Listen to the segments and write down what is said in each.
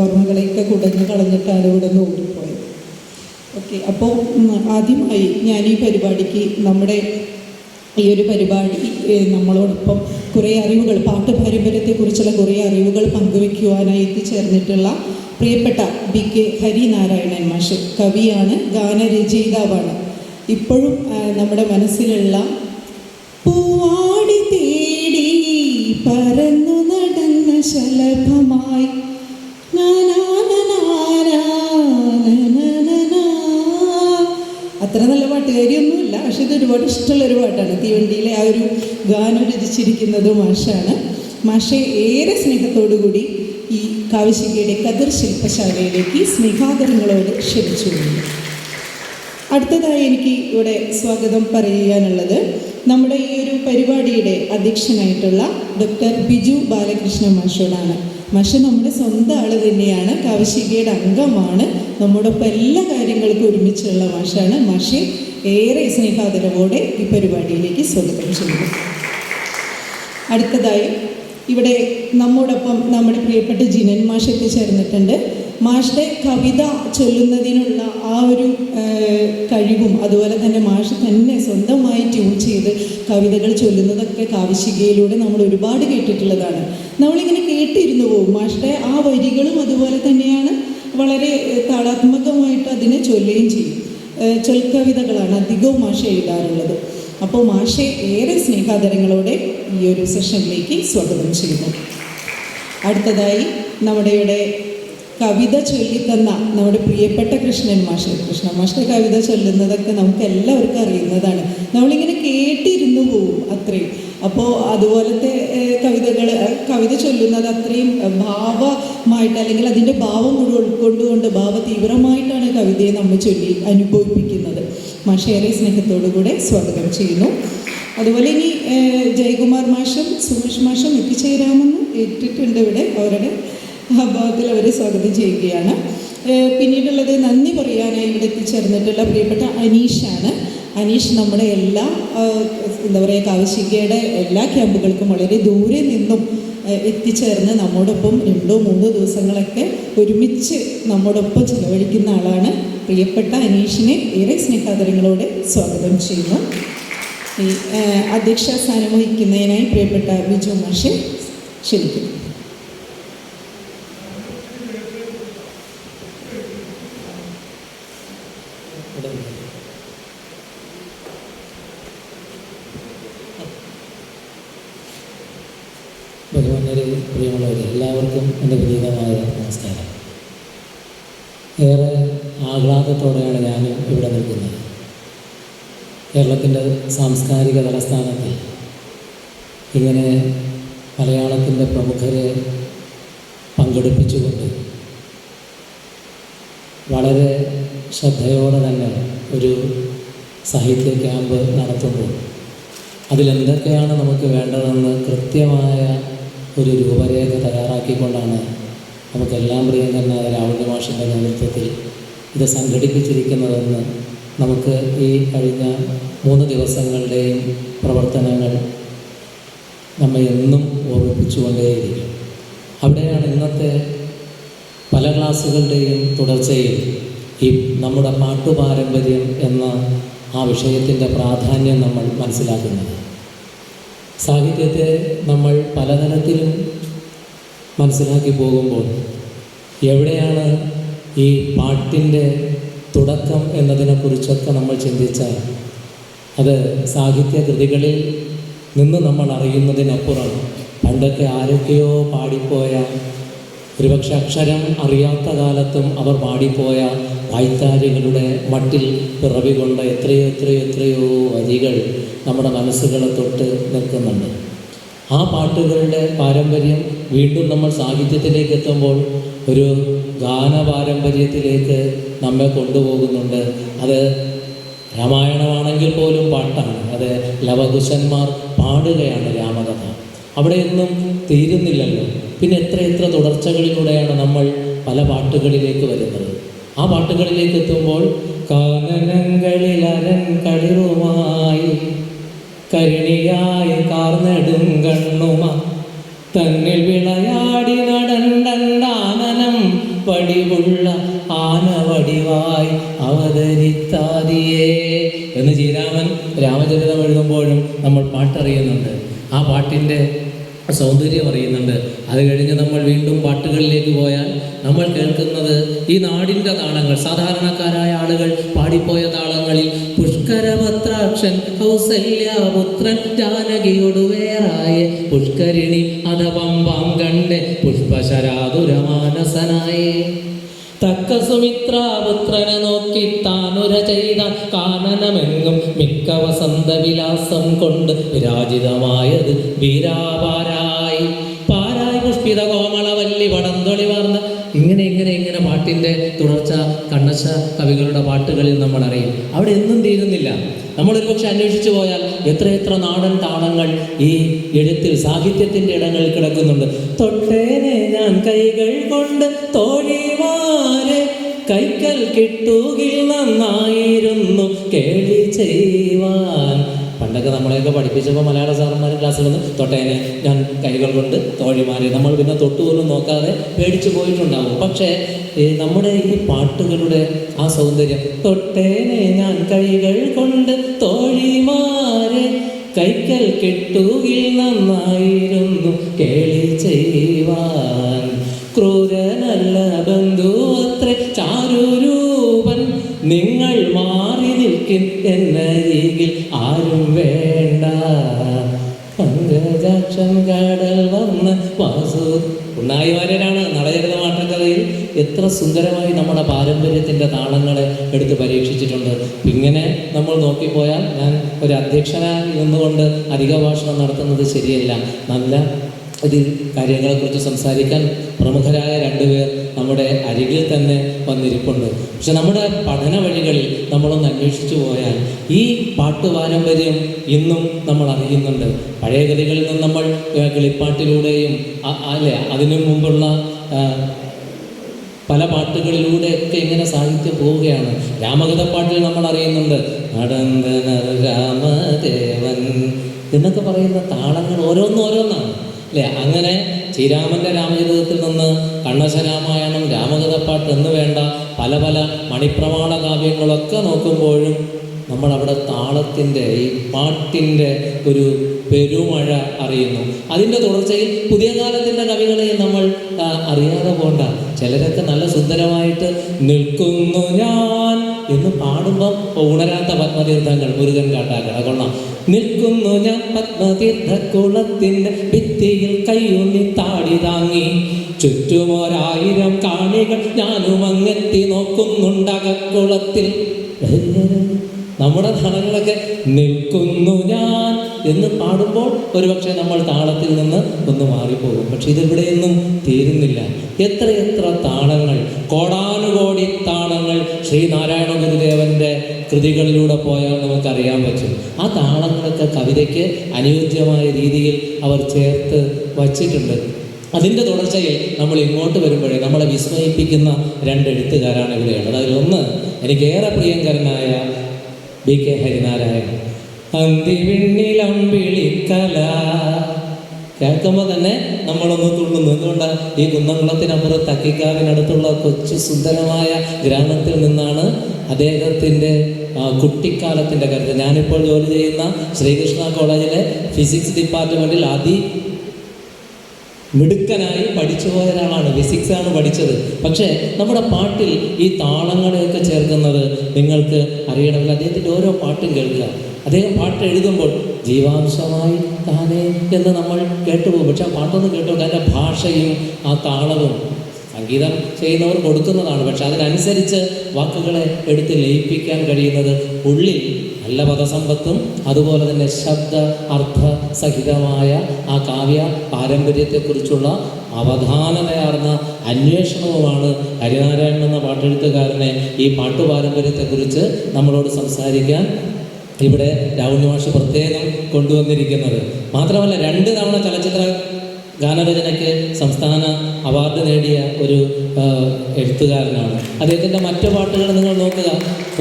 ഓർമ്മകളെയൊക്കെ കുടഞ്ഞു കളഞ്ഞിട്ടാണ് ഇവിടെ നിന്ന് ഓടിപ്പോയത്. ഓക്കെ, അപ്പോൾ ആദ്യമായി ഞാൻ ഈ പരിപാടിക്ക് ഈ ഒരു പരിപാടി നമ്മളോടൊപ്പം കുറേ അറിവുകൾ, പാട്ട് പാരമ്പര്യത്തെക്കുറിച്ചുള്ള കുറേ അറിവുകൾ പങ്കുവയ്ക്കുവാനായി എത്തിച്ചേർന്നിട്ടുള്ള പ്രിയപ്പെട്ട BK ഹരിനാരായണൻ മാഷ് കവിയാണ്, ഗാനരചയിതാവാണ്. ഇപ്പോഴും നമ്മുടെ മനസ്സിലുള്ള പൂവാടി തേടി പരന്നു നടന്ന ശലഭമായി അത്ര നല്ല പാട്ടുകാരിയൊന്നുമില്ല, പക്ഷെ ഇത് ഒരുപാട് ഇഷ്ടമുള്ളൊരു പാട്ടാണ്. തീവണ്ടിയിലെ ആ ഒരു ഗാനം രചിച്ചിരിക്കുന്നത് മാഷാണ്. മാഷെ ഏറെ സ്നേഹത്തോടു കൂടി ഈ കാവശ്യകയുടെ കതിർ ശില്പശാലയിലേക്ക് സ്നേഹാദരങ്ങളോട് ക്ഷണിച്ചുകൊള്ളുന്നു. അടുത്തതായി എനിക്ക് ഇവിടെ സ്വാഗതം പറയാനുള്ളത് നമ്മുടെ ഈ ഒരു പരിപാടിയുടെ അധ്യക്ഷനായിട്ടുള്ള ഡോക്ടർ ബിജു ബാലകൃഷ്ണ മാഷോടാണ്. മാഷ് നമ്മുടെ സ്വന്തം ആൾ തന്നെയാണ്, കാവശ്യകയുടെ അംഗമാണ്, നമ്മോടൊപ്പം എല്ലാ കാര്യങ്ങൾക്കും ഒരുമിച്ചുള്ള മാഷാണ്. മാഷെ ഏറെ സ്നേഹാദരവോടെ ഈ പരിപാടിയിലേക്ക് സ്വാഗതം ചെയ്യുന്നു. അടുത്തതായി ഇവിടെ നമ്മോടൊപ്പം നമ്മുടെ പ്രിയപ്പെട്ട ജിനൻ മാഷ് എത്തിച്ചേർന്നിട്ടുണ്ട്. മാഷിൻ്റെ കവിത ചൊല്ലുന്നതിനുള്ള ആ ഒരു കഴിവും അതുപോലെ തന്നെ മാഷ് തന്നെ സ്വന്തമായി ട്യൂൺ ചെയ്ത് കവിതകൾ ചൊല്ലുന്നതൊക്കെ കാവശ്യകയിലൂടെ നമ്മൾ ഒരുപാട് കേട്ടിട്ടുള്ളതാണ്. നമ്മളിങ്ങനെ കേട്ടിരുന്നു പോകും. മാഷിൻ്റെ ആ വരികളും അതുപോലെ തന്നെയാണ്, വളരെ താളാത്മകമായിട്ട് അതിനെ ചൊല്ലുകയും ചെയ്യും. ചൊൽക്കവിതകളാണ് അധികവും മാഷ് എഴുതാറുള്ളത്. അപ്പോൾ മാഷെ ഏറെ സ്നേഹാദരങ്ങളോടെ ഈ ഒരു സെഷനിലേക്ക് സ്വാഗതം ചെയ്യുന്നു. അടുത്തതായി നമ്മുടെ ഇവിടെ കവിത ചൊല്ലിത്തന്ന നമ്മുടെ പ്രിയപ്പെട്ട കൃഷ്ണൻ മാഷിൻ്റെ കവിത ചൊല്ലുന്നതൊക്കെ നമുക്ക് എല്ലാവർക്കും അറിയുന്നതാണ്. നമ്മളിങ്ങനെ കേട്ടിരുന്നു പോവും അത്രയും. അപ്പോൾ അതുപോലത്തെ കവിത ചൊല്ലുന്നത് അത്രയും ഭാവമായിട്ട്, അല്ലെങ്കിൽ അതിൻ്റെ ഭാവം മുഴുവൻ ഉൾക്കൊണ്ടുകൊണ്ട് തീവ്രമായിട്ടാണ് കവിതയെ നമ്മൾ ചൊല്ലി അനുഭവിപ്പിക്കുന്നത്. മാഷേറെ സ്നേഹത്തോടു കൂടെ സ്വാഗതം ചെയ്യുന്നു. അതുപോലെ ഇനി ജയകുമാർ മാഷും സുമേഷ് മാഷും എത്തിച്ചേരാമെന്ന് ഏറ്റിട്ടുണ്ട്. ഇവിടെ അവരുടെ ഭാഗത്തിൽ അവരെ സ്വാഗതം ചെയ്യുകയാണ്. പിന്നീടുള്ളത് നന്ദി പറയാനായി ഇവിടെ എത്തിച്ചേർന്നിട്ടുള്ള പ്രിയപ്പെട്ട അനീഷാണ്. അനീഷ് നമ്മുടെ എല്ലാ കാവശ്യകയുടെ എല്ലാ ക്യാമ്പുകൾക്കും വളരെ ദൂരെ നിന്നും എത്തിച്ചേർന്ന് നമ്മോടൊപ്പം 2-3 ദിവസങ്ങളൊക്കെ ഒരുമിച്ച് നമ്മോടൊപ്പം ചിലവഴിക്കുന്ന ആളാണ്. പ്രിയപ്പെട്ട അനീഷിനെ ഏറെ സ്നേഹാദരങ്ങളോടെ സ്വാഗതം ചെയ്യുന്നു. ഈ അധ്യക്ഷ സ്ഥാനം വഹിക്കുന്നതിനായി പ്രിയപ്പെട്ട ബിജു മാഷെ ക്ഷണിക്കുന്നു. ബഹുമാന്യരെ, പ്രിയമുള്ളവരെ, എല്ലാവർക്കും എൻ്റെ വിനീതമായ നമസ്കാരം. ഏറെ ആഹ്ലാദത്തോടെയാണ് ഞാൻ ഇവിടെ നിൽക്കുന്നത്. കേരളത്തിൻ്റെ സാംസ്കാരിക തലസ്ഥാനത്തിൽ ഇങ്ങനെ മലയാളത്തിൻ്റെ പ്രമുഖരെ പങ്കെടുപ്പിച്ചുകൊണ്ട് വളരെ ശ്രദ്ധയോടെ തന്നെ ഒരു സാഹിത്യ ക്യാമ്പ് നടത്തുമ്പോൾ അതിലെന്തൊക്കെയാണ് നമുക്ക് വേണ്ടതെന്ന് കൃത്യമായ ഒരു രൂപരേഖ തയ്യാറാക്കിക്കൊണ്ടാണ് നമുക്കെല്ലാം പ്രിയങ്കരനായ രാഹുൽ മാഷിൻ്റെ നേതൃത്വത്തിൽ ഇത് സംഘടിപ്പിച്ചിരിക്കുന്നതെന്ന് നമുക്ക് ഈ കഴിഞ്ഞ 3 ദിവസങ്ങളുടെയും പ്രവർത്തനങ്ങൾ നമ്മെ എന്നും ഓർമ്മിപ്പിച്ചുകൊണ്ടേയിരിക്കും. അവിടെയാണ് ഇന്നത്തെ പല ക്ലാസ്സുകളുടെയും തുടർച്ചയിൽ ഈ നമ്മുടെ പാട്ടുപാരമ്പര്യം എന്ന ആ വിഷയത്തിൻ്റെ പ്രാധാന്യം നമ്മൾ മനസ്സിലാക്കുന്നത്. സാഹിത്യത്തെ നമ്മൾ പലതരത്തിലും മനസ്സിലാക്കി പോകുമ്പോൾ എവിടെയാണ് ഈ പാട്ടിൻ്റെ തുടക്കം എന്നതിനെക്കുറിച്ചൊക്കെ നമ്മൾ ചിന്തിച്ചാൽ അത് സാഹിത്യകൃതികളിൽ നിന്ന് നമ്മൾ അറിയുന്നതിനപ്പുറം പണ്ടൊക്കെ ആരൊക്കെയോ പാടിപ്പോയ, ഒരുപക്ഷെ അക്ഷരം അറിയാത്ത കാലത്തും അവർ പാടിപ്പോയ വായ്ത്താരികളുടെ മട്ടിൽ പിറവികൊണ്ട എത്രയോ വരികൾ നമ്മുടെ മനസ്സുകളെ തൊട്ട് നിൽക്കുന്നുണ്ട്. ആ പാട്ടുകളുടെ പാരമ്പര്യം വീണ്ടും നമ്മൾ സാഹിത്യത്തിലേക്ക് എത്തുമ്പോൾ ഒരു ഗാനപാരമ്പര്യത്തിലേക്ക് നമ്മെ കൊണ്ടുപോകുന്നുണ്ട്. അത് രാമായണമാണെങ്കിൽ പോലും പാട്ടാണ്. അത് ലവകുശന്മാർ പാടുകയാണ് രാമകഥ. അവിടെയൊന്നും തീരുന്നില്ലല്ലോ. പിന്നെ എത്ര തുടർച്ചകളിലൂടെയാണ് നമ്മൾ പല പാട്ടുകളിലേക്ക് വരുന്നത്. ആ പാട്ടുകളിലേക്ക് എത്തുമ്പോൾ കാനനങ്ങളിൽ അരൻ കളിറുമായി കരുണിയായി കാർന്നെടും കണ്ണുമ തന്നിൽ വിളയാടി നടണ്ടണ്ടാനനം വടിവുള്ള ആനവടിവായി അവതരിത്താതിയേ എന്ന് ശ്രീരാമൻ രാമചരിതം എഴുതുമ്പോഴും നമ്മൾ പാട്ടറിയുന്നുണ്ട്. ആ പാട്ടിൻ്റെ സൗന്ദര്യം അറിയുന്നുണ്ട്. അത് കഴിഞ്ഞ് നമ്മൾ വീണ്ടും പാട്ടുകളിലേക്ക് പോയാൽ നമ്മൾ കേൾക്കുന്നത് ഈ നാടിൻ്റെ താളങ്ങൾ, സാധാരണക്കാരായ ആളുകൾ പാടിപ്പോയ താളങ്ങളിൽ പുഷ്കരപത്രാക്ഷൻ കൗസല്യപുത്രൻ ജാനകിയോട് വേറായ പുഷ്കരിണി അധപമ്പാം കണ്ടെ പുഷ്പശരാതുരമാനസനായേ തക്ക സുമിത്രാപുത്രനെ നോക്കി താനുര ചെയ്ത കാനനമെങ്ങും മിക്ക വസന്തവിലാസം കൊണ്ട് വിരാജിതമായത് വീരാപാരായി പാരായി പുഷ്പിത കോമളവല്ലി വടന്തൊളി വാർന്ന ഇങ്ങനെ പാട്ടിൻ്റെ തുടർച്ച കണ്ണശ കവികളുടെ പാട്ടുകളിൽ നമ്മൾ അറിയും. അവിടെ എന്നും തീരുന്നില്ല. നമ്മളൊരു പക്ഷെ അന്വേഷിച്ചു പോയാൽ എത്രയെത്ര നാടൻ താളങ്ങൾ ഈ എഴുത്തിൽ സാഹിത്യത്തിൻ്റെ ഇടങ്ങളിൽ കിടക്കുന്നുണ്ട്. തൊട്ടേനെ ഞാൻ കൈകൾ കൊണ്ട് തോഴിമാരെ കൈക്കൽ കിട്ടുകിൽ നന്നായിരുന്നു കേളി ചെയ്യുവാൻ. പണ്ടൊക്കെ നമ്മളെയൊക്കെ പഠിപ്പിച്ചപ്പോൾ മലയാള സാറന്മാരും ക്ലാസ്സിൽ നിന്ന് തൊട്ടേനെ ഞാൻ കൈകൾ കൊണ്ട് തോഴിമാരെ, നമ്മൾ പിന്നെ തൊട്ടുപോലും നോക്കാതെ പേടിച്ചു പോയിട്ടുണ്ടാവും. പക്ഷേ നമ്മുടെ ഈ പാട്ടുകളുടെ ആ സൗന്ദര്യം, തൊട്ടേനെ ഞാൻ കൈകൾ കൊണ്ട് തോഴിമാരെ കൈക്കൽ കിട്ടുകിൽ നന്നായിരുന്നു കേളി ചെയ്യുവാൻ. ക്രൂരനല്ല ബന്ധു അത്ര ചാരുരൂപൻ, നിങ്ങൾ മാറി നിൽക്കും എന്നരികിൽ ആരും വേണ്ട. പങ്കജാക്ഷൻ കടൽ വന്ന വാസു ഉണ്ണായിമാരാണ് നളചരിത മാട്ടക്കഥയിൽ എത്ര സുന്ദരമായി നമ്മുടെ പാരമ്പര്യത്തിൻ്റെ താളങ്ങളെ എടുത്ത് പരീക്ഷിച്ചിട്ടുണ്ട്. ഇങ്ങനെ നമ്മൾ നോക്കിപ്പോയാൽ ഞാൻ ഒരു അധ്യക്ഷനായി നിന്നുകൊണ്ട് അധിക ഭാഷണം നടത്തുന്നത് ശരിയല്ല. നല്ല ഇതിൽ കാര്യങ്ങളെക്കുറിച്ച് സംസാരിക്കാൻ പ്രമുഖരായ രണ്ടുപേർ നമ്മുടെ അരികിൽ തന്നെ വന്നിരിപ്പുണ്ട്. പക്ഷെ നമ്മുടെ പഠന വഴികളിൽ നമ്മളൊന്ന് അന്വേഷിച്ചു പോയാൽ ഈ പാട്ടു പാരമ്പര്യം ഇന്നും നമ്മൾ അറിയുന്നുണ്ട്. പഴയ കൃതികളിൽ നിന്ന് നമ്മൾ കിളിപ്പാട്ടിലൂടെയും അല്ലേ അതിനു മുമ്പുള്ള പല പാട്ടുകളിലൂടെയൊക്കെ ഇങ്ങനെ സാഹിത്യം പോവുകയാണ്. രാമകഥപ്പാട്ടിൽ നമ്മൾ അറിയുന്നുണ്ട് നടന്തനർ രാമദേവൻ എന്നൊക്കെ പറയുന്ന താളങ്ങൾ ഓരോന്നാണ് അല്ലേ. അങ്ങനെ ശ്രീരാമൻ്റെ രാമചരിതത്തിൽ നിന്ന് കണ്ണശരാമായണം, രാമകഥപ്പാട്ട് എന്ന് വേണ്ട പല മണിപ്രമാണ കാവ്യങ്ങളൊക്കെ നോക്കുമ്പോഴും നമ്മളവിടെ താളത്തിൻ്റെ ഈ പാട്ടിൻ്റെ ഒരു പെരുമഴ അറിയുന്നു. അതിൻ്റെ തുടർച്ചയിൽ പുതിയ കാലത്തിൻ്റെ കവികളെയും നമ്മൾ അറിയാതെ പോണ്ട. ചിലരൊക്കെ നല്ല സുന്ദരമായിട്ട് നിൽക്കുന്നു ഞാൻ എന്ന് പാടുമ്പോൾ ഉണരാത്ത പത്മതീർത്ഥങ്ങൾ മുരുകൻ കാട്ടാക്കട കൊള്ളാം. നിൽക്കുന്നു ഞാൻ പത്മതീർത്ഥക്കുളത്തിൻ്റെ ഭിത്തിയിൽ കൈയുണ്ണി താടി താങ്ങി, ചുറ്റുമൊരായിരം കാണികൾ ഞാനും അങ്ങെത്തി നോക്കുന്നുണ്ടകക്കുളത്തിൽ. നമ്മുടെ താളങ്ങളൊക്കെ നിൽക്കുന്നു ഞാൻ എന്ന് പാടുമ്പോൾ ഒരുപക്ഷെ നമ്മൾ താളത്തിൽ നിന്ന് ഒന്ന് മാറിപ്പോകും. പക്ഷെ ഇതിവിടെയൊന്നും തീരുന്നില്ല. എത്രയെത്ര താളങ്ങൾ, കോടാനുകോടി താളങ്ങൾ ശ്രീനാരായണ ഗുരുദേവൻ്റെ കൃതികളിലൂടെ പോയാൽ നമുക്കറിയാൻ പറ്റും. ആ താളങ്ങളൊക്കെ കവിതയ്ക്ക് അനുയോജ്യമായ രീതിയിൽ അവർ ചേർത്ത് വച്ചിട്ടുണ്ട്. അതിൻ്റെ തുടർച്ചയിൽ നമ്മൾ ഇങ്ങോട്ട് വരുമ്പോഴേ നമ്മളെ വിസ്മയിപ്പിക്കുന്ന രണ്ട് എഴുത്തുകാരാണ് ഇവിടെയുള്ളത്. അതിലൊന്ന് എനിക്കേറെ പ്രിയങ്കരനായ BK ഹരിനാരായണൻ. അന്തിവിണ്ണിലമ്പിളിക്കല കേൾക്കുമ്പോൾ തന്നെ നമ്മളൊന്ന് തുള്ളുന്നു. എന്തുകൊണ്ടാണ്? ഈ കുന്നംകുളത്തിനപ്പുറം തക്കിക്കാവിനടുത്തുള്ള കൊച്ചു സുന്ദരമായ ഗ്രാമത്തിൽ നിന്നാണ് അദ്ദേഹത്തിൻ്റെ കുട്ടിക്കാലത്തിൻ്റെ കരുത്ത്. ഞാനിപ്പോൾ ജോലി ചെയ്യുന്ന ശ്രീകൃഷ്ണ കോളേജിലെ ഫിസിക്സ് ഡിപ്പാർട്ട്മെൻറ്റിൽ മിടുക്കനായി പഠിച്ചു പോയ ഒരാളാണ്. ഫിസിക്സാണ് പഠിച്ചത്. പക്ഷേ നമ്മുടെ പാട്ടിൽ ഈ താളങ്ങളെയൊക്കെ ചേർക്കുന്നത് നിങ്ങൾക്ക് അറിയണമെങ്കിൽ അദ്ദേഹത്തിൻ്റെ ഓരോ പാട്ടും കേൾക്കുക. അദ്ദേഹം പാട്ട് എഴുതുമ്പോൾ ജീവാംശമായി താനേ എന്ന് നമ്മൾ കേട്ടുപോകും. പക്ഷെ ആ പാട്ടൊന്ന് കേട്ടു, അതിൻ്റെ ഭാഷയും ആ താളവും സംഗീതം ചെയ്യുന്നവർ കൊടുക്കുന്നതാണ്. പക്ഷെ അതിനനുസരിച്ച് വാക്കുകളെ എടുത്ത് ലയിപ്പിക്കാൻ കഴിയുന്നത് ഉള്ളിൽ നല്ല പദസമ്പത്തും അതുപോലെ തന്നെ ശബ്ദ അർത്ഥ സഹിതമായ ആ കാവ്യ പാരമ്പര്യത്തെക്കുറിച്ചുള്ള അവധാനതയാർന്ന അന്വേഷണവുമാണ് ഹരിനാരായണൻ എന്ന പാട്ടെഴുത്തുകാരനെ ഈ പാട്ടു പാരമ്പര്യത്തെക്കുറിച്ച് നമ്മളോട് സംസാരിക്കാൻ ഇവിടെ രാഹുൽ മാഷ് പ്രത്യേകം കൊണ്ടുവന്നിരിക്കുന്നത്. മാത്രമല്ല 2 തവണ ചലച്ചിത്ര ഗാനരചനയ്ക്ക് സംസ്ഥാന അവാർഡ് നേടിയ ഒരു എഴുത്തുകാരനാണ്. അദ്ദേഹത്തിൻ്റെ മറ്റു പാട്ടുകൾ നിങ്ങൾ നോക്കുക.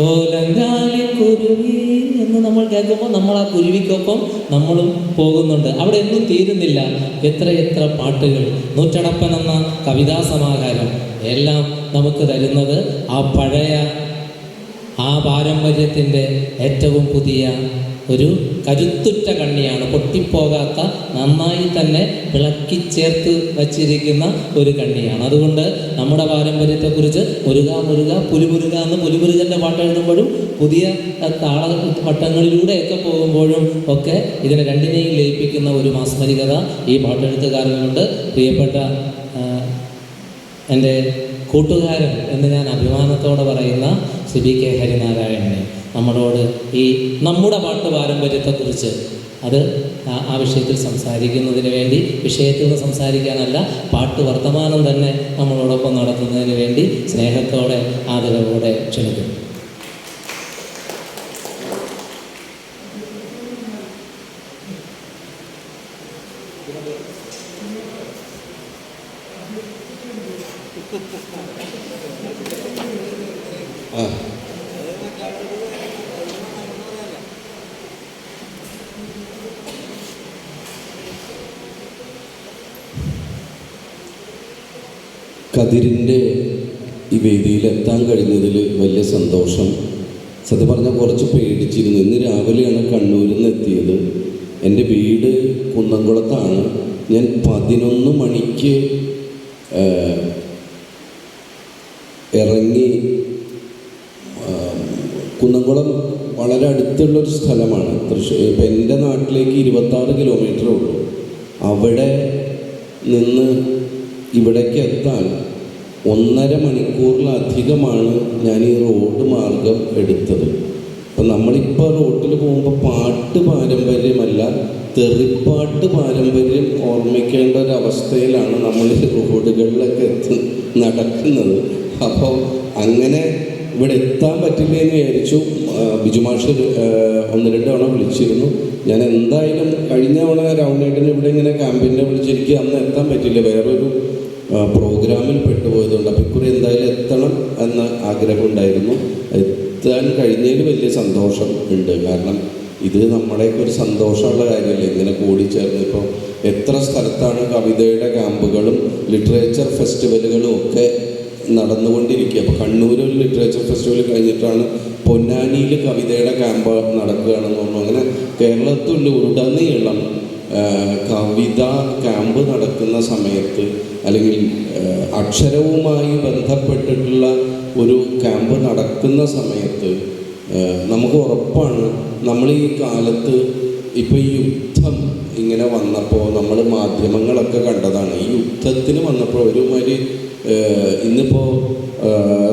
ഓലങ്കാലി കുരുവി എന്ന് നമ്മൾ കേൾക്കുമ്പോൾ നമ്മൾ ആ കുരുവിക്കൊപ്പം നമ്മളും പോകുന്നുണ്ട്. അവിടെ ഒന്നും തീരുന്നില്ല. എത്ര പാട്ടുകൾ. നൂറ്റടപ്പൻ എന്ന കവിതാ സമാഹാരം എല്ലാം നമുക്ക് തരുന്നത് ആ പഴയ ആ പാരമ്പര്യത്തിൻ്റെ ഏറ്റവും പുതിയ ഒരു കരുത്തുറ്റ കണ്ണിയാണ്. പൊട്ടിപ്പോകാത്ത, നന്നായി തന്നെ വിളക്കി ചേർത്ത് വച്ചിരിക്കുന്ന ഒരു കണ്ണിയാണ്. അതുകൊണ്ട് നമ്മുടെ പാരമ്പര്യത്തെക്കുറിച്ച് മുരുക പുലിമുരുക എന്ന് പുലിമുരുകൻ്റെ പാട്ട് എഴുതുമ്പോഴും പുതിയ താള വട്ടങ്ങളിലൂടെയൊക്കെ പോകുമ്പോഴും ഒക്കെ ഇതിനെ രണ്ടിനെയും ലയിപ്പിക്കുന്ന ഒരു മാസ്മരികത ഈ പാട്ടെഴുത്തുകാരനുണ്ട്. പ്രിയപ്പെട്ട എൻ്റെ കൂട്ടുകാരൻ എന്ന് ഞാൻ അഭിമാനത്തോടെ പറയുന്ന ശ്രീ കെ ഹരിനാരായണനെ നമ്മളോട് ഈ നമ്മുടെ പാട്ട് പാരമ്പര്യത്തെക്കുറിച്ച് അത് ആ വിഷയത്തിൽ സംസാരിക്കുന്നതിന് വേണ്ടി, വിഷയത്തിൽ നിന്ന് സംസാരിക്കാനല്ല, പാട്ട് വർത്തമാനം തന്നെ നമ്മളോടൊപ്പം നടത്തുന്നതിന് വേണ്ടി സ്നേഹത്തോടെ ആദരവോടെ ക്ഷണിക്കുന്നു. കതിരിൻ്റെ ഈ വേദിയിൽ എത്താൻ കഴിഞ്ഞതിൽ വലിയ സന്തോഷം. സത്യം പറഞ്ഞാൽ കുറച്ച് പേടിച്ചിരുന്നു. ഇന്ന് രാവിലെയാണ് കണ്ണൂരിൽ നിന്ന് എത്തിയത്. എൻ്റെ വീട് കുന്നംകുളത്താണ്. ഞാൻ 11 മണിക്ക് ഇറങ്ങി. കുന്നംകുളം വളരെ അടുത്തുള്ളൊരു സ്ഥലമാണ്. ഇപ്പം എൻ്റെ നാട്ടിലേക്ക് 26 കിലോമീറ്ററേ ഉള്ളൂ. അവിടെ നിന്ന് ഇവിടേക്ക് എത്താൻ 1.5 മണിക്കൂറിലധികമാണ് ഞാൻ ഈ റോഡ് മാർഗം എടുത്തത്. അപ്പം നമ്മളിപ്പോൾ റോട്ടിൽ പോകുമ്പോൾ പാട്ട് പാരമ്പര്യമല്ല, തെറിപ്പാട്ട് പാരമ്പര്യം ഓർമ്മിക്കേണ്ട ഒരവസ്ഥയിലാണ് നമ്മൾ റോഡുകളിലൊക്കെ നടക്കുന്നത്. അപ്പോൾ അങ്ങനെ ഇവിടെ എത്താൻ പറ്റില്ല എന്ന് വിചാരിച്ചു. ബിജുമാഷ് 1-2 തവണ വിളിച്ചിരുന്നു. ഞാൻ എന്തായാലും കഴിഞ്ഞ തവണ രൗണ്ടേട്ടിന് ഇവിടെ ഇങ്ങനെ ക്യാമ്പിൻ്റെ വിളിച്ചെനിക്ക് അന്ന് എത്താൻ പറ്റില്ല, വേറൊരു പ്രോഗ്രാമിൽ പെട്ടുപോയതുകൊണ്ട്. അപ്പോൾ ഇക്കുറി എന്തായാലും എത്തണം എന്ന ആഗ്രഹമുണ്ടായിരുന്നു. എത്താൻ കഴിഞ്ഞതിൽ വലിയ സന്തോഷം ഉണ്ട്. കാരണം ഇത് നമ്മുടെയൊക്കെ ഒരു സന്തോഷമുള്ള കാര്യമല്ലേ, ഇങ്ങനെ കൂടിച്ചേർന്ന്. ഇപ്പോൾ എത്ര സ്ഥലത്താണ് കവിതയുടെ ക്യാമ്പുകളും ലിറ്ററേച്ചർ ഫെസ്റ്റിവലുകളും ഒക്കെ നടന്നുകൊണ്ടിരിക്കുക. അപ്പോൾ കണ്ണൂർ ഒരു ലിറ്ററേച്ചർ ഫെസ്റ്റിവൽ കഴിഞ്ഞിട്ടാണ് പൊന്നാനിയിൽ കവിതയുടെ ക്യാമ്പ് നടക്കുകയാണെന്ന് തോന്നുന്നു. അങ്ങനെ കേരളത്തിൽ ഉടനീളം കവിത ക്യാമ്പ് നടക്കുന്ന സമയത്ത്, അല്ലെങ്കിൽ അക്ഷരവുമായി ബന്ധപ്പെട്ടിട്ടുള്ള ഒരു ക്യാമ്പ് നടക്കുന്ന സമയത്ത് നമുക്ക് ഉറപ്പാണ് നമ്മൾ ഈ കാലത്ത് ഇപ്പോൾ ഈ യുദ്ധം ഇങ്ങനെ വന്നപ്പോൾ നമ്മൾ മാധ്യമങ്ങളൊക്കെ കണ്ടതാണ്. ഈ യുദ്ധത്തിന് വന്നപ്പോൾ ഒരുമാതിരി ഇന്നിപ്പോൾ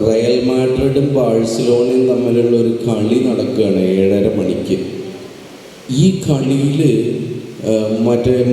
റയൽ മാഡ്രിഡും ബാഴ്സലോണയും തമ്മിലുള്ള ഒരു കളി നടക്കുകയാണ് 7:30 മണിക്ക്. ഈ കളിയിൽ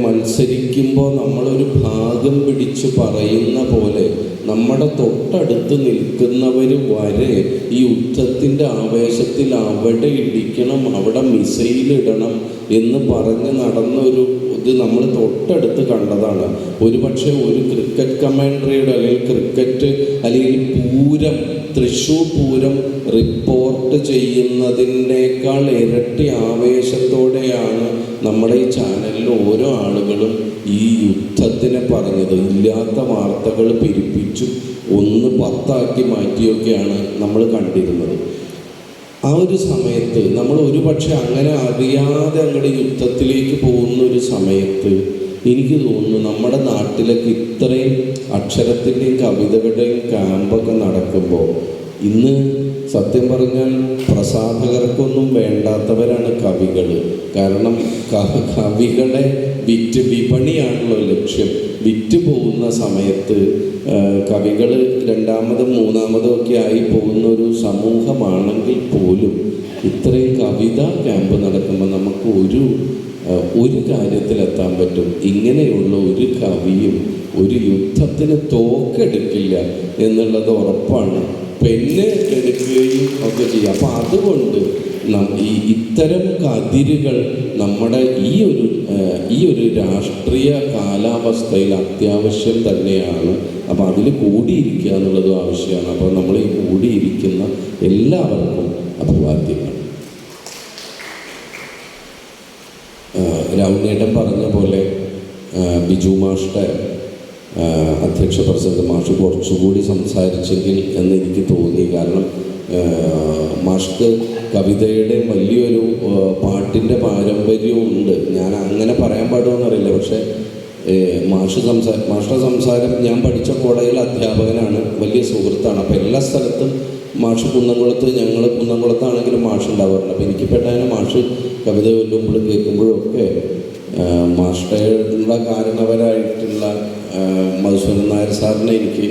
മത്സരിക്കുമ്പോൾ നമ്മളൊരു ഭാഗം പിടിച്ച് പറയുന്ന പോലെ നമ്മുടെ തൊട്ടടുത്ത് നിൽക്കുന്നവർ വരെ ഈ യുദ്ധത്തിൻ്റെ ആവേശത്തിൽ അവിടെ ഇടിക്കണം, അവിടെ മിസൈലിടണം എന്ന് പറഞ്ഞ് നടന്നൊരു ഇത് നമ്മൾ തൊട്ടടുത്ത് കണ്ടതാണ്. ഒരുപക്ഷെ ഒരു ക്രിക്കറ്റ് കമൻട്രിയുടെ അല്ലെങ്കിൽ ക്രിക്കറ്റ് അല്ലെങ്കിൽ പൂരം, തൃശ്ശൂർ പൂരം റിപ്പോർട്ട് ചെയ്യുന്നതിനേക്കാൾ ഇരട്ടി ആവേശത്തോടെയാണ് നമ്മുടെ ഈ ചാനലിൽ ഓരോ ആളുകളും ഈ യുദ്ധത്തിനെ പറഞ്ഞത്. ഇല്ലാത്ത വാർത്തകൾ പെരുപ്പിച്ചു 1-10 മാറ്റിയൊക്കെയാണ് നമ്മൾ കണ്ടിരുന്നത്. ആ ഒരു സമയത്ത് നമ്മൾ ഒരുപക്ഷെ അങ്ങനെ അറിയാതെ അങ്ങോട്ട് യുദ്ധത്തിലേക്ക് പോകുന്ന ഒരു സമയത്ത് എനിക്ക് തോന്നുന്നു നമ്മുടെ നാട്ടിലൊക്കെ ഇത്രയും അക്ഷരത്തിൻ്റെയും കവിതകളുടെയും ക്യാമ്പൊക്കെ നടക്കുമ്പോൾ ഇന്ന് സത്യം പറഞ്ഞാൽ പ്രസാധകർക്കൊന്നും വേണ്ടാത്തവരാണ് കവികൾ. കാരണം കവികളെ വിപണിയാണല്ലോ ലക്ഷ്യം. വിറ്റ് പോകുന്ന സമയത്ത് കവികൾ 2-മതും 3-മതും ഒക്കെ ആയി പോകുന്ന ഒരു സമൂഹമാണെങ്കിൽ പോലും ഇത്രയും കവിതാ ക്യാമ്പ് നടക്കുമ്പോൾ നമുക്ക് ഒരു കാര്യത്തിലെത്താൻ പറ്റും. ഇങ്ങനെയുള്ള ഒരു കവിയും ഒരു യുദ്ധത്തിന് തോക്കെടുക്കില്ല എന്നുള്ളത് ഉറപ്പാണ്. പെണ്ണ് എടുക്കുകയും ഒക്കെ ചെയ്യും. അപ്പോൾ അതുകൊണ്ട് ഇത്തരം കതിരുകൾ നമ്മുടെ ഈ ഒരു രാഷ്ട്രീയ കാലാവസ്ഥയിൽ അത്യാവശ്യം തന്നെയാണ്. അപ്പോൾ അതിൽ കൂടിയിരിക്കുക എന്നുള്ളതും ആവശ്യമാണ്. അപ്പോൾ നമ്മൾ ഈ കൂടിയിരിക്കുന്ന എല്ലാവർക്കും അഭിവാദ്യങ്ങൾ. രാവുണ്ണേട്ടൻ പറഞ്ഞ പോലെ ബിജു മാഷ്ടെ അധ്യക്ഷ പ്രസിഡന്റ് മാഷ് കുറച്ചുകൂടി സംസാരിച്ചെങ്കിൽ എന്ന് എനിക്ക് തോന്നി. കാരണം മാഷ്ക്ക് കവിതയുടെ വലിയൊരു പാട്ടിൻ്റെ പാരമ്പര്യവും ഉണ്ട്. ഞാൻ അങ്ങനെ പറയാൻ പാടുമെന്നറിയില്ല. പക്ഷേ മാഷ്ടെ സംസാരം, ഞാൻ പഠിച്ച കോളേജിൽ അധ്യാപകനാണ്, വലിയ സുഹൃത്താണ്. അപ്പോൾ എല്ലാ സ്ഥലത്തും മാഷ് കുന്നംകുളത്ത്, ഞങ്ങൾ കുന്നംകുളത്താണെങ്കിലും മാഷ് ഉണ്ടാവാറുണ്ട്. അപ്പോൾ എനിക്ക് പെട്ടെന്ന് മാഷ് കവിത ചൊല്ലുമ്പോഴും കേൾക്കുമ്പോഴൊക്കെ മാഷ്ടെ കാരണവരായിട്ടുള്ള മധുസൂദനൻ നായർ സാറിനെ എനിക്ക്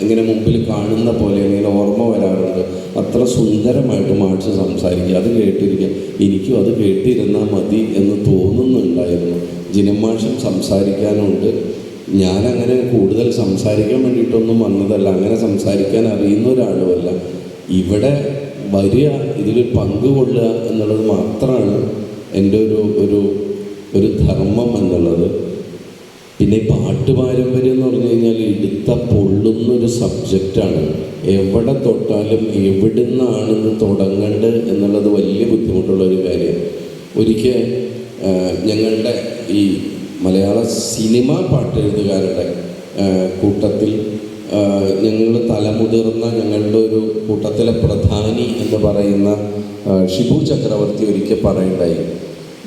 ഇങ്ങനെ മുമ്പിൽ കാണുന്ന പോലെ ഇങ്ങനെ ഓർമ്മ വരാറുണ്ട്. അത്ര സുന്ദരമായിട്ട് മാഷ് സംസാരിക്കുക, അത് കേട്ടിരിക്കുക. എനിക്കും അത് കേട്ടിരുന്നാൽ മതി എന്ന് തോന്നുന്നുണ്ടായിരുന്നു. ജിനമാഷും സംസാരിക്കാനുണ്ട്. ഞാനങ്ങനെ കൂടുതൽ സംസാരിക്കാൻ വേണ്ടിയിട്ടൊന്നും വന്നതല്ല, അങ്ങനെ സംസാരിക്കാൻ അറിയുന്ന ഒരാളുമല്ല. ഇവിടെ വരിക, ഇതിൽ പങ്കുകൊള്ളുക എന്നുള്ളത് മാത്രമാണ് എൻ്റെ ഒരു ധർമ്മം എന്നുള്ളത്. പിന്നെ പാട്ട് പാരമ്പര്യം എന്ന് പറഞ്ഞു കഴിഞ്ഞാൽ എടുത്ത പൊള്ളുന്നൊരു സബ്ജക്റ്റാണ്. എവിടെ തൊട്ടാലും എവിടുന്നാണെന്ന് തുടങ്ങേണ്ടത് എന്നുള്ളത് വലിയ ബുദ്ധിമുട്ടുള്ളൊരു കാര്യമാണ്. ഒരിക്കൽ ഞങ്ങളുടെ ഈ മലയാള സിനിമ പാട്ടെഴുതുകാരുടെ കൂട്ടത്തിൽ ഞങ്ങൾ തലമുതിർന്ന ഞങ്ങളുടെ ഒരു കൂട്ടത്തിലെ പ്രധാനി എന്ന് പറയുന്ന ഷിബു ചക്രവർത്തി ഒരിക്കൽ പറയുണ്ടായി,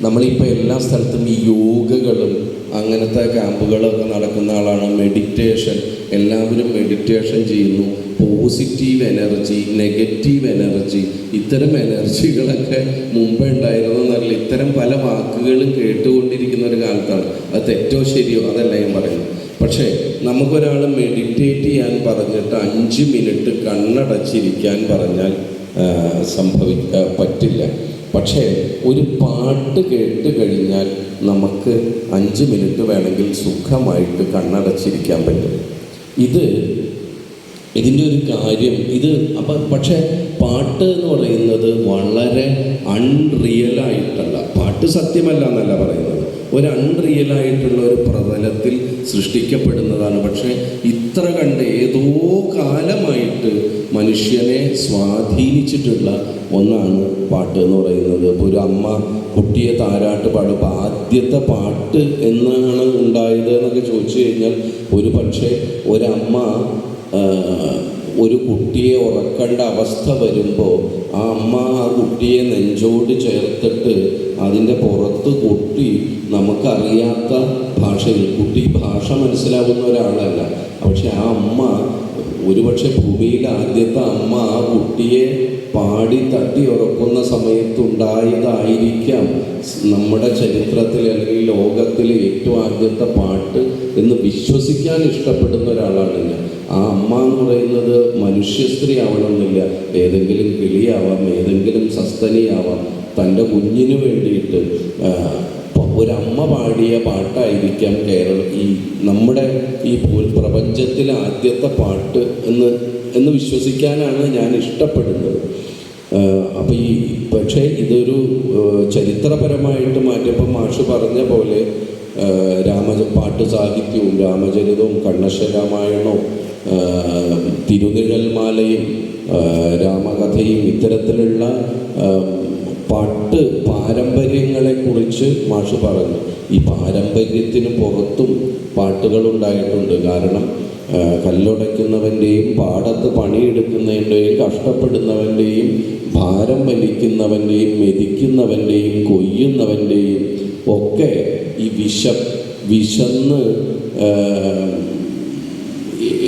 നമ്മളിപ്പോൾ എല്ലാ സ്ഥലത്തും ഈ യോഗകളും അങ്ങനത്തെ ക്യാമ്പുകളൊക്കെ നടക്കുന്ന ആളാണ്. മെഡിറ്റേഷൻ, എല്ലാവരും മെഡിറ്റേഷൻ ചെയ്യുന്നു. പോസിറ്റീവ് എനർജി, നെഗറ്റീവ് എനർജി, ഇത്തരം എനർജികളൊക്കെ മുമ്പേ ഉണ്ടായിരുന്നു എന്നറിയില്ല. ഇത്തരം പല വാക്കുകളും കേട്ടുകൊണ്ടിരിക്കുന്ന ഒരു കാലത്താണ്. അത് തെറ്റോ ശരിയോ അതല്ല ഞാൻ പറയുന്നത്. പക്ഷേ നമുക്കൊരാൾ മെഡിറ്റേറ്റ് ചെയ്യാൻ പറഞ്ഞിട്ട് 5 മിനിറ്റ് കണ്ണടച്ചിരിക്കാൻ പറഞ്ഞാൽ പറ്റില്ല. പക്ഷേ ഒരു പാട്ട് കേട്ട് കഴിഞ്ഞാൽ നമുക്ക് 5 മിനിറ്റ് വേണമെങ്കിൽ സുഖമായിട്ട് കണ്ണടച്ചിരിക്കാൻ പറ്റും. ഇതിൻ്റെ ഒരു കാര്യം പക്ഷേ പാട്ട് എന്ന് പറയുന്നത് വളരെ അൺറിയലായിട്ടുള്ള, പാട്ട് സത്യമല്ല എന്നല്ല പറയുന്നത്, ഒരു അൺറിയലായിട്ടുള്ള ഒരു പ്രതലത്തിൽ സൃഷ്ടിക്കപ്പെടുന്നതാണ്. പക്ഷേ ഇത്ര കണ്ട് ഏതോ കാലമായിട്ട് മനുഷ്യനെ സ്വാധീനിച്ചിട്ടുള്ള ഒന്നാണ് പാട്ട് എന്ന് പറയുന്നത്. ഇപ്പോൾ ഒരു അമ്മ കുട്ടിയെ താരാട്ട് പാടുമ്പോൾ ആദ്യത്തെ പാട്ട് എന്നാണ് ഉണ്ടായത് എന്നൊക്കെ ചോദിച്ചു കഴിഞ്ഞാൽ ഒരു പക്ഷേ ഒരമ്മ ഒരു കുട്ടിയെ ഉറക്കേണ്ട അവസ്ഥ വരുമ്പോൾ ആ അമ്മ ആ കുട്ടിയെ നെഞ്ചോട് ചേർത്തിട്ട് അതിൻ്റെ പുറത്ത് കൊട്ടി നമുക്കറിയാത്ത ഭാഷയിൽ, കുട്ടി ഭാഷ മനസ്സിലാവുന്ന ഒരാളല്ല, പക്ഷെ ആ അമ്മ ഒരുപക്ഷെ ഭൂമിയിൽ ആദ്യത്തെ അമ്മ ആ കുട്ടിയെ പാടി തട്ടി ഉറക്കുന്ന സമയത്തുണ്ടായതായിരിക്കാം നമ്മുടെ ചരിത്രത്തിൽ അല്ലെങ്കിൽ ലോകത്തിലെ ഏറ്റവും ആദ്യത്തെ പാട്ട് എന്ന് വിശ്വസിക്കാൻ ഇഷ്ടപ്പെടുന്ന ഒരാളാണ് ഞാൻ. ആ അമ്മ എന്ന് പറയുന്നത് മനുഷ്യസ്ത്രീ ആവണമെന്നില്ല, ഏതെങ്കിലും കിളിയാവാം, ഏതെങ്കിലും സസ്തനിയാവാം. തൻ്റെ കുഞ്ഞിന് വേണ്ടിയിട്ട് ഒരമ്മ പാടിയ പാട്ടായിരിക്കാം നമ്മുടെ ഈ പ്രപഞ്ചത്തിലെ ആദ്യത്തെ പാട്ട് എന്ന് വിശ്വസിക്കാനാണ് ഞാൻ ഇഷ്ടപ്പെടുന്നത്. അപ്പോൾ പക്ഷേ ഇതൊരു ചരിത്രപരമായിട്ട് മാറ്റിയപ്പോൾ മാഷ് പറഞ്ഞ പോലെ പാട്ട് സാഹിത്യവും രാമചരിതവും കണ്ണശരാമായണവും തിരുനിഴൽമാലയും രാമകഥയും ഇത്തരത്തിലുള്ള പാട്ട് പാരമ്പര്യങ്ങളെക്കുറിച്ച് മാഷ് പറഞ്ഞു. ഈ പാരമ്പര്യത്തിന് പുറത്തും പാട്ടുകളുണ്ടായിട്ടുണ്ട്. കാരണം കല്ലുടയ്ക്കുന്നവൻ്റെയും പാടത്ത് പണിയെടുക്കുന്നതിൻ്റെയും കഷ്ടപ്പെടുന്നവൻ്റെയും ഭാരം വലിക്കുന്നവൻ്റെയും മെതിക്കുന്നവൻ്റെയും കൊയ്യുന്നവൻ്റെയും ഒക്കെ ഈ വിശന്ന്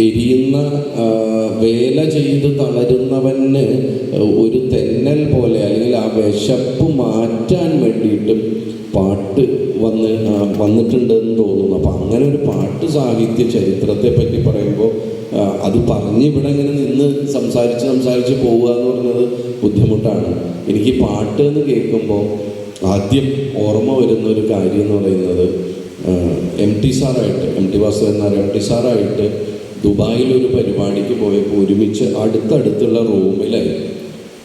എരിയുന്ന വേല ചെയ്ത് തളരുന്നവന് ഒരു തെന്നൽ പോലെ അല്ലെങ്കിൽ ആ വിശപ്പ് മാറ്റാൻ വേണ്ടിയിട്ടും പാട്ട് വന്നിട്ടുണ്ടെന്ന് തോന്നുന്നു. അപ്പം അങ്ങനെ ഒരു പാട്ട് സാഹിത്യ ചരിത്രത്തെ പറ്റി പറയുമ്പോൾ അത് പറഞ്ഞ് ഇവിടെ ഇങ്ങനെ നിന്ന് സംസാരിച്ച് പോവുക എന്ന് പറയുന്നത് ബുദ്ധിമുട്ടാണ്. എനിക്ക് പാട്ട് എന്ന് കേൾക്കുമ്പോൾ ആദ്യം ഓർമ്മ വരുന്ന ഒരു കാര്യം എന്ന് പറയുന്നത് MT വാസുദേവൻ നായർ MT സാറായിട്ട് ദുബായിലൊരു പരിപാടിക്ക് പോയപ്പോൾ ഒരുമിച്ച് അടുത്തടുത്തുള്ള റൂമിലായി.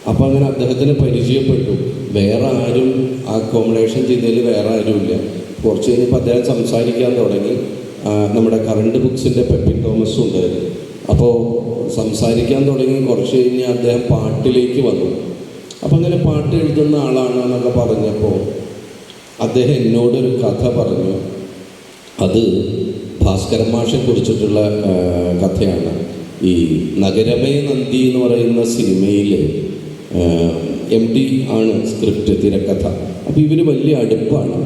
അപ്പം അങ്ങനെ അദ്ദേഹത്തിന് പരിചയപ്പെട്ടു. വേറെ ആരും അക്കോമഡേഷൻ ചെയ്തതിൽ വേറെ ആരുമില്ല. കുറച്ച് കഴിഞ്ഞപ്പോൾ അദ്ദേഹം സംസാരിക്കാൻ തുടങ്ങി. നമ്മുടെ കറണ്ട് ബുക്സിൻ്റെ പെപ്പിൻ തോമസും ഉണ്ടായിരുന്നു. അപ്പോൾ സംസാരിക്കാൻ തുടങ്ങി. കുറച്ച് കഴിഞ്ഞ് അദ്ദേഹം പാട്ടിലേക്ക് വന്നു. അപ്പം അങ്ങനെ പാട്ട് എഴുതുന്ന ആളാണ് എന്നൊക്കെ പറഞ്ഞപ്പോൾ അദ്ദേഹം എന്നോടൊരു കഥ പറഞ്ഞു. അത് ഭാസ്കരൻ മാഷെ കുറിച്ചിട്ടുള്ള കഥയാണ്. ഈ നഗരമേ നന്ദി എന്ന് പറയുന്ന സിനിമയിൽ MD ആണ് സ്ക്രിപ്റ്റ്, തിരക്കഥ. അപ്പോൾ ഇവർ വലിയ അടുപ്പാണ്.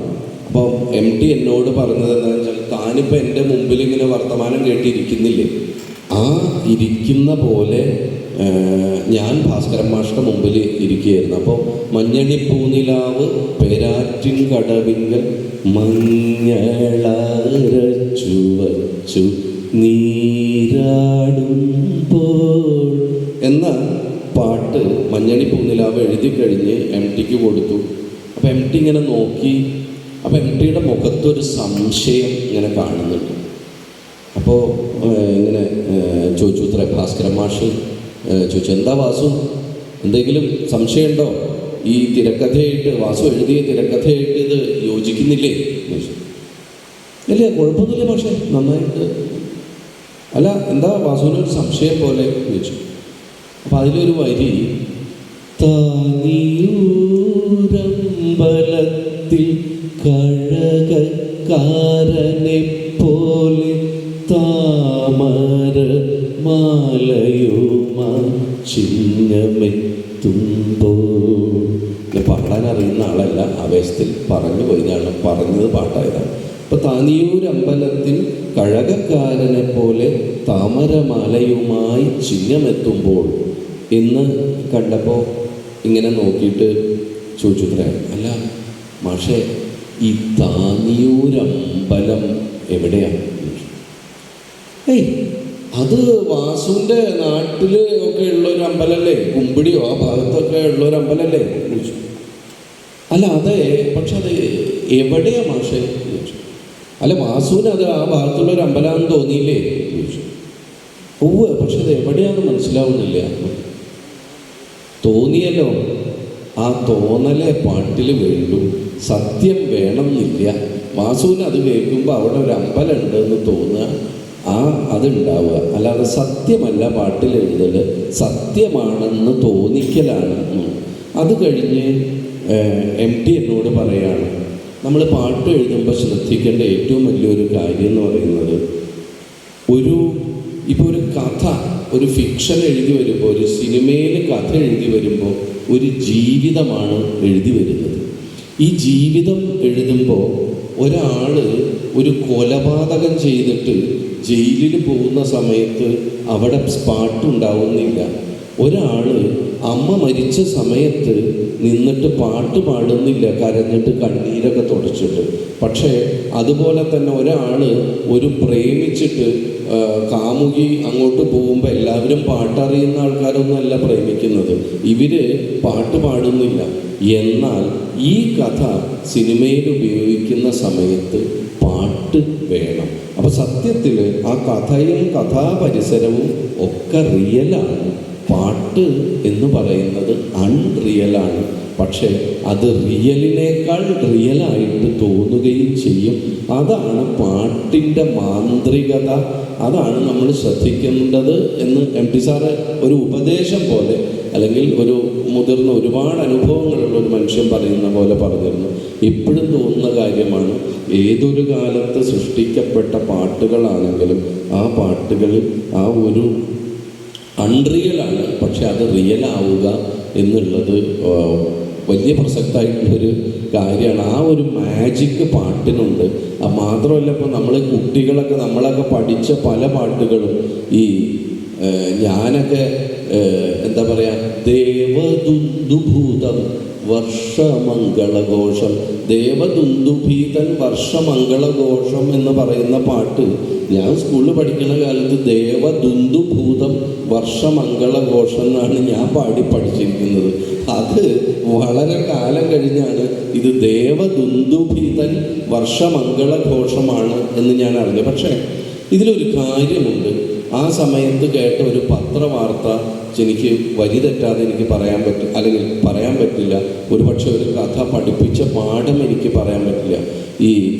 അപ്പോൾ MD എന്നോട് പറഞ്ഞത് എന്താണെന്ന് വെച്ചാൽ, താനിപ്പോൾ എൻ്റെ മുമ്പിൽ ഇങ്ങനെ വർത്തമാനം കേട്ടിരിക്കുന്നില്ലേ, ആ ഇരിക്കുന്ന പോലെ ഞാൻ ഭാസ്കരൻ മാഷ്ട മുമ്പിൽ ഇരിക്കുകയായിരുന്നു. അപ്പോൾ മഞ്ഞണി പൂനിലാവ് പേരാറ്റിൻ കടവിങ്കൽ മഞ്ഞളരച്ചു വച്ചു നീരാടുമ്പോൾ എന്ന പാട്ട് മഞ്ഞണി പൂനിലാവ് എഴുതി കഴിഞ്ഞ് MDക്ക് കൊടുത്തു. അപ്പോൾ MD ഇങ്ങനെ നോക്കി. അപ്പോൾ MDയുടെ മുഖത്തൊരു സംശയം ഇങ്ങനെ കാണുന്നുണ്ട്. അപ്പോൾ ഇങ്ങനെ ചോദിച്ചു, ഇത്ര ഭാസ്കരൻ മാഷ് ചോദിച്ചു, എന്താ വാസു, എന്തെങ്കിലും സംശയമുണ്ടോ? ഈ തിരക്കഥയായിട്ട്, വാസു എഴുതിയ തിരക്കഥയായിട്ട് ഇത് യോജിക്കുന്നില്ലേ? ഇല്ല, കുഴപ്പമൊന്നുമില്ല പക്ഷേ നന്നായിട്ട്. അല്ല, എന്താ വാസുവിനൊരു സംശയം പോലെ ചോദിച്ചു. അപ്പം അതിലൊരു വരി, താനിയൂരമ്പലത്തിൽ കഴകക്കാരനെ പോലെ താമര മാലയുമാ ചിഹ്നമെത്തുമ്പോൾ. പാടാൻ അറിയുന്ന ആളല്ല, ആവേശത്തിൽ പറഞ്ഞു പോയതാണ്, പറഞ്ഞത് പാട്ടായതാണ്. അപ്പോൾ താനിയൂരമ്പലത്തിൽ കഴകക്കാരനെ പോലെ താമരമാലയുമായി ചിഹ്നമെത്തുമ്പോൾ എന്ന് കണ്ടപ്പോൾ ഇങ്ങനെ നോക്കിയിട്ട് ചോദിച്ചു, അല്ല മാഷേ, ഈ താനിയൂരമ്പലം എവിടെയാണ്? അത് വാസുവിൻ്റെ നാട്ടിൽ ഒക്കെ ഉള്ളൊരു അമ്പലല്ലേ, കുമ്പിടിയോ ആ ഭാഗത്തൊക്കെ ഉള്ളൊരു അമ്പലല്ലേ ചോദിച്ചു. അല്ല അതെ, പക്ഷെ അത് എവിടെയാ മാഷേ ചോദിച്ചു. അല്ല വാസുവിന് അത് ആ ഭാഗത്തുള്ളൊരു അമ്പലമാണെന്ന് തോന്നിയില്ലേ ചോദിച്ചു. ഓവ്, പക്ഷെ അത് എവിടെയാണെന്ന് മനസ്സിലാവുന്നില്ല. തോന്നിയല്ലോ, ആ തോന്നലെ പാട്ടിൽ വേണ്ടു, സത്യം വേണമെന്നില്ല. വാസുവിന് അത് കേൾക്കുമ്പോൾ അവിടെ ഒരു അമ്പലം ഉണ്ടെന്ന് തോന്നുക, അതുണ്ടാവുക. അല്ലാതെ സത്യമല്ല പാട്ടിൽ എഴുതൽ, സത്യമാണെന്ന് തോന്നിക്കലാണ്. അത് കഴിഞ്ഞ് MD എന്നോട് പറയാണ്, നമ്മൾ പാട്ട് എഴുതുമ്പോൾ ശ്രദ്ധിക്കേണ്ട ഏറ്റവും വലിയൊരു കാര്യം എന്ന് പറയുന്നത്, ഇപ്പോൾ ഒരു കഥ, ഒരു ഫിക്ഷൻ എഴുതി വരുമ്പോൾ, ഒരു സിനിമയിൽ കഥ എഴുതി വരുമ്പോൾ ഒരു ജീവിതമാണ് എഴുതി വരുന്നത്. ഈ ജീവിതം എഴുതുമ്പോൾ ഒരാൾ ഒരു കൊലപാതകം ചെയ്തിട്ട് ജയിലിൽ പോകുന്ന സമയത്ത് അവിടെ പാട്ടുണ്ടാവുന്നില്ല. ഒരാൾ അമ്മ മരിച്ച സമയത്ത് നിന്നിട്ട് പാട്ട് പാടുന്നില്ല, കരഞ്ഞിട്ട് കണ്ണീരൊക്കെ തുടച്ചിട്ട്. പക്ഷേ അതുപോലെ തന്നെ ഒരാൾ ഒരു പ്രേമിച്ചിട്ട് കാമുകി അങ്ങോട്ട് പോകുമ്പോൾ എല്ലാവരും പാട്ടറിയുന്ന ആൾക്കാരൊന്നുമല്ല പ്രേമിക്കുന്നത്, ഇവർ പാട്ട് പാടുന്നില്ല. എന്നാൽ ഈ കഥ സിനിമയിൽ ഉപയോഗിക്കുന്ന സമയത്ത് പാട്ട് വേണം. അപ്പോൾ സത്യത്തിൽ ആ കഥയും കഥാപരിസരവും ഒക്കെ റിയലാണ്. പാട്ട് എന്ന് പറയുന്നത് അൺറിയലാണ്. പക്ഷേ അത് റിയലിനേക്കാൾ റിയലായിട്ട് തോന്നുകയും ചെയ്യും. അതാണ് പാട്ടിൻ്റെ മാന്ത്രികത. അതാണ് നമ്മൾ ശ്രദ്ധിക്കേണ്ടത് എന്ന് MD സാറ് ഒരു ഉപദേശം പോലെ, അല്ലെങ്കിൽ ഒരു മുതിർന്ന ഒരുപാട് അനുഭവങ്ങളുള്ള ഒരു മനുഷ്യൻ പറയുന്ന പോലെ പറഞ്ഞിരുന്നു. ഇപ്പോഴും തോന്നുന്ന കാര്യമാണ്, ഏതൊരു കാലത്ത് സൃഷ്ടിക്കപ്പെട്ട പാട്ടുകളാണെങ്കിലും ആ പാട്ടുകളിൽ ആ ഒരു അൺറിയലാണ്, പക്ഷെ അത് റിയലാവുക എന്നുള്ളത് വലിയ പ്രസക്തമായിട്ടുള്ളൊരു കാര്യമാണ്. ആ ഒരു മാജിക്ക് പാട്ടിനുണ്ട്. മാത്രമല്ല, ഇപ്പോൾ നമ്മൾ കുട്ടികളൊക്കെ, നമ്മളൊക്കെ പഠിച്ച പല പാട്ടുകളും ഈ ഞാനൊക്കെ എന്താ പറയുക, ദേവദുന്ദുഭൂതം വർഷമംഗളഘോഷം, ദേവദുന്ദുഭീതൻ വർഷമംഗളഘോഷം എന്ന് പറയുന്ന പാട്ട് ഞാൻ സ്കൂളിൽ പഠിക്കുന്ന കാലത്ത് ദേവദുന്ദുഭൂതം വർഷമംഗളഘോഷം എന്നാണ് ഞാൻ പാടി പഠിച്ചിരിക്കുന്നത്. അത് വളരെ കാലം കഴിഞ്ഞാണ് ഇത് ദേവദുന്ദുഭീതൻ വർഷമംഗളഘോഷമാണ് എന്ന് ഞാൻ അറിഞ്ഞു. പക്ഷേ ഇതിലൊരു കാര്യമുണ്ട്. ആ ആ സമയത്ത് കേട്ട ഒരു പത്രവാർത്ത എനിക്ക് വരി തെറ്റാതെ എനിക്ക് പറയാൻ പറ്റും, അല്ലെങ്കിൽ പറയാൻ പറ്റില്ല. ഒരുപക്ഷെ ഒരു കഥ പഠിപ്പിച്ച പാഠം എനിക്ക് പറയാൻ പറ്റില്ല.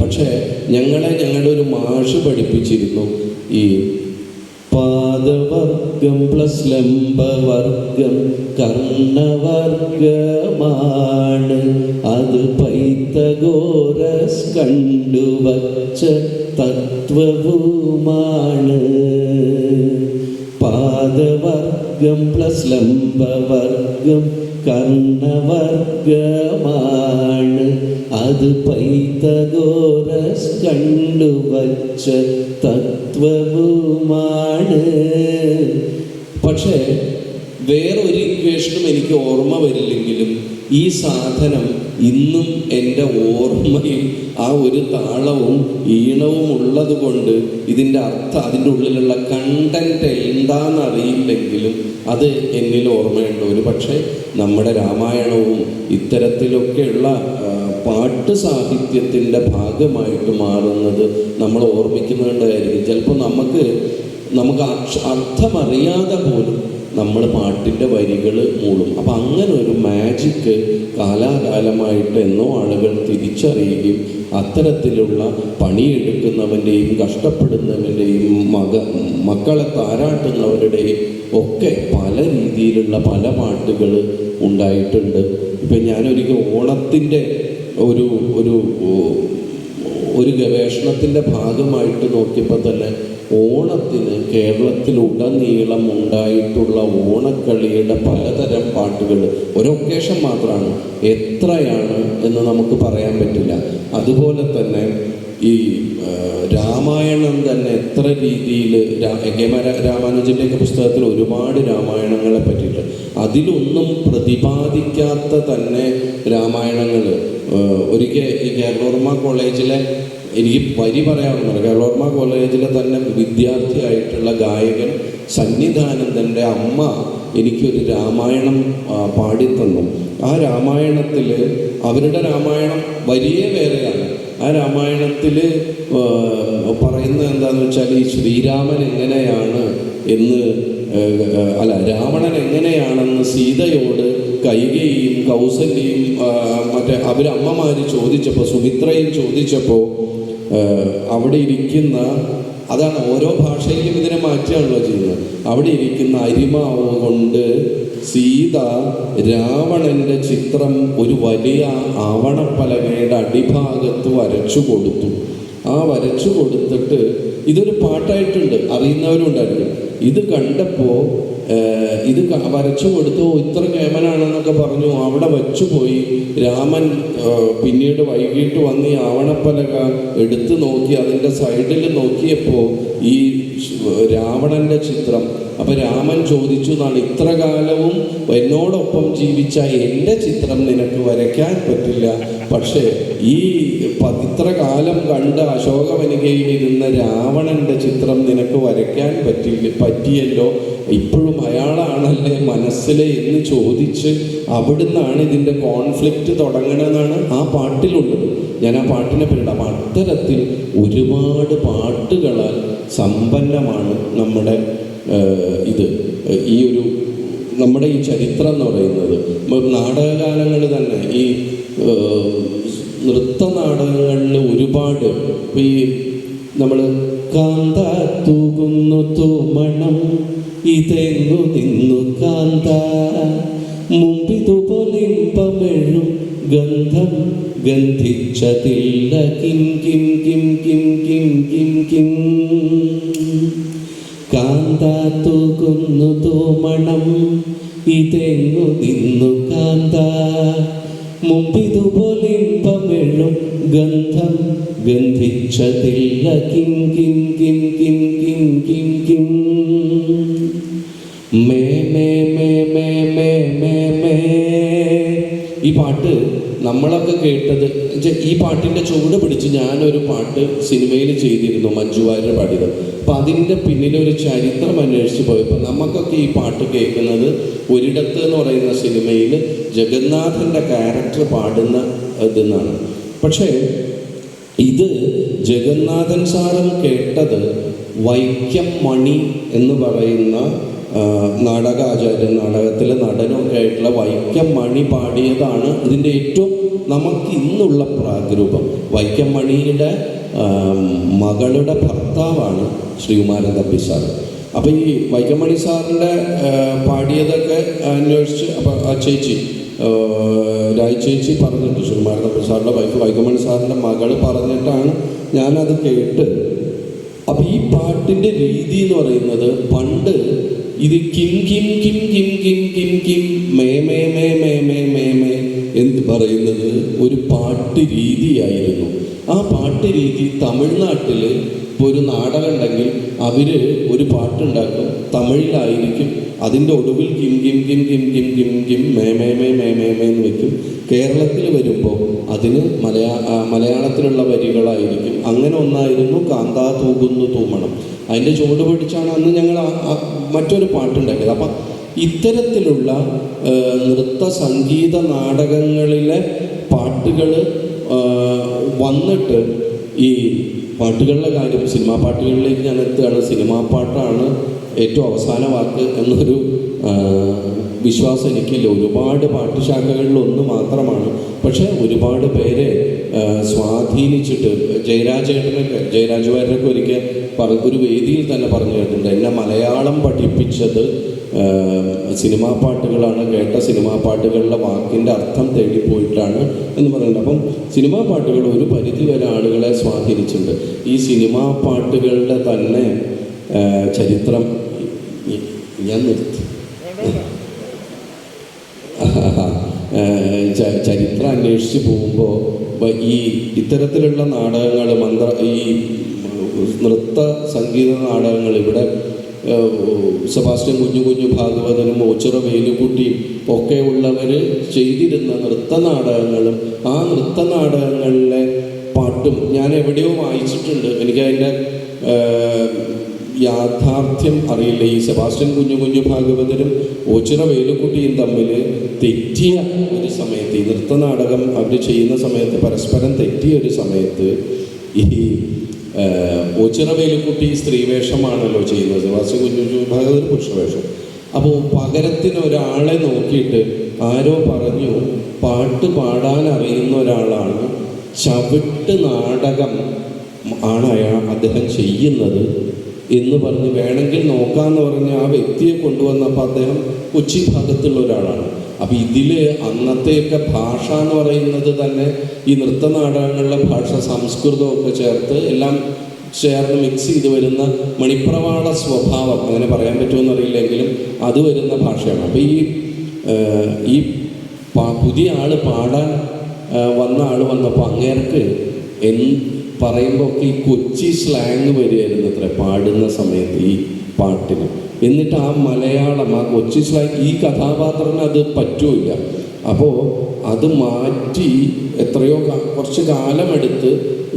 പക്ഷേ ഞങ്ങളുടെ ഒരു മാഷ് പഠിപ്പിച്ചിരുന്നു, ഈ പാദവർഗം പ്ലസ് ലംബവർഗം കർണവർഗമാണ്, അത് പൈത്തഗോറസ് കണ്ടുവച്ച തത്വവുമാണ്. പാദവർഗം പ്ലസ് ലംബവർഗം കർണവർഗമാണ്, അത് പൈത്തഗോറസ് കണ്ടുവച്ച തത്വവുമാണ്. പക്ഷേ വേറൊരു ഇക്വേഷനും എനിക്ക് ഓർമ്മ വരില്ലെങ്കിലും ഈ സാധനം ഇന്നും എൻ്റെ ഓർമ്മയിൽ ആ ഒരു താളവും ഈണവും ഉള്ളത് കൊണ്ട് ഇതിൻ്റെ അർത്ഥം, അതിൻ്റെ ഉള്ളിലുള്ള കണ്ടന്റ് എന്താണെന്നറിയില്ലെങ്കിലും അത് എന്നിൽ ഓർമ്മയുണ്ട്. ഒരു പക്ഷേ നമ്മുടെ രാമായണവും ഇത്തരത്തിലൊക്കെയുള്ള പാട്ട് സാഹിത്യത്തിൻ്റെ ഭാഗമായിട്ട് മാറുന്നത് നമ്മൾ ഓർമ്മിക്കുന്നുണ്ടായിരിക്കും. ചിലപ്പോൾ നമുക്ക് അർത്ഥമറിയാതെ പോലും നമ്മൾ പാട്ടിൻ്റെ വരികൾ മൂളും. അപ്പം അങ്ങനെ ഒരു മാജിക്ക് കാലാകാലമായിട്ട് എന്നോ ആളുകൾ തിരിച്ചറിയുകയും അത്തരത്തിലുള്ള പണിയെടുക്കുന്നവൻ്റെയും കഷ്ടപ്പെടുന്നവൻ്റെയും മക്കളെ താരാട്ടുന്നവരുടെയും ഒക്കെ പല രീതിയിലുള്ള പല പാട്ടുകൾ ഉണ്ടായിട്ടുണ്ട്. ഇപ്പം ഞാനൊരിക്കൽ ഓണത്തിൻ്റെ ഒരു ഗവേഷണത്തിൻ്റെ ഭാഗമായിട്ട് നോക്കിയപ്പോൾ തന്നെ ഓണത്തിന് കേരളത്തിലുടനീളം ഉണ്ടായിട്ടുള്ള ഓണക്കളിയുടെ പലതരം പാട്ടുകൾ ഒരു ഒക്കേഷൻ മാത്രമാണ്, എത്രയാണ് എന്ന് നമുക്ക് പറയാൻ പറ്റില്ല. അതുപോലെ തന്നെ ഈ രാമായണം തന്നെ എത്ര രീതിയിൽ രാമാനുജൻ്റെയൊക്കെ പുസ്തകത്തിൽ ഒരുപാട് രാമായണങ്ങളെ പറ്റിയിട്ട് അതിലൊന്നും പ്രതിപാദിക്കാത്ത തന്നെ രാമായണങ്ങൾ. ഒരിക്കൽ ഈ കേരളോർമ്മ കോളേജിലെ, എനിക്ക് വരി പറയാവുന്നത്, കേരളോർമ്മ കോളേജിലെ തന്നെ വിദ്യാർത്ഥിയായിട്ടുള്ള ഗായകൻ സന്നിധാനന്ദൻ്റെ അമ്മ എനിക്കൊരു രാമായണം പാടിത്തന്നു. ആ രാമായണത്തിൽ അവരുടെ രാമായണം വരിയേ വേറെയാണ്. ആ രാമായണത്തിൽ പറയുന്നത് എന്താണെന്ന് വെച്ചാൽ ഈ ശ്രീരാമൻ എങ്ങനെയാണ് രാവണൻ എങ്ങനെയാണെന്ന് സീതയോട് കൈകേയിയും കൗസല്യയും അവരമ്മമാർ ചോദിച്ചപ്പോൾ, സുമിത്രയും ചോദിച്ചപ്പോൾ അവിടെ ഇരിക്കുന്ന, അതാണ് ഓരോ ഭാഷയിലും ഇതിനെ മാറ്റുകയാണല്ലോ ചെയ്യുന്നത്, അവിടെ ഇരിക്കുന്ന അരിമാവ് കൊണ്ട് സീത രാവണൻ്റെ ചിത്രം ഒരു വലിയ ആവണപ്പലകയുടെ അടിഭാഗത്ത് വരച്ചു കൊടുത്തു. ആ വരച്ചു കൊടുത്തിട്ട് ഇതൊരു പാട്ടായിട്ടുണ്ട്, അറിയുന്നവരുണ്ടായിരിക്കും. ഇത് കണ്ടപ്പോൾ ഇത് വരച്ചു കൊടുത്തു, ഇത്ര കേമനാണെന്നൊക്കെ പറഞ്ഞു. അവിടെ വച്ചുപോയി. രാമൻ പിന്നീട് വൈകിട്ട് വന്ന് ഈ ആവണപ്പലക എടുത്തു നോക്കി, അതിൻ്റെ സൈഡിൽ നോക്കിയപ്പോൾ ഈ രാവണൻ്റെ ചിത്രം. അപ്പം രാമൻ ചോദിച്ചു എന്നാണ്, ഇത്ര കാലവും എന്നോടൊപ്പം ജീവിച്ച എൻ്റെ ചിത്രം നിനക്ക് വരയ്ക്കാൻ പറ്റില്ല, പക്ഷേ ഈ ഇത്ര കാലം കണ്ട അശോകവനികയിലിരുന്ന രാവണൻ്റെ ചിത്രം നിനക്ക് വരയ്ക്കാൻ പറ്റിയല്ലോ, ഇപ്പോഴും അയാളാണല്ലേ മനസ്സിൽ എന്ന് ചോദിച്ച് അവിടുന്നാണ് ഇതിൻ്റെ കോൺഫ്ലിക്റ്റ് തുടങ്ങണമെന്നാണ് ആ പാട്ടിലുള്ളത്. ഞാൻ ആ പാട്ടിനെ പേരിടാം. അത്തരത്തിൽ ഒരുപാട് പാട്ടുകളാൽ സമ്പന്നമാണ് നമ്മുടെ നമ്മുടെ ഈ ചരിത്രം എന്ന് പറയുന്നത്. നാടകഗാനങ്ങൾ തന്നെ, ഈ നൃത്ത നാടകങ്ങളിൽ ഒരുപാട്, ഈ നമ്മൾ കാന്ത തൂകുന്നു തൂമണം ഇതെങ്ങു നിന്നു കാന്ത മുമ്പിതുപോലിമ്പമെഴും ഗന്ധം ഗന്ധിച്ചതില്ല കിം കിം കിം കിം കിം കിം കിം കാന്ത തൂകുന്നു തൂമണം ഇതെങ്ങു നിന്നു കാന്ത മുമ്പിതുപോലിമ്പമെഴും ഗന്ധം ഗന്ധിച്ചതില്ല കിം കിം കിം കിം കിം കിം കിം മേ മേ മേ മേ മേ മേ മേ. ഈ പാട്ട് നമ്മളൊക്കെ കേട്ടത്, ഈ പാട്ടിൻ്റെ ചുവട് പിടിച്ച് ഞാനൊരു പാട്ട് സിനിമയിൽ ചെയ്തിരുന്നു, മഞ്ജു വാര്യർ പാടിയത്. അപ്പം അതിൻ്റെ പിന്നിലൊരു ചരിത്രം അന്വേഷിച്ച് പോയപ്പോൾ നമുക്കൊക്കെ ഈ പാട്ട് കേൾക്കുന്നത് ഒരിടത്ത് എന്ന് പറയുന്ന സിനിമയിൽ ജഗന്നാഥൻ്റെ ക്യാരക്ടർ പാടുന്ന ഇതെന്നാണ്. പക്ഷേ ഇത് ജഗന്നാഥൻ സാറും കേട്ടത് വൈക്കം മണി എന്ന് പറയുന്ന നാടകാചാര്യൻ, നാടകത്തിലെ നടനൊക്കെ ആയിട്ടുള്ള വൈക്കം മണി പാടിയതാണ് ഇതിൻ്റെ ഏറ്റവും നമുക്ക് ഇന്നുള്ള പ്രാഗ്രൂപം. വൈക്കം മണിയുടെ മകളുടെ ഭർത്താവാണ് ശ്രീകുമാരൻ തമ്പി സാർ. അപ്പോൾ ഈ വൈക്കം മണി സാറിൻ്റെ പാടിയതൊക്കെ അന്വേഷിച്ച് അപ്പോൾ ആ ചേച്ചി രാജ് ചേച്ചി പറഞ്ഞിട്ട്, ശ്രീകുമാരൻ തമ്പി സാറിൻ്റെ വൈഫ് വൈക്കം മണി സാറിൻ്റെ മകൾ പറഞ്ഞിട്ടാണ് ഞാനത് കേട്ട്. അപ്പം ഈ പാട്ടിൻ്റെ രീതി എന്ന് പറയുന്നത് പണ്ട് ഇത് കിം കിം കിം കിം കിം കിം കിം മേ മേ മേ മേ മേ മേ മേ എന്ന് പറയുന്നത് ഒരു പാട്ട് രീതിയായിരുന്നു. ആ പാട്ട് രീതി തമിഴ്നാട്ടിൽ ഇപ്പോൾ ഒരു നാടകം ഉണ്ടെങ്കിൽ അവർ ഒരു പാട്ടുണ്ടാക്കും, തമിഴിലായിരിക്കും. അതിൻ്റെ ഒടുവിൽ കിം കിം കിം കിം കിം കിം കിം മേ മേ മേ മേ മേ മേ എന്ന് വയ്ക്കും. കേരളത്തിൽ വരുമ്പോൾ അതിന് മലയാളത്തിലുള്ള വരികളായിരിക്കും. അങ്ങനെ ഒന്നായിരുന്നു കാന്താ തൂകുന്നു തൂമണം. അതിൻ്റെ ചുവട് പിടിച്ചാണ് അന്ന് ഞങ്ങൾ മറ്റൊരു പാട്ടുണ്ടാക്കിയത്. അപ്പം ഇത്തരത്തിലുള്ള നൃത്ത സംഗീത നാടകങ്ങളിലെ പാട്ടുകൾ വന്നിട്ട് ഈ പാട്ടുകളുടെ കാര്യം സിനിമാ പാട്ടുകളിലേക്ക് ഞാൻ എത്തുകയാണ്. സിനിമാ പാട്ടാണ് ഏറ്റവും അവസാന വാക്ക് എന്നൊരു വിശ്വാസം എനിക്കില്ല. ഒരുപാട് പാട്ടുശാഖകളിലൊന്ന് മാത്രമാണ്, പക്ഷേ ഒരുപാട് പേരെ സ്വാധീനിച്ചിട്ട് ജയരാജ് വാര്യരൊക്കെ ഒരിക്കൽ ഒരു വേദിയിൽ തന്നെ പറഞ്ഞു കേട്ടിട്ടുണ്ട്, എന്നെ മലയാളം പഠിപ്പിച്ചത് സിനിമാ പാട്ടുകളാണ്, കേട്ട സിനിമാ പാട്ടുകളിലെ വാക്കിൻ്റെ അർത്ഥം തേടിപ്പോയിട്ടാണ് എന്ന് പറയുന്നത്. അപ്പം സിനിമാ പാട്ടുകൾ ഒരു പരിധി വരെ ആളുകളെ സ്വാധീനിച്ചിട്ടുണ്ട്. ഈ സിനിമാ പാട്ടുകളുടെ തന്നെ ചരിത്രം ഞാൻ നിർത്തി ചരിത്രം അന്വേഷിച്ച് പോകുമ്പോൾ ഈ ഇത്തരത്തിലുള്ള നാടകങ്ങൾ ഈ നൃത്ത സംഗീത നാടകങ്ങൾ ഇവിടെ സെബാസ്റ്റ്യൻ കുഞ്ഞു ഭാഗവതനും ഓച്ചിറ വേലുക്കുട്ടിയും ഒക്കെ ഉള്ളവർ ചെയ്തിരുന്ന നൃത്ത നാടകങ്ങളും ആ നൃത്ത നാടകങ്ങളിലെ പാട്ടും ഞാൻ എവിടെയോ വായിച്ചിട്ടുണ്ട്. എനിക്കതിൻ്റെ യാഥാർത്ഥ്യം അറിയില്ല. ഈ സെബാസ്റ്റ്യൻ കുഞ്ഞു ഭാഗവതരും ഓച്ചിറ വേലുക്കുട്ടിയും തമ്മിൽ തെറ്റിയ ഒരു സമയത്ത്, ഈ നൃത്ത നാടകം അവർ ചെയ്യുന്ന സമയത്ത് പരസ്പരം തെറ്റിയ ഒരു സമയത്ത് ഈ ഓച്ചിറ വേലുക്കുട്ടി സ്ത്രീവേഷമാണല്ലോ ചെയ്യുന്നത്, സെബാസ്റ്റ്യൻ കുഞ്ഞു ഭാഗവതർ പുരുഷവേഷം. അപ്പോൾ പകരത്തിന് ഒരാളെ നോക്കിയിട്ട് ആരോ പറഞ്ഞു പാട്ട് പാടാൻ അറിയുന്ന ഒരാളാണ്, ചവിട്ട് നാടകം ആണ് അദ്ദേഹം ചെയ്യുന്നത് എന്ന് പറഞ്ഞ് വേണമെങ്കിൽ നോക്കാമെന്ന് പറഞ്ഞ് ആ വ്യക്തിയെ കൊണ്ടുവന്നപ്പോൾ അദ്ദേഹം കൊച്ചി ഭാഗത്തുള്ള ഒരാളാണ്. അപ്പം ഇതിൽ അന്നത്തെയൊക്കെ ഭാഷ എന്ന് പറയുന്നത് തന്നെ ഈ നൃത്ത നാടകങ്ങളിലെ ഭാഷ സംസ്കൃതമൊക്കെ ചേർത്ത് എല്ലാം ചേർന്ന് മിക്സ് ചെയ്ത് വരുന്ന മണിപ്രവാള സ്വഭാവം, അങ്ങനെ പറയാൻ പറ്റുമെന്ന് അറിയില്ലെങ്കിലും അത് വരുന്ന ഭാഷയാണ്. അപ്പോൾ ഈ പുതിയ ആൾ പാടാൻ വന്ന ആൾ വന്നപ്പോൾ അങ്ങേർക്ക് പറയുമ്പോൾ ഒക്കെ ഈ കൊച്ചി സ്ലാങ് വരികയായിരുന്നു അത്ര പാടുന്ന സമയത്ത് ഈ പാട്ടിന്. എന്നിട്ട് ആ മലയാളം, ആ കൊച്ചി സ്ലാങ് ഈ കഥാപാത്രത്തിന് അത് പറ്റൂല. അപ്പോൾ അത് മാറ്റി എത്രയോ കുറച്ച് കാലമെടുത്ത്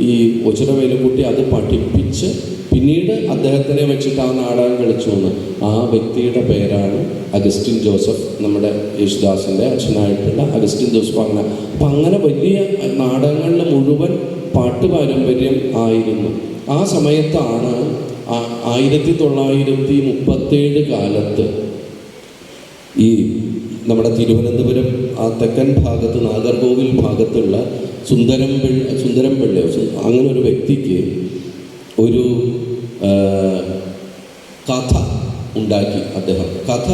ഈ ഓച്ചിറ വേലുക്കുട്ടി അത് പഠിപ്പിച്ച് പിന്നീട് അദ്ദേഹത്തിനെ വെച്ചിട്ട് ആ നാടകം കളിച്ചു എന്ന്. ആ വ്യക്തിയുടെ പേരാണ് അഗസ്റ്റിൻ ജോസഫ്, നമ്മുടെ യേശുദാസിൻ്റെ അച്ഛനായിട്ടുള്ള അഗസ്റ്റിൻ ജോസഫ്. അപ്പം അങ്ങനെ വലിയ നാടകങ്ങളിൽ മുഴുവൻ പാട്ട് പാരമ്പര്യം ആയിരുന്നു. ആ സമയത്താണ് 1937 കാലത്ത് ഈ നമ്മുടെ തിരുവനന്തപുരം ആ തെക്കൻ ഭാഗത്ത് നാഗർകോവിൽ ഭാഗത്തുള്ള സുന്ദരം പിള്ള അങ്ങനെ ഒരു വ്യക്തിക്ക് ഒരു കഥ ഉണ്ടാക്കി. അദ്ദേഹം കഥ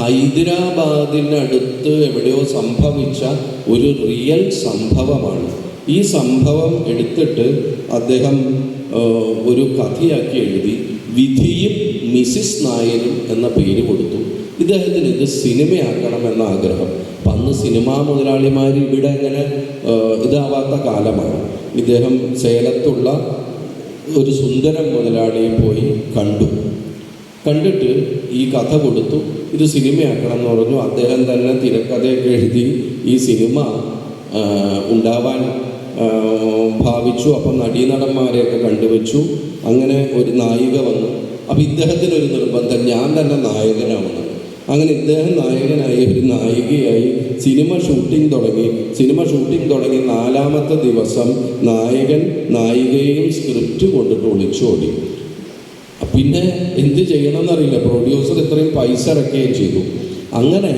ഹൈദരാബാദിനടുത്ത് എവിടെയോ സംഭവിച്ച ഒരു റിയൽ സംഭവമാണ്. ഈ സംഭവം എടുത്തിട്ട് അദ്ദേഹം ഒരു കഥയാക്കി എഴുതി വിധിയും മിസിസ് നായരും എന്ന പേര് കൊടുത്തു. ഇദ്ദേഹത്തിന് ഇത് സിനിമയാക്കണമെന്ന ആഗ്രഹം. അപ്പം അന്ന് സിനിമാ മുതലാളിമാർ ഇവിടെ അങ്ങനെ ഇതാവാത്ത കാലമാണ്. ഇദ്ദേഹം സേലത്തുള്ള ഒരു സുന്ദരം മുതലാളിയെ പോയി കണ്ടിട്ട് ഈ കഥ കൊടുത്തു, ഇത് സിനിമയാക്കണം എന്ന് പറഞ്ഞു. അദ്ദേഹം തന്നെ തിരക്കഥയൊക്കെ എഴുതി ഈ സിനിമ ഉണ്ടാവാൻ ഭാവിച്ചു. അപ്പം നടീനടന്മാരെയൊക്കെ കണ്ടുവച്ചു. അങ്ങനെ ഒരു നായിക വന്നു. അപ്പം ഇദ്ദേഹത്തിനൊരു നിർബന്ധം, ഞാൻ തന്നെ നായകനാവണം. അങ്ങനെ ഇദ്ദേഹം നായകനായി ഒരു നായികയായി സിനിമ ഷൂട്ടിംഗ് തുടങ്ങി 4-ാമത്തെ ദിവസം നായകൻ നായികയും സ്ക്രിപ്റ്റ് കൊണ്ടിട്ട് ഒളിച്ചോടി. പിന്നെ എന്ത് ചെയ്യണമെന്നറിയില്ല. പ്രൊഡ്യൂസർ ഇത്രയും പൈസ ഇറക്കുകയും ചെയ്തു. അങ്ങനെ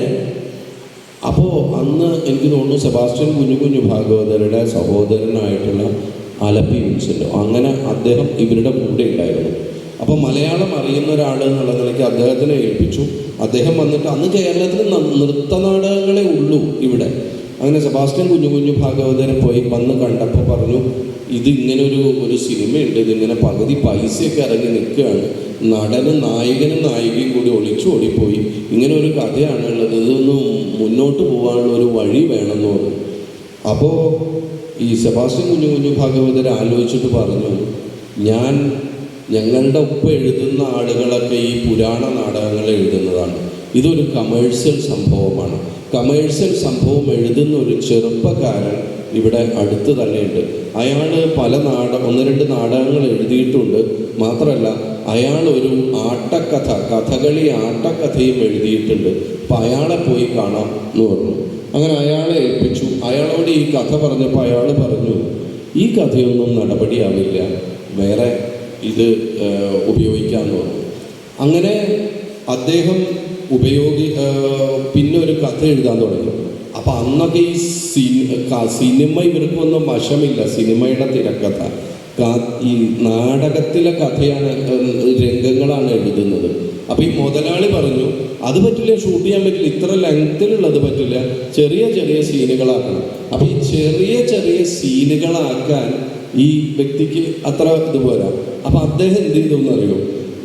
അപ്പോൾ അന്ന് എനിക്ക് തോന്നുന്നു സെബാസ്റ്റ്യൻ കുഞ്ഞു ഭാഗവതരുടെ സഹോദരനായിട്ടുള്ള ആലപ്പി വിൻസെൻ്റ്, അങ്ങനെ അദ്ദേഹം ഇവരുടെ കൂടെ ഉണ്ടായിരുന്നു. അപ്പോൾ മലയാളം അറിയുന്ന ഒരാൾ എന്നുള്ള നിലയ്ക്ക് അദ്ദേഹത്തിനെ ഏൽപ്പിച്ചു. അദ്ദേഹം വന്നിട്ട് അന്ന് കേരളത്തിൽ നൃത്തനാടകങ്ങളെ ഉള്ളൂ ഇവിടെ. അങ്ങനെ സെബാസ്റ്റ്യൻ കുഞ്ഞു ഭാഗവതരെ പോയി വന്ന് കണ്ടപ്പോൾ പറഞ്ഞു, ഇതിങ്ങനെ ഒരു സിനിമയുണ്ട്, ഇതിങ്ങനെ പകുതി പൈസയൊക്കെ ഇറങ്ങി നിൽക്കുകയാണ്, നടനും നായകനും കൂടി ഓടിപ്പോയി, ഇങ്ങനെ ഒരു കഥയാണുള്ളത്, ഇതൊന്ന് മുന്നോട്ട് പോകാനുള്ള ഒരു വഴി വേണമെന്ന് പറഞ്ഞു. അപ്പോൾ ഈ സെബാസ്റ്റ്യൻ കുഞ്ഞു ഭാഗവതർ ആലോചിച്ചിട്ട് പറഞ്ഞു, ഞങ്ങളുടെ ഒപ്പം എഴുതുന്ന ആളുകളൊക്കെ ഈ പുരാണ നാടകങ്ങൾ എഴുതുന്നതാണ്, ഇതൊരു കമേഴ്സ്യൽ സംഭവമാണ്. കമേഴ്സ്യൽ സംഭവം എഴുതുന്ന ഒരു ചെറുപ്പക്കാരൻ ഇവിടെ അടുത്ത് തന്നെയുണ്ട്. അയാൾ പല ഒന്ന് രണ്ട് നാടകങ്ങൾ എഴുതിയിട്ടുണ്ട്. മാത്രമല്ല അയാൾ ഒരു കഥകളി ആട്ടക്കഥയും എഴുതിയിട്ടുണ്ട്. അപ്പം അയാളെ പോയി കാണാം എന്ന് പറഞ്ഞു. അങ്ങനെ അയാളെ ഏൽപ്പിച്ചു. അയാളോട് ഈ കഥ പറഞ്ഞപ്പോൾ അയാൾ പറഞ്ഞു, ഈ കഥയൊന്നും നടപടിയാവില്ല, വേറെ ഇത് ഉപയോഗിക്കാമെന്ന് പറഞ്ഞു. അങ്ങനെ അദ്ദേഹം പിന്നെ ഒരു കഥ എഴുതാൻ തുടങ്ങി. അപ്പം അന്നൊക്കെ ഈ സിനിമ ഇവർക്കൊന്നും വശമില്ല, സിനിമയുടെ തിരക്കഥ. ഈ നാടകത്തിലെ കഥയാണ്, രംഗങ്ങളാണ് എഴുതുന്നത്. അപ്പം ഈ മുതലാളി പറഞ്ഞു, അത് പറ്റില്ല, ഷൂട്ട് ചെയ്യാൻ പറ്റില്ല, ഇത്ര ലെങ്ത്തിലുള്ളത് പറ്റില്ല, ചെറിയ ചെറിയ സീനുകളാക്കണം. അപ്പം ഈ ചെറിയ ചെറിയ സീനുകളാക്കാൻ ഈ വ്യക്തിക്ക് അത്ര ഇത് പോരാ. അപ്പം അദ്ദേഹം എന്ത് ചെയ്തെന്നറിയോ,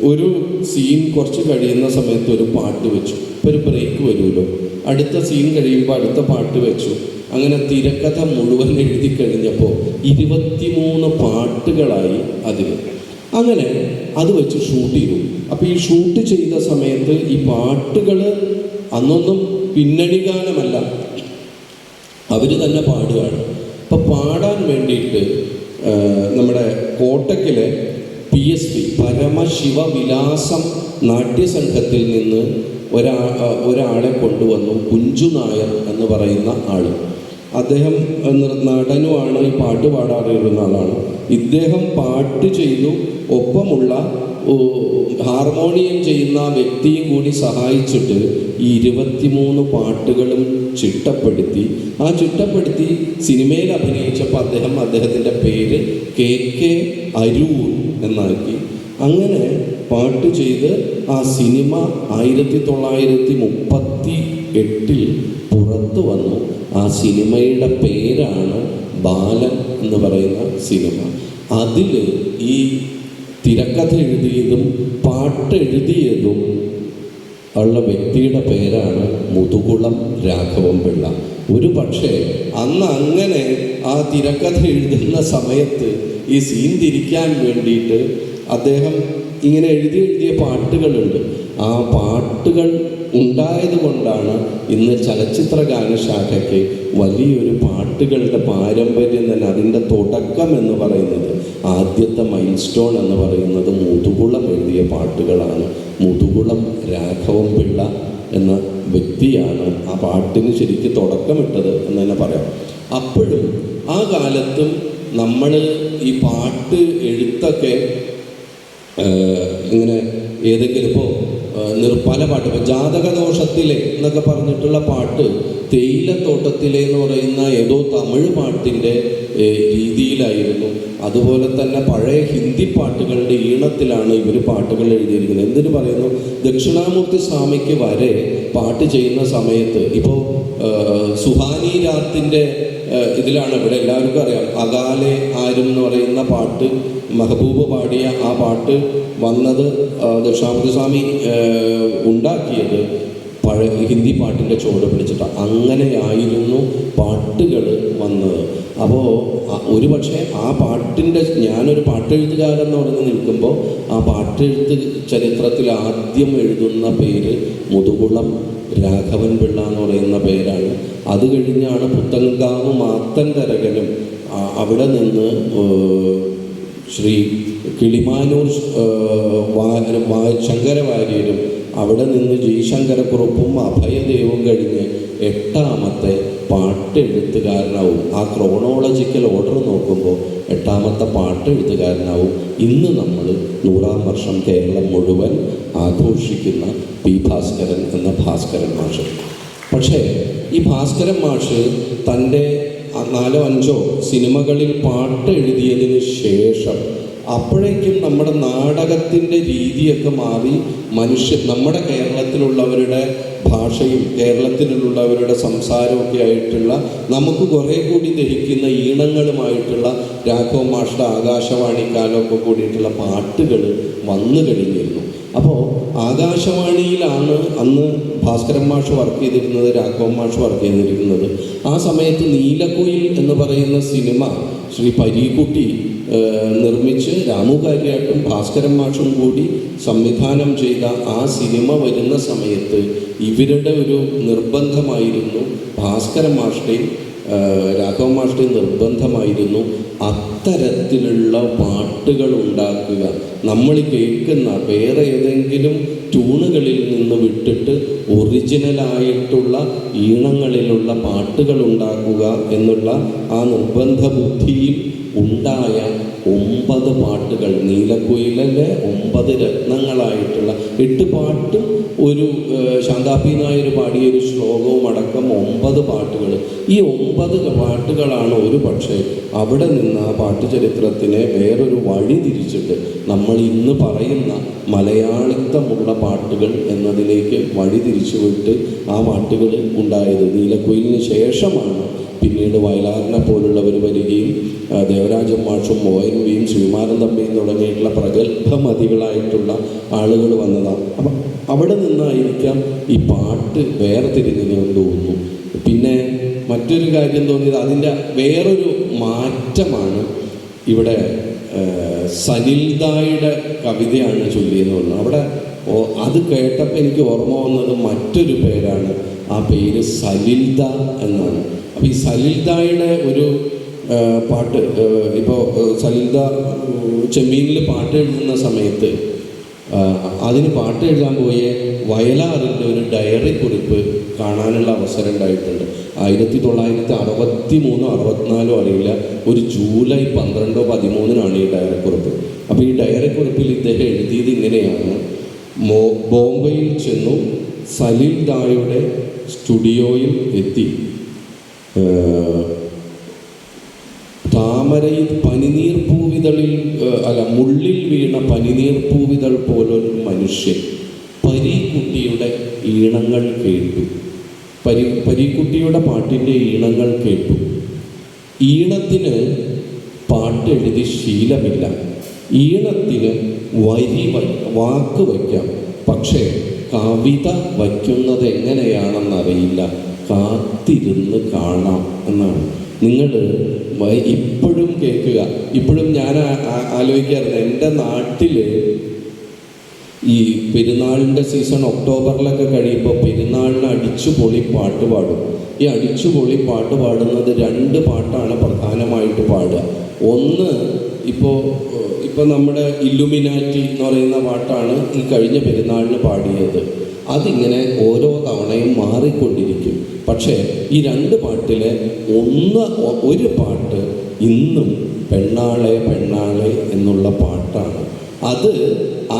ഒരു സീൻ കുറച്ച് കഴിയുന്ന സമയത്ത് ഒരു പാട്ട് വെച്ചു. ഇപ്പോൾ ഒരു ബ്രേക്ക് വരുമല്ലോ, അടുത്ത സീൻ കഴിയുമ്പോൾ അടുത്ത പാട്ട് വെച്ചു. അങ്ങനെ തിരക്കഥ മുഴുവൻ എഴുതി കഴിഞ്ഞപ്പോൾ 23 പാട്ടുകളായി അതിൽ. അങ്ങനെ അത് വെച്ച് ഷൂട്ട് ചെയ്തു. അപ്പോൾ ഈ ഷൂട്ട് ചെയ്ത സമയത്ത് ഈ പാട്ടുകൾ അന്നൊന്നും പിന്നണി ഗാനമല്ല, അവർ തന്നെ പാടുകയാണ്. അപ്പോൾ പാടാൻ വേണ്ടിയിട്ട് നമ്മുടെ കോട്ടക്കിലെ PSP പരമശിവവിലാസം നാട്യസംഘത്തിൽ നിന്ന് ഒരാളെ കൊണ്ടുവന്നു, കുഞ്ചു നായർ എന്ന് പറയുന്ന ആൾ. അദ്ദേഹം നടനുമാണ്, ഈ പാട്ട് പാടാറിയിരുന്ന ആളാണ്. ഇദ്ദേഹം പാട്ട് ചെയ്തു, ഒപ്പമുള്ള ഹാർമോണിയം ചെയ്യുന്ന വ്യക്തിയും കൂടി സഹായിച്ചിട്ട് ഈ 23 പാട്ടുകളും ചിട്ടപ്പെടുത്തി സിനിമയിൽ അഭിനയിച്ചപ്പോൾ അദ്ദേഹത്തിൻ്റെ പേര് KK അരൂർ എന്നാക്കി. അങ്ങനെ പാട്ട് ചെയ്ത് ആ സിനിമ 1938 പുറത്തു വന്നു. ആ സിനിമയുടെ പേരാണ് ബാലൻ എന്ന് പറയുന്ന സിനിമ. അതിൽ ഈ തിരക്കഥ എഴുതിയതും പാട്ട് എഴുതിയതും ഉള്ള വ്യക്തിയുടെ പേരാണ് മുതുകുളം രാഘവൻ പിള്ള. ഒരു പക്ഷേ അന്ന് അങ്ങനെ ആ തിരക്കഥ എഴുതുന്ന സമയത്ത് ഈ സീൻ തിരിക്കാൻ വേണ്ടിയിട്ട് അദ്ദേഹം ഇങ്ങനെ എഴുതിയ പാട്ടുകളുണ്ട്. ആ പാട്ടുകൾ ഉണ്ടായത് കൊണ്ടാണ് ഇന്ന് ചലച്ചിത്ര ഗാനശാഖയ്ക്ക് വലിയൊരു പാട്ടുകളുടെ പാരമ്പര്യം തന്നെ. അതിൻ്റെ തുടക്കം എന്ന് പറയുന്നത്, ആദ്യത്തെ മൈൽ സ്റ്റോൺ എന്ന് പറയുന്നത് മുതുകുളം എഴുതിയ പാട്ടുകളാണ്. മുതുകുളം രാഘവൻ പിള്ള എന്ന വ്യക്തിയാണ് ആ പാട്ടിന് ശരിക്കും തുടക്കമിട്ടത് എന്ന് തന്നെ പറയാം. അപ്പോഴും ആ കാലത്തും നമ്മൾ ഈ പാട്ട് എഴുത്തൊക്കെ ഇങ്ങനെ ഏതെങ്കിലും ഇപ്പോൾ പല പാട്ട്, ഇപ്പോൾ ജാതകദോഷത്തിലെ എന്നൊക്കെ പറഞ്ഞിട്ടുള്ള പാട്ട് തേയിലത്തോട്ടത്തിലെ എന്ന് പറയുന്ന ഏതോ തമിഴ് പാട്ടിൻ്റെ രീതിയിലായിരുന്നു. അതുപോലെ തന്നെ പഴയ ഹിന്ദി പാട്ടുകളുടെ ഈണത്തിലാണ് ഇവർ പാട്ടുകൾ എഴുതിയിരിക്കുന്നത്. എന്തിനു പറയുന്നു, ദക്ഷിണാമൂർത്തി സ്വാമിക്ക് വരെ പാട്ട് ചെയ്യുന്ന സമയത്ത് ഇപ്പോൾ സുഹാനി രാത്തിൻ്റെ ഇതിലാണ്, ഇവിടെ എല്ലാവർക്കും അറിയാം, അകാലെ ആരും എന്ന് പറയുന്ന പാട്ട് മെഹബൂബ് പാടിയ ആ പാട്ട് വന്നത് ദക്ഷിണാമൂർത്തി സ്വാമി ഉണ്ടാക്കിയത് പഴയ ഹിന്ദി പാട്ടിൻ്റെ ചുവട് പിടിച്ചിട്ടാണ്. അങ്ങനെയായിരുന്നു പാട്ടുകൾ വന്നത്. അപ്പോൾ ഒരു പക്ഷേ ആ പാട്ടിൻ്റെ, ഞാനൊരു പാട്ടെഴുത്തുകാരൻ പറഞ്ഞ് നിൽക്കുമ്പോൾ ആ പാട്ടെഴുത്ത് ചരിത്രത്തിൽ ആദ്യം എഴുതുന്ന പേര് മുതുകുളം രാഘവൻ പിള്ള എന്ന് പറയുന്ന പേരാണ്. അത് കഴിഞ്ഞാണ് പുത്തൻകാവ് മാത്തൻ തരകനും അവിടെ നിന്ന് ശ്രീ കിളിമാനൂർ ശങ്കരവാര്യരും അവിടെ നിന്ന് ജി ശങ്കരക്കുറുപ്പും അഭയദേവും കഴിഞ്ഞ് 8ാമത്തെ പാട്ടെഴുത്തുകാരനാവും. ആ ക്രോണോളജിക്കൽ ഓർഡർ നോക്കുമ്പോൾ 8ാമത്തെ പാട്ടെഴുത്തുകാരനാവും. ഇന്ന് നമ്മൾ 100ാം വർഷം കേരളം മുഴുവൻ ആഘോഷിക്കുന്ന പി ഭാസ്കരൻ എന്ന ഭാസ്കരൻ മാഷ്. പക്ഷേ ഈ ഭാസ്കരൻ മാഷ് തൻ്റെ 4-5 സിനിമകളിൽ പാട്ട് എഴുതിയതിന് ശേഷം അപ്പോഴേക്കും നമ്മുടെ നാടകത്തിൻ്റെ രീതിയൊക്കെ മാറി. നമ്മുടെ കേരളത്തിലുള്ളവരുടെ ഭാഷയും കേരളത്തിലുള്ളവരുടെ സംസാരമൊക്കെ ആയിട്ടുള്ള നമുക്ക് കുറേ കൂടി ദഹിക്കുന്ന ഈണങ്ങളുമായിട്ടുള്ള രാഘവ മാഷ്ട ആകാശവാണി കാലമൊക്കെ കൂടിയിട്ടുള്ള പാട്ടുകൾ വന്നു കഴിഞ്ഞിരുന്നു. അപ്പോൾ ആകാശവാണിയിലാണ് അന്ന് ഭാസ്കരൻ മാഷ് വർക്ക് ചെയ്തിരുന്നത്, രാഘവൻ മാഷ് വർക്ക് ചെയ്തിരിക്കുന്നത്. ആ സമയത്ത് നീലക്കുയിൽ എന്ന് പറയുന്ന സിനിമ ശ്രീ പരീക്കുട്ടി നിർമ്മിച്ച് രാമു കാര്യായിട്ടും ഭാസ്കരൻ മാഷും കൂടി സംവിധാനം ചെയ്ത ആ സിനിമ വരുന്ന സമയത്ത് ഇവരുടെ ഒരു നിർബന്ധമായിരുന്നു, ഭാസ്കരൻ മാഷ്ടയും രാഘവൻ മാഷ്ടയും നിർബന്ധമായിരുന്നു അത്തരത്തിലുള്ള പാട്ടുകൾ ഉണ്ടാക്കുക. നമ്മൾ കേൾക്കുന്ന വേറെ ഏതെങ്കിലും ട്യൂണുകളിൽ നിന്ന് വിട്ടിട്ട് ഒറിജിനലായിട്ടുള്ള ഈണങ്ങളിലുള്ള പാട്ടുകൾ ഉണ്ടാക്കുക എന്നുള്ള ആ നിർബന്ധ ബുദ്ധിയിൽ ഉണ്ടായ 9 പാട്ടുകൾ, നീലക്കുയിലിലെ 9 രത്നങ്ങളായിട്ടുള്ള 8 പാട്ടും ഒരു ശാന്താപ്പി നായർ പാടിയൊരു ശ്ലോകവും അടക്കം 9 പാട്ടുകൾ. ഈ 9 പാട്ടുകളാണ് ഒരു പക്ഷേ അവിടെ നിന്ന് ആ പാട്ടുചരിത്രത്തിനെ വേറൊരു വഴി തിരിച്ചിട്ട് നമ്മൾ ഇന്ന് പറയുന്ന മലയാളിത്തമുള്ള പാട്ടുകൾ എന്നതിലേക്ക് വഴി തിരിച്ചുവിട്ട് ആ പാട്ടുകൾ ഉണ്ടായത്. നീലക്കുയിലിന് ശേഷമാണ് പിന്നീട് വയലാറിനെ പോലുള്ളവർ വരികയും ദേവരാജൻ മാഷും ONVയും ശ്രീകുമാരൻ തമ്പിയും തുടങ്ങിയിട്ടുള്ള പ്രഗത്ഭമതികളായിട്ടുള്ള ആളുകൾ വന്നതാണ്. അപ്പം അവിടെ നിന്നായിരിക്കാം ഈ പാട്ട് വേർതിരിഞ്ഞതെന്ന് തോന്നുന്നു. പിന്നെ മറ്റൊരു കാര്യം തോന്നിയത് അതിൻ്റെ വേറൊരു മാറ്റമാണ്. ഇവിടെ സലിൽദായുടെ കവിതയാണ് ചൊല്ലിയെന്ന് പറഞ്ഞു. അവിടെ അത് കേട്ടപ്പോൾ എനിക്ക് ഓർമ്മ വന്നത് മറ്റൊരു പേരാണ്. ആ പേര് സലിൽദ എന്നാണ്. അപ്പോൾ ഈ സലിൽദായുടെ ഒരു പാട്ട്, ഇപ്പോൾ സലിൽദ ചെമ്മീനിൽ പാട്ട് എഴുതുന്ന സമയത്ത് അതിന് പാട്ട് എഴുതാൻ പോയ വയലാറിൻ്റെ ഒരു ഡയറി കുറിപ്പ് കാണാനുള്ള അവസരം ഉണ്ടായിട്ടുണ്ട്. 1963-64 അറിയില്ല, ഒരു ജൂലൈ 12-13 ഈ ഡയറി കുറിപ്പ്. അപ്പോൾ ഈ ഡയറി കുറിപ്പിൽ ഇദ്ദേഹം എഴുതിയത് ഇങ്ങനെയാണ്: ബോംബെയിൽ ചെന്നു, സലിൽദായുടെ സ്റ്റുഡിയോയിൽ എത്തി, താമരയിൽ പനിനീർ പൂവിതളിൽ മുള്ളിൽ വീണ പനിനീർ പൂവിതൾ പോലൊരു മനുഷ്യൻ പരീക്കുട്ടിയുടെ ഈണങ്ങൾ കേട്ടു. പരീക്കുട്ടിയുടെ പാട്ടിൻ്റെ ഈണങ്ങൾ കേട്ടു. ഈണത്തിന് പാട്ടെഴുതി ശീലമില്ല, ഈണത്തിന് വാക്ക് വയ്ക്കാം, പക്ഷേ കവിത വയ്ക്കുന്നത് എങ്ങനെയാണെന്നറിയില്ല, കാത്തിരുന്ന് കാണാം എന്നാണ്. നിങ്ങൾ ഇപ്പോഴും കേൾക്കുക. ഇപ്പോഴും ഞാൻ ആലോചിക്കാറുണ്ട്, എൻ്റെ നാട്ടിൽ ഈ പെരുന്നാളിൻ്റെ സീസൺ ഒക്ടോബറിലൊക്കെ കഴിയുമ്പോൾ പെരുന്നാളിന് അടിച്ചുപൊളി പാട്ട് പാടും. ഈ അടിച്ചുപൊളി പാട്ട് പാടുന്നത് 2 പാട്ടാണ് പ്രധാനമായിട്ട് പാടുക. ഒന്ന് ഇപ്പോൾ നമ്മുടെ ഇല്ലുമിനാറ്റി എന്ന് പറയുന്ന പാട്ടാണ് ഈ കഴിഞ്ഞ പെരുന്നാളിന് പാടിയത്. അതിങ്ങനെ ഓരോ തവണയും മാറിക്കൊണ്ടിരിക്കും. പക്ഷേ ഈ 2 പാട്ടിലെ ഒരു പാട്ട് ഇന്നും പെണ്ണാളെ പെണ്ണാളെ എന്നുള്ള പാട്ടാണ്. അത്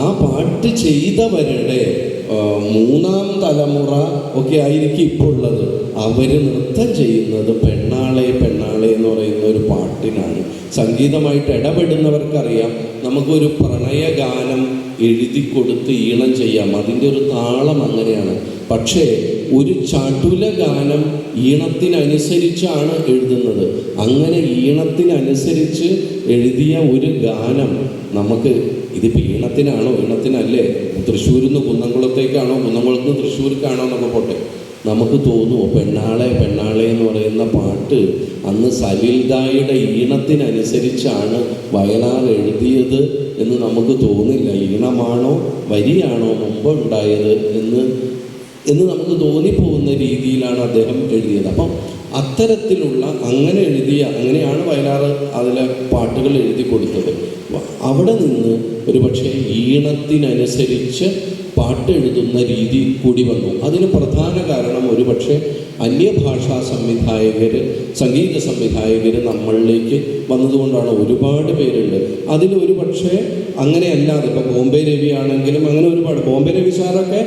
ആ പാട്ട് ചെയ്തവരുടെ 3ാം തലമുറ ഒക്കെ ആയിരിക്കും ഇപ്പോൾ ഉള്ളത്. അവർ നൃത്തം ചെയ്യുന്നത് പെണ്ണാളെ പെണ്ണാളെ എന്ന് പറയുന്ന ഒരു പാട്ടിനാണ്. സംഗീതമായിട്ട് ഇടപെടുന്നവർക്കറിയാം, നമുക്കൊരു പ്രണയഗാനം എഴുതി കൊടുത്ത് ഈണം ചെയ്യാം, അതിൻ്റെ ഒരു താളം അങ്ങനെയാണ്. പക്ഷേ ഒരു ചടുല ഗാനം ഈണത്തിനനുസരിച്ചാണ് എഴുതുന്നത്. അങ്ങനെ ഈണത്തിനനുസരിച്ച് എഴുതിയ ഒരു ഗാനം നമുക്ക് ഇതിപ്പോൾ ഈണത്തിനാണോ ഈണത്തിനല്ലേ, തൃശ്ശൂരിൽ നിന്ന് കുന്നംകുളത്തേക്കാണോ കുന്നംകുളത്ത് നിന്ന് തൃശ്ശൂർക്കാണോ എന്നൊക്കെ പോട്ടെ, നമുക്ക് തോന്നുമോ പെണ്ണാളെ പെണ്ണാളെ എന്ന് പറയുന്ന പാട്ട് അന്ന് സലിൽദായുടെ ഈണത്തിനനുസരിച്ചാണ് വയലാർ എഴുതിയത് എന്ന് നമുക്ക് തോന്നില്ല. ഈണമാണോ വരിയാണോ മുമ്പ് ഉണ്ടായത് എന്ന് നമുക്ക് തോന്നിപ്പോകുന്ന രീതിയിലാണ് അദ്ദേഹം എഴുതിയത്. അപ്പം അത്തരത്തിലുള്ള അങ്ങനെയാണ് വയലാർ അതിലെ പാട്ടുകൾ എഴുതി കൊടുത്തത്. അവിടെ നിന്ന് ഒരു പക്ഷേ ഈണത്തിനനുസരിച്ച് പാട്ട് എഴുതുന്ന രീതി കൂടി വന്നു. അതിന് പ്രധാന കാരണം ഒരുപക്ഷെ അന്യഭാഷാ സംവിധായകർ, സംഗീത സംവിധായകർ നമ്മളിലേക്ക് വന്നതുകൊണ്ടാണ്. ഒരുപാട് പേരുണ്ട് അതിലൊരു പക്ഷേ അങ്ങനെയല്ലാതെ, ഇപ്പോൾ ബോംബെ രവി ആണെങ്കിലും അങ്ങനെ ഒരുപാട്, ബോംബെ രവി സാറൊക്കെ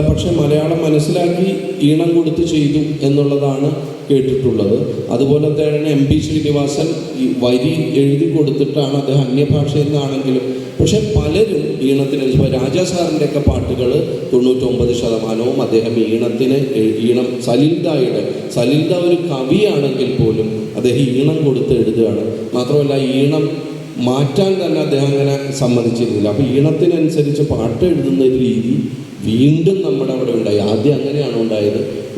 പക്ഷെ മലയാളം മനസ്സിലാക്കി ഈണം കൊടുത്ത് ചെയ്തു എന്നുള്ളതാണ് കേട്ടിട്ടുള്ളത്. അതുപോലെ തന്നെ എം പി ശ്രീനിവാസൻ ഈ വരി എഴുതി കൊടുത്തിട്ടാണ് അദ്ദേഹം അന്യഭാഷയിൽ നിന്നാണെങ്കിലും. പക്ഷെ പലരും ഈണത്തിന്, ഇപ്പോൾ രാജാ സാറിൻ്റെയൊക്കെ പാട്ടുകൾ 99% അദ്ദേഹം ഈണം സലിൽദ ഒരു കവിയാണെങ്കിൽ പോലും അദ്ദേഹം ഈണം കൊടുത്ത് എഴുതുകയാണ്. മാത്രമല്ല ഈണം മാറ്റാൻ തന്നെ അദ്ദേഹം അങ്ങനെ സമ്മതിച്ചിരുന്നില്ല. അപ്പോൾ ഈണത്തിനനുസരിച്ച് പാട്ട് എഴുതുന്ന ഒരു രീതി വീണ്ടും നമ്മുടെ അവിടെ ഉണ്ടായി. ആദ്യം അങ്ങനെയാണ്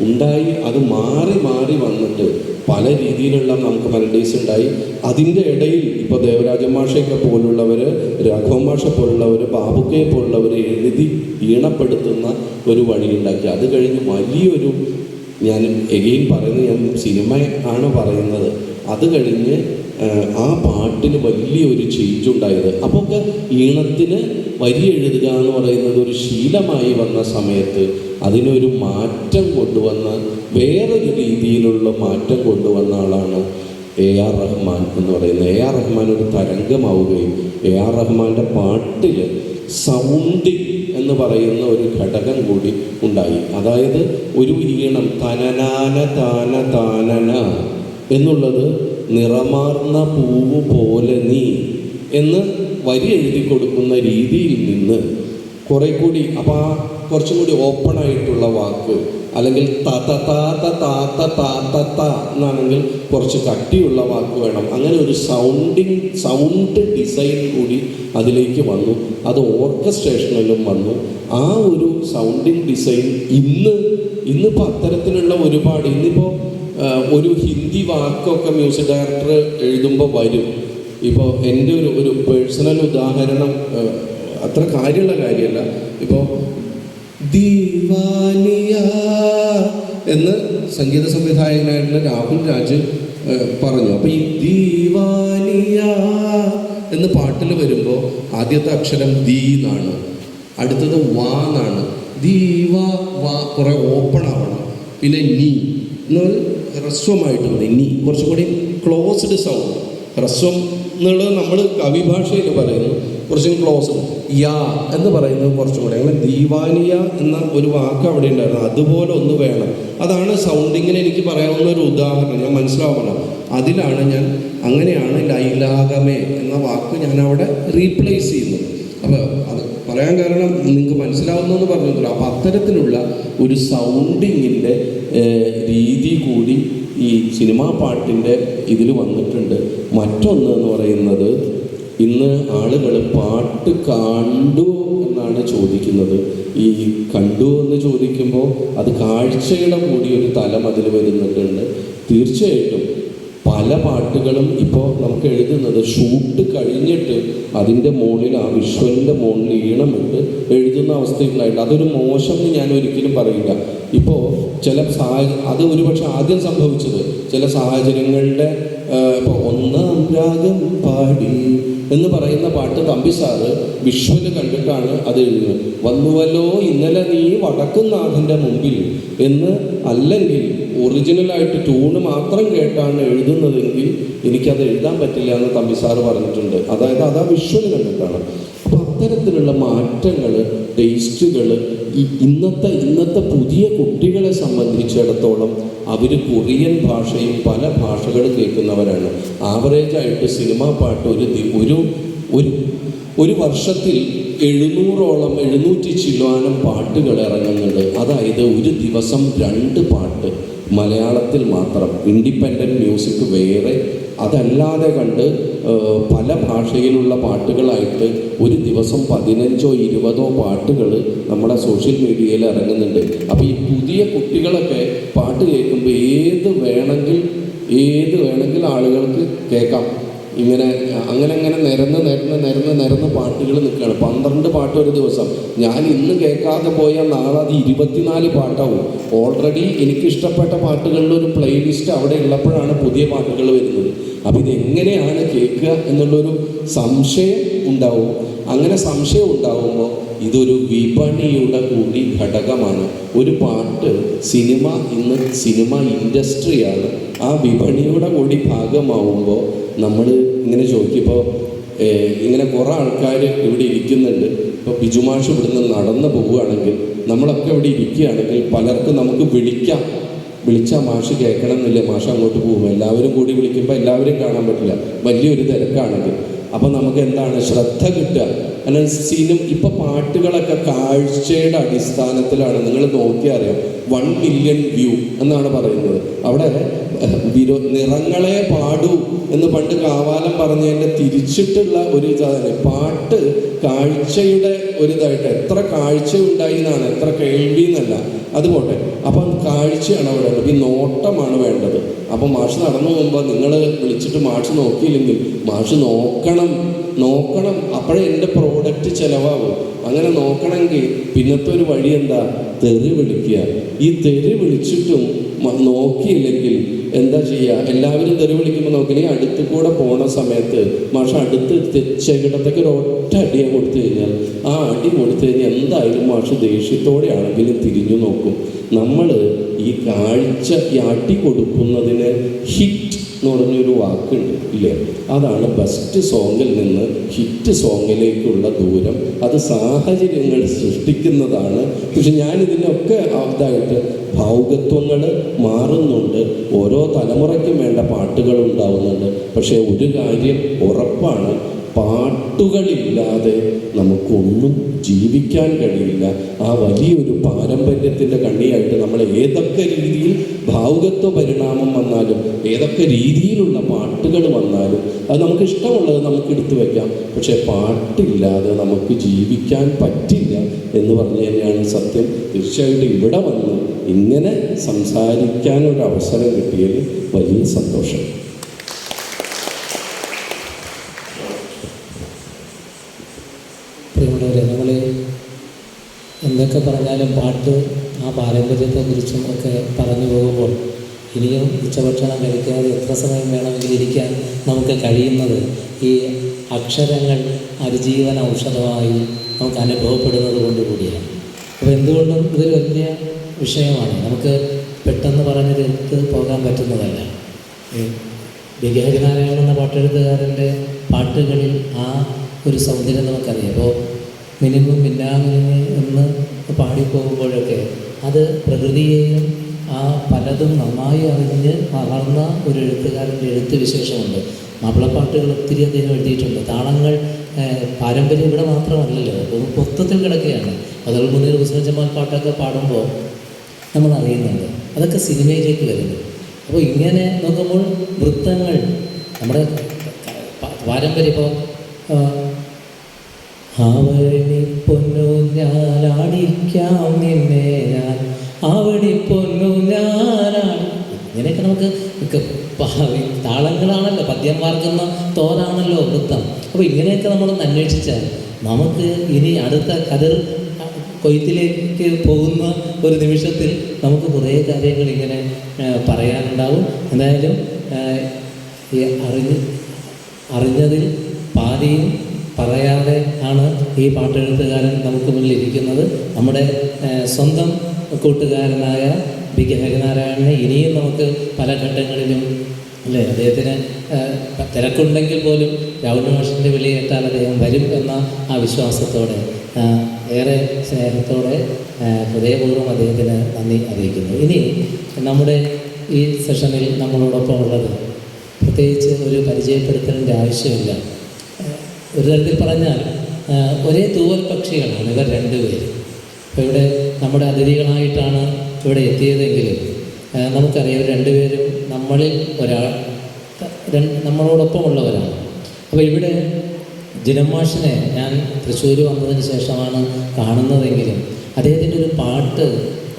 ഉണ്ടായി അത് മാറി മാറി വന്നിട്ട് പല രീതിയിലുള്ള നമുക്ക് മെലഡീസ് ഉണ്ടായി. അതിൻ്റെ ഇടയിൽ ഇപ്പോൾ ദേവരാജ മാഷയൊക്കെ പോലുള്ളവർ, രാഘവ മാഷ പോലുള്ളവർ, ബാബുക്കയെ പോലുള്ളവർ എഴുതി ഈണപ്പെടുത്തുന്ന ഒരു വഴിയുണ്ടാക്കി. അത് കഴിഞ്ഞ് വലിയൊരു, ഞാൻ എഗെയിൻ പറയുന്നത്, ഞാൻ സിനിമ ആണ് പറയുന്നത്, അത് കഴിഞ്ഞ് ആ പാട്ടിന് വലിയൊരു ചേഞ്ച് ഉണ്ടായത്. അപ്പോൾ ഒക്കെ ഈണത്തിന് വരി എഴുതുക എന്ന് പറയുന്നത് ഒരു ശീലമായി വന്ന സമയത്ത് അതിനൊരു മാറ്റം കൊണ്ടുവന്ന, വേറൊരു രീതിയിലുള്ള മാറ്റം കൊണ്ടുവന്ന ആളാണ് AR റഹ്മാൻ എന്ന് പറയുന്നത്. AR റഹ്മാൻ ഒരു തരംഗമാവുകയും AR റഹ്മാൻ്റെ പാട്ടിൽ സൗണ്ടിങ് എന്ന് പറയുന്ന ഒരു ഘടകം കൂടി ഉണ്ടായി. അതായത് ഒരു ഈണം തനനാന താന താനന എന്നുള്ളത് നിറമാർന്ന പൂവ് പോലെ നീ എന്ന് വരി എഴുതി കൊടുക്കുന്ന രീതിയിൽ നിന്ന് കുറെ കൂടി, അപ്പോൾ ആ കുറച്ചും കൂടി ഓപ്പൺ ആയിട്ടുള്ള വാക്ക്, അല്ലെങ്കിൽ എന്നാണെങ്കിൽ കുറച്ച് കട്ടിയുള്ള വാക്ക് വേണം. അങ്ങനെ ഒരു സൗണ്ട് ഡിസൈൻ കൂടി അതിലേക്ക് വന്നു. അത് ഓർക്കസ്ട്രേഷനിലും വന്നു. ആ ഒരു സൗണ്ടിങ് ഡിസൈൻ ഇന്നിപ്പോൾ അത്തരത്തിലുള്ള ഒരുപാട്, ഇന്നിപ്പോൾ ഒരു ഹിന്ദി വാക്കൊക്കെ മ്യൂസിക് ഡയറക്ടർ എഴുതുമ്പോൾ വരും. ഇപ്പോൾ എൻ്റെ ഒരു പേഴ്സണൽ ഉദാഹരണം, അത്ര കാര്യമുള്ള കാര്യമല്ല, ഇപ്പോൾ ദീവാനിയ എന്ന് സംഗീത സംവിധായകനായിട്ടുള്ള രാഹുൽ രാജ് പറഞ്ഞു. അപ്പോൾ ഈ ദീവാനിയ എന്ന് പാട്ടിൽ വരുമ്പോൾ ആദ്യത്തെ അക്ഷരം ദീ എന്നാണ്, അടുത്തത് വാ എന്നാണ്. ദീവ വാ കുറേ ഓപ്പൺ ആവണം. പിന്നെ നീ എന്നാൽ ഹ്രസ്വമായിട്ട് മതി. നീ കുറച്ചും കൂടി ക്ലോസ്ഡ് സൗണ്ട്. ഹ്രസ്വം എന്നുള്ളത് നമ്മൾ കവിഭാഷയിൽ പറയുന്നു, കുറച്ചും ക്ലോസ്ഡ്. യാ എന്ന് പറയുന്നത് കുറച്ചും കൂടി, അങ്ങനെ ദീവാനിയ എന്ന ഒരു വാക്ക് അവിടെ ഉണ്ടായിരുന്നു, അതുപോലെ ഒന്ന് വേണം. അതാണ് സൗണ്ടിങ്ങിന് എനിക്ക് പറയാവുന്ന ഒരു ഉദാഹരണം, ഞാൻ മനസ്സിലാവണം. അതിലാണ് ഞാൻ, അങ്ങനെയാണ് ലൈലാഗമേ എന്ന വാക്ക് ഞാൻ അവിടെ റീപ്ലേസ് ചെയ്യുന്നത്. അപ്പോൾ അത് പറയാൻ കാരണം നിങ്ങൾക്ക് മനസ്സിലാവുന്നെന്ന് പറഞ്ഞില്ല. അപ്പോൾ അത്തരത്തിലുള്ള ഒരു സൗണ്ടിങ്ങിൻ്റെ രീതി കൂടി ഈ സിനിമാ പാട്ടിൻ്റെ ഇതിൽ വന്നിട്ടുണ്ട്. മറ്റൊന്ന് എന്ന് പറയുന്നത്, ഇന്ന് ആളുകൾ പാട്ട് കണ്ടു എന്നാണ് ചോദിക്കുന്നത്. ഈ കണ്ടു എന്ന് ചോദിക്കുമ്പോൾ അത് കാഴ്ചയുടെ കൂടി ഒരു തലം അതിൽ വരുന്നിട്ടുണ്ട്. തീർച്ചയായിട്ടും പല പാട്ടുകളും ഇപ്പോൾ നമുക്ക് എഴുതുന്നത് ഷൂട്ട് കഴിഞ്ഞിട്ട് അതിൻ്റെ മുകളിൽ, ആ വിഷ്വലിൻ്റെ മുകളിൽ ഈണമിട്ട് എഴുതുന്ന അവസ്ഥയുണ്ടായിട്ട്, അതൊരു മോശം എന്ന് ഞാൻ ഒരിക്കലും പറയില്ല. ഇപ്പോൾ ചില അത് ഒരുപക്ഷെ ആദ്യം സംഭവിച്ചത് ചില സാഹചര്യങ്ങളുടെ, ഇപ്പോൾ ഒന്നാം രാഗം പാടി എന്ന് പറയുന്ന പാട്ട് തമ്പി സാറ് വിഷ്വല് കണ്ടിട്ടാണ് അത് എഴുതുന്നത്. വന്നുവല്ലോ ഇന്നലെ നീ വടക്കുന്നാഥൻ്റെ മുമ്പിൽ എന്ന്, അല്ലെങ്കിൽ ഒറിജിനലായിട്ട് ട്യൂണ് മാത്രം കേട്ടാണ് എഴുതുന്നതെങ്കിൽ എനിക്കത് എഴുതാൻ പറ്റില്ല എന്ന് തമ്പി സാറ് പറഞ്ഞിട്ടുണ്ട്. അതായത് അത് ആ വിഷ്വൽ കണ്ടിട്ടാണ്. അപ്പോൾ അത്തരത്തിലുള്ള മാറ്റങ്ങൾ, ടേസ്റ്റുകൾ ഇന്നത്തെ പുതിയ കുട്ടികളെ സംബന്ധിച്ചിടത്തോളം അവർ കൊറിയൻ ഭാഷയും പല ഭാഷകളും കേൾക്കുന്നവരാണ്. ആവറേജായിട്ട് സിനിമാ പാട്ട് ഒരു വർഷത്തിൽ 700 ചില്ലുവാനം പാട്ടുകൾ ഇറങ്ങുന്നുണ്ട്. അതായത് ഒരു ദിവസം 2 പാട്ട് മലയാളത്തിൽ മാത്രം, ഇൻഡിപെൻഡൻറ്റ് മ്യൂസിക് വേറെ, അതല്ലാതെ കണ്ട് പല ഭാഷയിലുള്ള പാട്ടുകളായിട്ട് ഒരു ദിവസം 15 or 20 പാട്ടുകൾ നമ്മുടെ സോഷ്യൽ മീഡിയയിൽ ഇറങ്ങുന്നുണ്ട്. അപ്പോൾ ഈ പുതിയ കുട്ടികളൊക്കെ പാട്ട് കേൾക്കുമ്പോൾ ഏത് വേണമെങ്കിൽ ആളുകൾക്ക് കേൾക്കാം. അങ്ങനെ നിരന്ന് പാട്ടുകൾ നിൽക്കുകയാണ്. 12 പാട്ട് ഒരു ദിവസം. ഞാൻ ഇന്ന് കേൾക്കാതെ പോയാൽ നാളെ അത് 24 പാട്ടാവും. ഓൾറെഡി എനിക്കിഷ്ടപ്പെട്ട പാട്ടുകളുടെ ഒരു പ്ലേലിസ്റ്റ് അവിടെ ഉള്ളപ്പോഴാണ് പുതിയ പാട്ടുകൾ വരുന്നത്. അപ്പോൾ ഇതെങ്ങനെയാണ് കേൾക്കുക എന്നുള്ളൊരു സംശയം ഉണ്ടാവും. അങ്ങനെ സംശയം ഉണ്ടാകുമ്പോൾ ഇതൊരു വിപണിയുടെ കൂടി ഘടകമാണ്. ഒരു പാട്ട് ഇന്ന് സിനിമ ഇൻഡസ്ട്രിയാണ്. ആ വിപണിയുടെ കൂടി ഭാഗമാവുമ്പോൾ നമ്മൾ ഇങ്ങനെ ചോദിക്കുമ്പോൾ ഇങ്ങനെ കുറേ ആൾക്കാർ ഇവിടെ ഇരിക്കുന്നുണ്ട്. ഇപ്പോൾ ബിജുമാഷ് ഇവിടുന്ന് നടന്നു പോവുകയാണെങ്കിൽ, നമ്മളൊക്കെ ഇവിടെ ഇരിക്കുകയാണെങ്കിൽ പലർക്കും നമുക്ക് വിളിച്ചാൽ മാഷ് കേൾക്കണം എന്നില്ല, മാഷ് അങ്ങോട്ട് പോകും. എല്ലാവരും കൂടി വിളിക്കുമ്പോൾ എല്ലാവരും കാണാൻ പറ്റില്ല, വലിയൊരു തിരക്കാണെങ്കിൽ. അപ്പം നമുക്ക് എന്താണ് ശ്രദ്ധ കിട്ടുക? കാരണം ഇപ്പോൾ പാട്ടുകളൊക്കെ കാഴ്ചയുടെ അടിസ്ഥാനത്തിലാണ്. നിങ്ങൾ നോക്കിയാൽ അറിയാം, 1 മില്യൺ വ്യൂ എന്നാണ് പറയുന്നത്. അവിടെ നിറങ്ങളെ പാടൂ എന്ന് പണ്ട് കാവാലം പറഞ്ഞതിൻ്റെ തിരിച്ചിട്ടുള്ള ഒരു ഇതാണ്. പാട്ട് കാഴ്ചയുടെ ഒരിതായിട്ട് എത്ര കാഴ്ച ഉണ്ടായി എന്നാണ്, എത്ര കേൾവി എന്നല്ല. അതുപോട്ടെ, അപ്പം കാഴ്ചയാണ് അവിടെ ഉള്ളത്, ഈ നോട്ടമാണ് വേണ്ടത്. അപ്പം മാഷ് നടന്നു പോകുമ്പോൾ നിങ്ങൾ വിളിച്ചിട്ട് മാഷ് നോക്കിയില്ലെങ്കിൽ മാഷ് നോക്കണം. അപ്പോഴേ എൻ്റെ പ്രോഡക്റ്റ് ചിലവാകും. അങ്ങനെ നോക്കണമെങ്കിൽ പിന്നത്തെ ഒരു വഴി എന്താ? തെറി വിളിക്കുക. ഈ തെറി വിളിച്ചിട്ടും നോക്കിയില്ലെങ്കിൽ എന്താ ചെയ്യുക? എല്ലാവരും തെറി വിളിക്കുമ്പോൾ നോക്കിയാൽ അടുത്ത് കൂടെ പോണ സമയത്ത് മാഷ് അടുത്ത് ചെകിടത്തേക്ക് ഒരു ഒറ്റ അടിയെ കൊടുത്തു കഴിഞ്ഞാൽ, ആ അടി കൊടുത്തു കഴിഞ്ഞാൽ എന്തായാലും മാഷ് ദേഷ്യത്തോടെ ആണെങ്കിലും തിരിഞ്ഞു നോക്കും. നമ്മൾ ഈ കാഴ്ച ഈ അടി കൊടുക്കുന്നതിന് ഹിറ്റ് എന്ന് പറഞ്ഞൊരു വാക്കുണ്ട് ഇല്ലേ? അതാണ് ബെസ്റ്റ് സോങ്ങിൽ നിന്ന് ഹിറ്റ് സോങ്ങിലേക്കുള്ള ദൂരം. അത് സാഹചര്യങ്ങൾ സൃഷ്ടിക്കുന്നതാണ്. പക്ഷെ ഞാനിതിനൊക്കെ ഇതായിട്ട് ഭാവുകത്വങ്ങൾ മാറുന്നുണ്ട്. ഓരോ തലമുറയ്ക്കും വേണ്ട പാട്ടുകൾ ഉണ്ടാവുന്നുണ്ട്. പക്ഷേ ഒരു കാര്യം ഉറപ്പാണ്, പാട്ടുകളില്ലാതെ നമുക്കൊന്നും ജീവിക്കാൻ കഴിയില്ല. ആ വലിയൊരു പാരമ്പര്യത്തിൻ്റെ കണ്ണിയായിട്ട് നമ്മൾ ഏതൊക്കെ രീതിയിൽ ഭാവുകത്വ പരിണാമം വന്നാലും, ഏതൊക്കെ രീതിയിലുള്ള പാട്ടുകൾ വന്നാലും അത് നമുക്ക് ഇഷ്ടമുള്ളത് നമുക്ക് എടുത്തു വയ്ക്കാം. പക്ഷേ പാട്ടില്ലാതെ നമുക്ക് ജീവിക്കാൻ പറ്റില്ല എന്ന് പറഞ്ഞു തന്നെയാണ് സത്യം. തീർച്ചയായിട്ടും ഇവിടെ വന്ന് ഇങ്ങനെ സംസാരിക്കാനൊരു അവസരം കിട്ടിയതിൽ വലിയ സന്തോഷം. പ്രിയമുള്ളവരെ, നമ്മൾ എന്തൊക്കെ പറഞ്ഞാലും പാട്ട് ആ പാരമ്പര്യത്തെക്കുറിച്ചും ഒക്കെ പറഞ്ഞു പോകുമ്പോൾ ഇനിയും ഉച്ചഭക്ഷണം കഴിക്കാതെ എത്ര സമയം വേണമെങ്കിൽ ഇരിക്കാൻ നമുക്ക് കഴിയുന്നത് ഈ അക്ഷരങ്ങൾ അതിജീവന ഔഷധമായി നമുക്ക് അനുഭവപ്പെടുന്നത് കൊണ്ട് കൂടിയാണ്. അപ്പോൾ എന്തുകൊണ്ടും ഇതൊരു വലിയ വിഷയമാണ്. നമുക്ക് പെട്ടെന്ന് പറഞ്ഞ് തീർത്ത് പോകാൻ പറ്റുന്നതല്ല. ബിഗഹരിനാരായണൻ എന്ന പാട്ടെഴുത്തുകാരൻ്റെ പാട്ടുകളിൽ ആ ഒരു സൗന്ദര്യം നമുക്കറിയാം. അപ്പോൾ മിനിമം മിന്നാമിനി എന്ന് പാടിപ്പോകുമ്പോഴൊക്കെ അത് പ്രകൃതിയെയും ആ പലതും നന്നായി അറിഞ്ഞ് വളർന്ന ഒരു എഴുത്തുകാരൻ്റെ എഴുത്ത് വിശേഷമുണ്ട്. മാപ്പിളപ്പാട്ടുകൾ ഒത്തിരി അദ്ദേഹം എഴുതിയിട്ടുണ്ട്. താളങ്ങൾ പാരമ്പര്യം ഇവിടെ മാത്രമല്ലല്ലോ, മൊത്തത്തിൽ കിടക്കുകയാണ്. അതുൽ മുനീർ, ഹുസ്നു ജമാൽ പാട്ടൊക്കെ പാടുമ്പോൾ നമ്മൾ അറിയുന്നുണ്ട്, അതൊക്കെ സിനിമയിലേക്ക് വരുന്നു. അപ്പോൾ ഇങ്ങനെ നോക്കുമ്പോൾ വൃത്തങ്ങൾ നമ്മുടെ പാരമ്പര്യം. ഇപ്പോൾ ആവണി പൊന്നു ഞാനാടിക്കാം നിന്നെ ഞാൻ, ആവണി പൊന്നു ഞാനാടി, ഇങ്ങനെയൊക്കെ നമുക്ക് താളങ്ങളാണല്ലോ, പദ്യം വാർക്കുന്ന തോരാണല്ലോ വൃത്തം. അപ്പോൾ ഇങ്ങനെയൊക്കെ നമ്മളൊന്ന് അന്വേഷിച്ചാൽ നമുക്ക് ഇനി അടുത്ത കതിർ കൊയ്ത്തിലേക്ക് പോകുന്ന ഒരു നിമിഷത്തിൽ നമുക്ക് കുറേ കാര്യങ്ങൾ ഇങ്ങനെ പറയാനുണ്ടാവും. എന്തായാലും ഈ അറിഞ്ഞതിൽ പാതിയും പറയാതെ ആണ് ഈ പാട്ടെഴുത്തുകാരൻ നമുക്ക് മുന്നിൽ ഇരിക്കുന്നത്. നമ്മുടെ സ്വന്തം കൂട്ടുകാരനായ ബി.കെ. ഹരിനാരായണനെ ഇനിയും നമുക്ക് പല ഘട്ടങ്ങളിലും അല്ലേ, അദ്ദേഹത്തിന് തിരക്കുണ്ടെങ്കിൽ പോലും രാഹുൽ മാഷിൻ്റെ വിളിയേറ്റാൽ അദ്ദേഹം വരും എന്ന ആ വിശ്വാസത്തോടെ ഏറെ സ്നേഹത്തോടെ ഹൃദയപൂർവ്വം അദ്ദേഹത്തിന് നന്ദി അറിയിക്കുന്നു. ഇനി നമ്മുടെ ഈ സെഷനിൽ നമ്മളോടൊപ്പം ഉള്ളത് പ്രത്യേകിച്ച് ഒരു പരിചയപ്പെടുത്തലിൻ്റെ ആവശ്യമില്ല. ഒരു തരത്തിൽ പറഞ്ഞാൽ ഒരേ തൂവൽ പക്ഷികളാണ് ഇവർ രണ്ടുപേരും. അപ്പോൾ ഇവിടെ നമ്മുടെ അതിഥികളായിട്ടാണ് ഇവിടെ എത്തിയതെങ്കിലും നമുക്കറിയാം രണ്ടുപേരും നമ്മളിൽ നമ്മളോടൊപ്പമുള്ളവരാണ്. അപ്പോൾ ഇവിടെ ജിനം മാഷിനെ ഞാൻ തൃശ്ശൂർ വന്നതിന് ശേഷമാണ് കാണുന്നതെങ്കിലും അദ്ദേഹത്തിൻ്റെ ഒരു പാട്ട്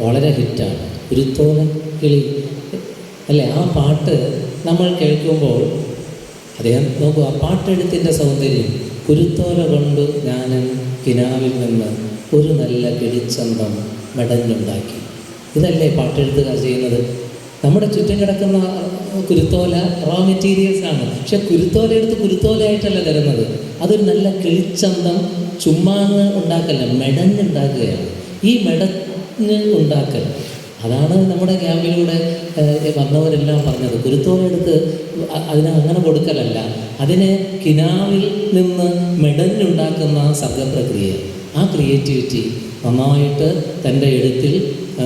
വളരെ ഹിറ്റാണ്, ഉരുത്തോലൻ കിളി അല്ലേ. ആ പാട്ട് നമ്മൾ കേൾക്കുമ്പോൾ അദ്ദേഹം നോക്കൂ, ആ പാട്ടെഴുത്തിൻ്റെ സൗന്ദര്യം. കുരുത്തോല കൊണ്ട് ഞാൻ കിനാവിൽ നിന്ന് ഒരു നല്ല കിളിച്ചന്തം മെടഞ്ഞുണ്ടാക്കി. ഇതല്ലേ പാട്ടെഴുത്തുകാർ ചെയ്യുന്നത്. നമ്മുടെ ചുറ്റും കിടക്കുന്ന കുരുത്തോല റോ മെറ്റീരിയൽസ് ആണ്. പക്ഷെ കുരുത്തോല എടുത്ത് കുരുത്തോലയായിട്ടല്ല തരുന്നത്. അതൊരു നല്ല കിളിച്ചന്തം ചുമ്മാങ്ങ് ഉണ്ടാക്കല്ല, മെടഞ്ഞുണ്ടാക്കുകയാണ്. ഈ മെടഞ്ഞ് ഉണ്ടാക്കൽ അതാണ് നമ്മുടെ ക്യാമ്പിലൂടെ വന്നവരെല്ലാം പറഞ്ഞത്. കുരുത്തോല എടുത്ത് അതിനെ അങ്ങനെ കൊടുക്കലല്ല, അതിനെ കിനാവിൽ നിന്ന് മെടഞ്ഞുണ്ടാക്കുന്ന സർഗപ്രക്രിയ. ആ ക്രിയേറ്റിവിറ്റി നന്നായിട്ട് തൻ്റെ എഴുത്തിൽ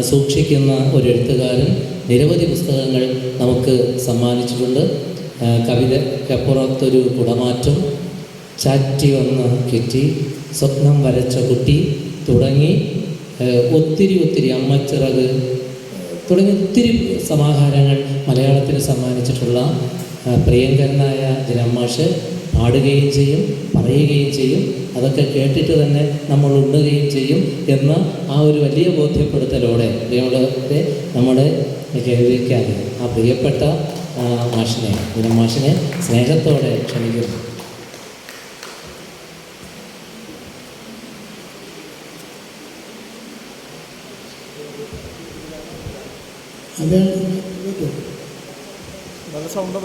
സൂക്ഷിക്കുന്ന ഒരു എഴുത്തുകാരൻ നിരവധി പുസ്തകങ്ങൾ നമുക്ക് സമ്മാനിച്ചിട്ടുണ്ട്. കവിതയ്ക്കപ്പുറത്തൊരു കുടമാറ്റം, ചാറ്റി വന്ന കിറ്റി, സ്വപ്നം വരച്ച കുട്ടി തുടങ്ങി ഒത്തിരി അമ്മച്ചിറക് തുടങ്ങി ഒത്തിരി സമാഹാരങ്ങൾ മലയാളത്തിന് സമ്മാനിച്ചിട്ടുള്ള പ്രിയങ്കരനായ ജിനൻ മാഷ് പാടുകയും ചെയ്യും, പറയുകയും ചെയ്യും. അതൊക്കെ കേട്ടിട്ട് തന്നെ നമ്മൾ ഉണ്ണുകയും ചെയ്യും എന്ന ആ ഒരു വലിയ ബോധ്യപ്പെടുത്തലോടെ പ്രിയമുള്ളവരെ നമ്മുടെ കേൾവിക്കാൻ ആ പ്രിയപ്പെട്ട മാഷിനെ, ജിനൻ മാഷിനെ സ്നേഹത്തോടെ ക്ഷണിക്കുന്നു. നല്ല സൗണ്ട്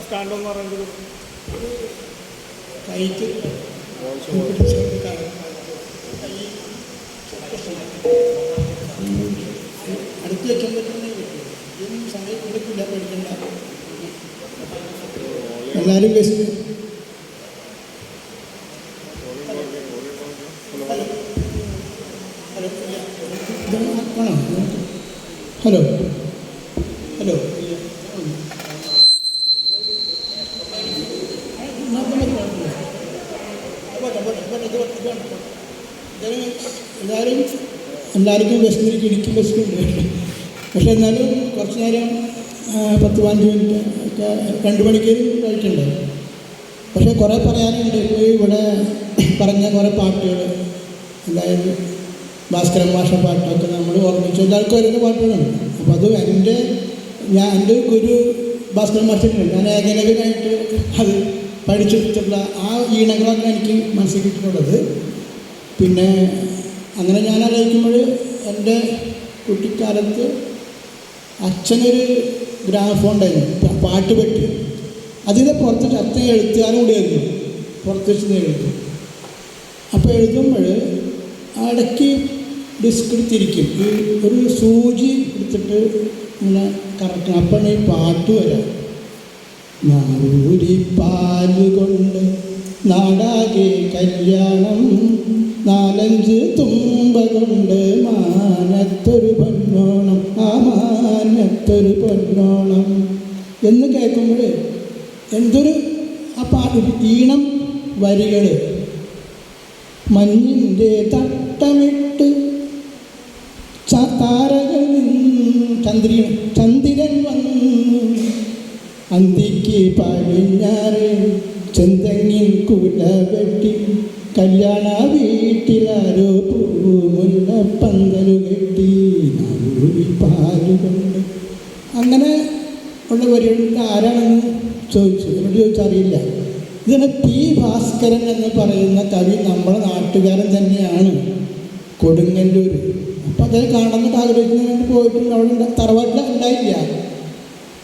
സ്റ്റാൻഡ് എന്ന് പറയുന്നത് കൈക്ക് അടുത്ത് വെക്കാൻ പറ്റുന്ന സമയം കൊടുക്കില്ല, പഠിക്കണ്ട. എല്ലാവരും ബെസ്റ്റ്. ഹലോ ഹലോ എല്ലാവർക്കും ബസ്സിലേക്ക് ഇടുക്കി ബസ്സുണ്ട്. പക്ഷെ എന്നാലും കുറച്ച് നേരം 10-15 മിനിറ്റ് ഒക്കെ 2 മണിക്കൂർ കഴിക്കണ്ടേ. പക്ഷേ കുറേ പറയാനുണ്ട്. ഇപ്പോൾ ഇവിടെ പറഞ്ഞ കുറേ പാട്ടുകൾ, അതായത് ഭാസ്കരൻ മാഷ പാട്ടൊക്കെ നമ്മൾ ഓർമ്മിച്ചു എല്ലാവർക്കും വരുന്ന പാട്ടുകളാണ്. അപ്പോൾ അത് എൻ്റെ ഗുരു ഭാസ്കരൻ മാഷിട്ടുണ്ട്. ഞാൻ ഏകലവനായിട്ട് അത് പഠിച്ചെടുത്തിട്ടുള്ള ആ ഈണങ്ങളൊക്കെ എനിക്ക് മനസ്സിൽ കിട്ടിയിട്ടുള്ളത്. പിന്നെ അങ്ങനെ ഞാൻ ആലോചിക്കുമ്പോൾ എൻ്റെ കുട്ടിക്കാലത്ത് അച്ഛനൊരു ഗ്രാമഫോൺ ഉണ്ടായിരുന്നു, പാട്ട് പെട്ടി. അതിൻ്റെ പുറത്ത് അച്ഛൻ എഴുത്തുകാരൻ കൂടിയായിരുന്നു, പുറത്ത് വെച്ച് എഴുതും. അപ്പോൾ എഴുതുമ്പോൾ ഇടയ്ക്ക് ഡിസ്ക് എടുത്തിരിക്കും, ഈ ഒരു സൂചി എടുത്തിട്ട് ഇങ്ങനെ കറക്കണം. അപ്പം ഈ പാട്ട് വരാം. നാവൂരി പാലുകൊണ്ട് നാടാകെ കല്യാണം, 4-5 തുമ്പ കൊണ്ട് മാനത്തൊരു പൊന്നോണം, ആ മാനത്തൊരു പൊന്നോണം എന്ന് കേൾക്കുമ്പോൾ എന്തൊരു ആ പാട്ട് ഈണം വരികൾ. മഞ്ഞിൻ്റെ തട്ടമിട്ട് താരകൾ ചന്ദ്രൻ വന്നു, അന്തിക്ക് പടിഞ്ഞാറ് ചെന്തെങ്ങിൻ കുല വെട്ടി, കല്യാണ വീട്ടിലാരോ പൂമുല്ല പന്തലു കെട്ടി, നാവൂരി പാലുകൊണ്ട്. അങ്ങനെ ഉള്ള വരികളുടെ ആരാണെന്ന് ചോദിച്ചു. എന്നോട് ചോദിച്ചറിയില്ല. ഇതിന് പി ഭാസ്കരൻ എന്ന് പറയുന്ന കവി നമ്മുടെ നാട്ടുകാരൻ തന്നെയാണ്, കൊടുങ്ങല്ലൂർ. അപ്പം അതിനെ കാണുന്നത് ആഗ്രഹിക്കുന്നതിന് വേണ്ടി പോയിട്ടുണ്ട്. അവിടെ തറവാട്ടിൽ ഉണ്ടായില്ല.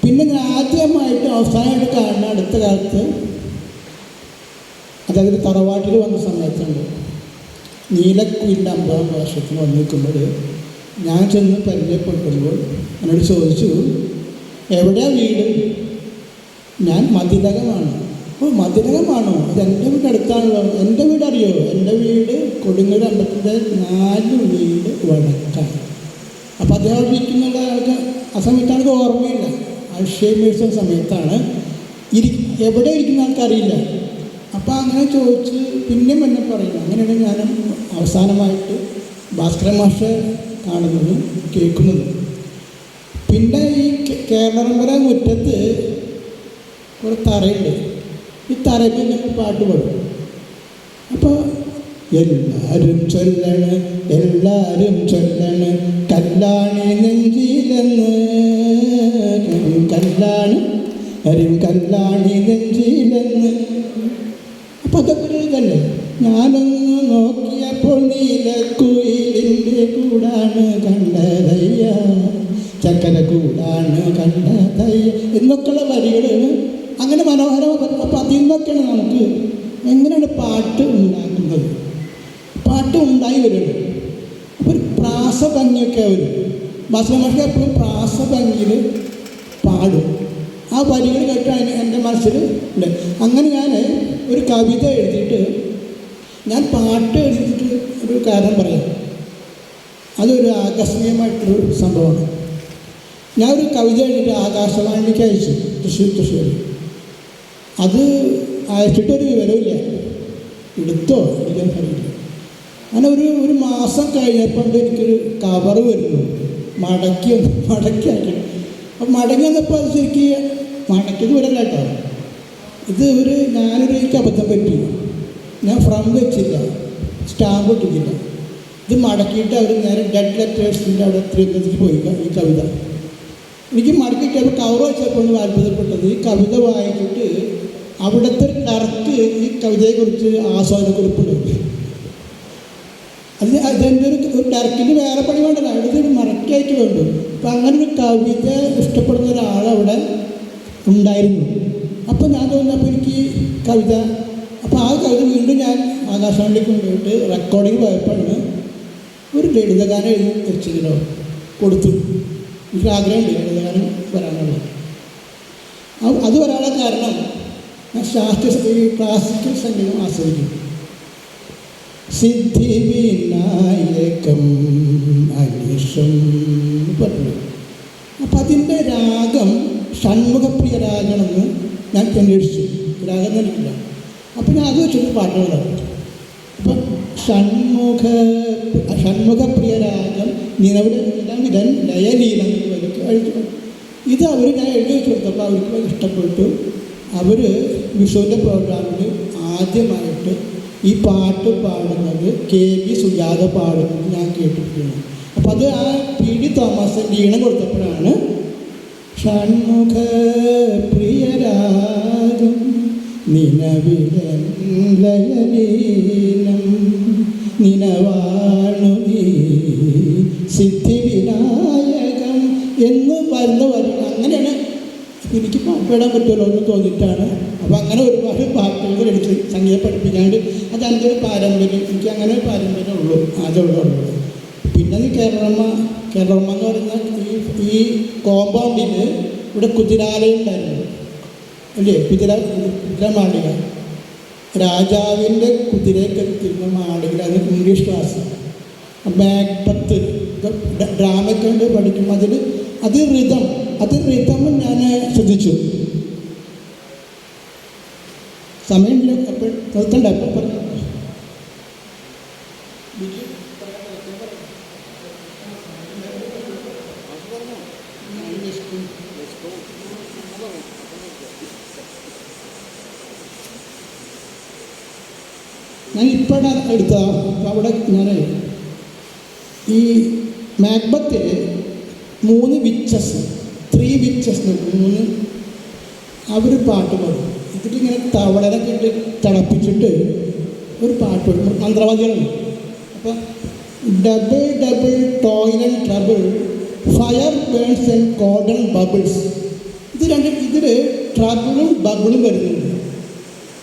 പിന്നെ ഞാൻ ആദ്യമായിട്ട് അവസാനമായിട്ട് കാണുന്ന അടുത്ത കാലത്ത്, അതായത് തറവാട്ടിൽ വന്ന സമയത്തുണ്ട്, നീലക്കുയിലിൻ്റെ 50-ാം വർഷത്തിന് വന്ന് നിൽക്കുമ്പോൾ ഞാൻ ചെന്ന് പരിചയപ്പെടുമ്പോൾ എന്നോട് ചോദിച്ചു, എവിടെയാണ് വീട്? ഞാൻ മതിലകമാണ്. ഓ, മതിലകമാണോ? അത് എൻ്റെ വീട് അടുത്താണല്ലോ. എൻ്റെ വീട് അറിയോ? എൻ്റെ വീട് കൊടുങ്ങല്ലൂർ അമ്പലത്തിൻ്റെ 4 വീട് വടക്കാണ്. അപ്പോൾ അദ്ദേഹം ഇരിക്കുന്ന ആൾക്ക് ആ സമയത്താണ് ഓർമ്മയില്ല, അൽഷൈമേഴ്സ് സമയത്താണ്. എവിടെ ഇരിക്കുന്ന ആൾക്കറിയില്ല. അപ്പോൾ അങ്ങനെ ചോദിച്ച് പിന്നെയും എന്നെ പറയുന്നു. അങ്ങനെയാണ് ഞാൻ അവസാനമായിട്ട് ഭാസ്കരൻ മാഷെ കാണുന്നതും കേൾക്കുന്നതും. പിന്നെ ഈ കേരളമ്പല മുറ്റത്ത് ഒരു തറയുണ്ട്. ഈ തറയിൽ ഞങ്ങൾ പാട്ട് പാടും. അപ്പോൾ എല്ലാവരും ചൊല്ലണ് കല്ലാണി നെഞ്ചിലെന്ന്, കല്ലാണി നെഞ്ചിലെന്ന്. അപ്പോൾ അതൊക്കെ ഒരു ഇതല്ലേ. ഞാനൊന്ന് നോക്കിയപ്പോൾ നീലക്കുയിലിൻ തേനിൻ്റെ കൂടാണ് കണ്ടതയ്യ, ചക്കര കൂടാണ് കണ്ടതയ്യ എന്നൊക്കെയുള്ള വരികളാണ്. അങ്ങനെ മനോഹരമാണ്. അപ്പം അതിൽ നിന്നൊക്കെയാണ് നമുക്ക് എങ്ങനെയാണ് പാട്ട് ഉണ്ടാക്കുന്നത്. പാട്ട് ഉണ്ടായി വരുന്നത് അപ്പോൾ ഒരു പ്രാസഭംഗിയൊക്കെ വരും. ഭാസ്കരമാഷ് എപ്പോഴും പ്രാസഭംഗിയിൽ പാടും. ആ വരികൾ കേട്ടാണ് എൻ്റെ മനസ്സിൽ ഉണ്ട്. അങ്ങനെ ഞാൻ ഒരു കവിത എഴുതിയിട്ട്, ഞാൻ പാട്ട് എഴുതിയിട്ട് ഒരു കാരണം പറയാം. അതൊരു ആകസ്മികമായിട്ടൊരു സംഭവമാണ്. ഞാൻ ഒരു കവിത എഴുതിയിട്ട് ആകാശവാണിക്ക് അയച്ചു, തൃശ്ശൂർ. അത് അയച്ചിട്ടൊരു വിവരമില്ല, എടുത്തോ എനിക്കത് അറിയില്ല. അങ്ങനെ ഒരു മാസം കഴിഞ്ഞപ്പോൾ എനിക്കൊരു കവറ് വരുന്നു, മടക്കി അയക്കണം. അപ്പം മടങ്ങി വന്നപ്പോൾ അത് ശരിക്കും മടക്കിയത് വരല്ല കേട്ടോ. ഞാനൊരു എനിക്ക് അബദ്ധം പറ്റി. ഞാൻ ഫ്രം വെച്ചില്ല, സ്റ്റാമ്പ് ഇട്ടിട്ടില്ല. ഇത് മടക്കിയിട്ട് അവർ നേരെ ഡെഡ് ലെറ്റേഴ്സിൻ്റെ അവിടെ തിരുവനന്തപുരത്തേക്ക് പോയി. ഈ കവിത എനിക്ക് മടക്കിയിട്ട് അവർ കവർ വെച്ചപ്പോൾ താല്പര്യപ്പെട്ടത്, ഈ കവിത വായിച്ചിട്ട് അവിടുത്തെ ഒരു ക്ലർക്ക് ഈ കവിതയെക്കുറിച്ച് ആസ്വാദനക്കുറിപ്പുണ്ട്. അതെൻ്റെ ഒരു ക്ലർക്കിന് വേറെ പണി വേണ്ടല്ലോ, അവിടുത്തെ ഒരു മറക്കായിട്ട് വേണ്ടു. അപ്പം അങ്ങനെ ഒരു കവിത ഇഷ്ടപ്പെടുന്ന ഒരാളവിടെ ഉണ്ടായിരുന്നു. അപ്പോൾ ഞാൻ തോന്നിയപ്പോൾ എനിക്ക് കവിത, അപ്പോൾ ആ കവിത വീണ്ടും ഞാൻ ആകാശവാണിക്ക് കൊണ്ടുപോയിട്ട് റെക്കോർഡിങ് പോയപ്പോഴാണ് ഒരു ലളിതഗാനം എഴുതി വെച്ചിട്ടോ കൊടുത്തു. എനിക്ക് ആഗ്രഹമുണ്ട് ലളിതഗാനം വരാനുള്ളത്. അത് വരാനുള്ള കാരണം ഞാൻ ക്ലാസിക്കൽ സംഗീതം ആസ്വദിക്കും. സിദ്ധി വിനായകം അനിഷം പറഞ്ഞു. അപ്പം അതിൻ്റെ രാഗം ഷൺമുഖപ്രിയ രാഗമെന്ന് ഞാൻ അന്വേഷിച്ചു. രാഗം തന്നിട്ടില്ല. അപ്പം ഞാൻ അത് വെച്ചിട്ട് പാട്ടുകളാണ്. അപ്പം ഷൺമുഖപ്രിയ രാഗം നിലവിടൻ ലയലീലം എഴുതി. ഇത് ഞാൻ എഴുതി വെച്ച് കൊടുത്തപ്പോൾ അവർക്ക് ഇഷ്ടപ്പെട്ടു. അവർ വിഷുവിൻ്റെ പ്രോഗ്രാമിൽ ആദ്യമായിട്ട് ഈ പാട്ട് പാടുന്നത് KV സുജാത പാടുന്നത് ഞാൻ കേട്ടിട്ടുണ്ട്. അപ്പം അത് ആ PD തോമസിൻ്റെ ഈണം കൊടുത്തപ്പോഴാണ് ഷൺമുഖ പ്രിയരാഗം നിനവിലീനം നിനവാണു നീ സിദ്ധി വിനായകം എന്ന് വരുന്ന വരി. അങ്ങനെയാണ് എനിക്ക് പാട്ട് പാടാൻ പറ്റുമല്ലോ എന്ന് തോന്നിയിട്ടാണ്. അപ്പോൾ അങ്ങനെ ഒരുപാട് പാട്ടുകൾ എടുത്ത് സംഗീതം പഠിപ്പിക്കാണ്ട് അത് എൻ്റെ ഒരു പാരമ്പര്യം. എനിക്ക് അങ്ങനെ ഒരു പാരമ്പര്യം ഉള്ളൂ, അതുള്ളൂ. പിന്നെ കേരളമ്മ എന്ന് പറയുന്ന ഈ കോമ്പൗണ്ടിൽ ഇവിടെ കുതിരാലയുണ്ടായിരുന്നു അല്ലേ, കുതിര മാളിക. രാജാവിൻ്റെ കുതിരയൊക്കെ എത്തുന്ന മാളിക, അത് ഇംഗ്ലീഷ് ക്ലാസ്. മാക്ബത്ത് ഡ്രാമയൊക്കെ ഉണ്ട് പഠിക്കും. അത് റിതം ഞാൻ ശ്രദ്ധിച്ചു. സമയമില്ല, അപ്പോൾ നിർത്തണ്ട. അപ്പം പറഞ്ഞു ഞാൻ ഇപ്പോഴാണ് എടുത്ത. അവിടെ ഞാൻ ഈ മാക്ബത്തിൽ 3 വിച്ചസ് 3 വിച്ചസ് 3 അവർ പാട്ട് പാടും. ഇതിലിങ്ങനെ തവളനൊക്കെ ഇട്ട് തിളപ്പിച്ചിട്ട് ഒരു പാട്ട് പാടും, മന്ത്രവാദികളുണ്ട്. അപ്പം double double toil and trouble fire burns and cauldron bubbles. ഇതിൽ ട്രബിളും ബബിളും വരുന്നുണ്ട്.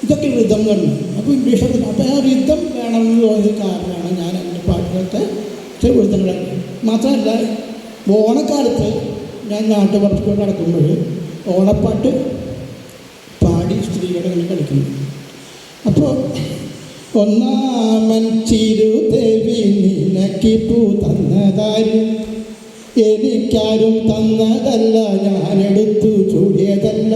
ഇതൊക്കെ റിതം എന്ന് പറഞ്ഞു. അപ്പോൾ ഇംഗ്ലീഷൊക്കെ. അപ്പോൾ ആ റിതം വേണമെന്ന് തോന്നിയ കാരണമാണ് ഞാൻ എൻ്റെ പാട്ടുകളൊക്കെ കൊടുത്തിട്ടുള്ളത്. മാത്രമല്ല ഓണക്കാലത്ത് ഞാൻ നാട്ടുപുറത്തോട്ട് നടക്കുമ്പോൾ ഓണപ്പാട്ട് പാടി സ്ത്രീകളെ ഇങ്ങനെ കളിക്കുന്നു. അപ്പോൾ ഒന്നാമൻ ചിരുദേവി നിനക്കിപ്പൂ തന്നതാരും എനിക്കാരും തന്നതല്ല, ഞാനെടുത്തു ചൂടിയതല്ല.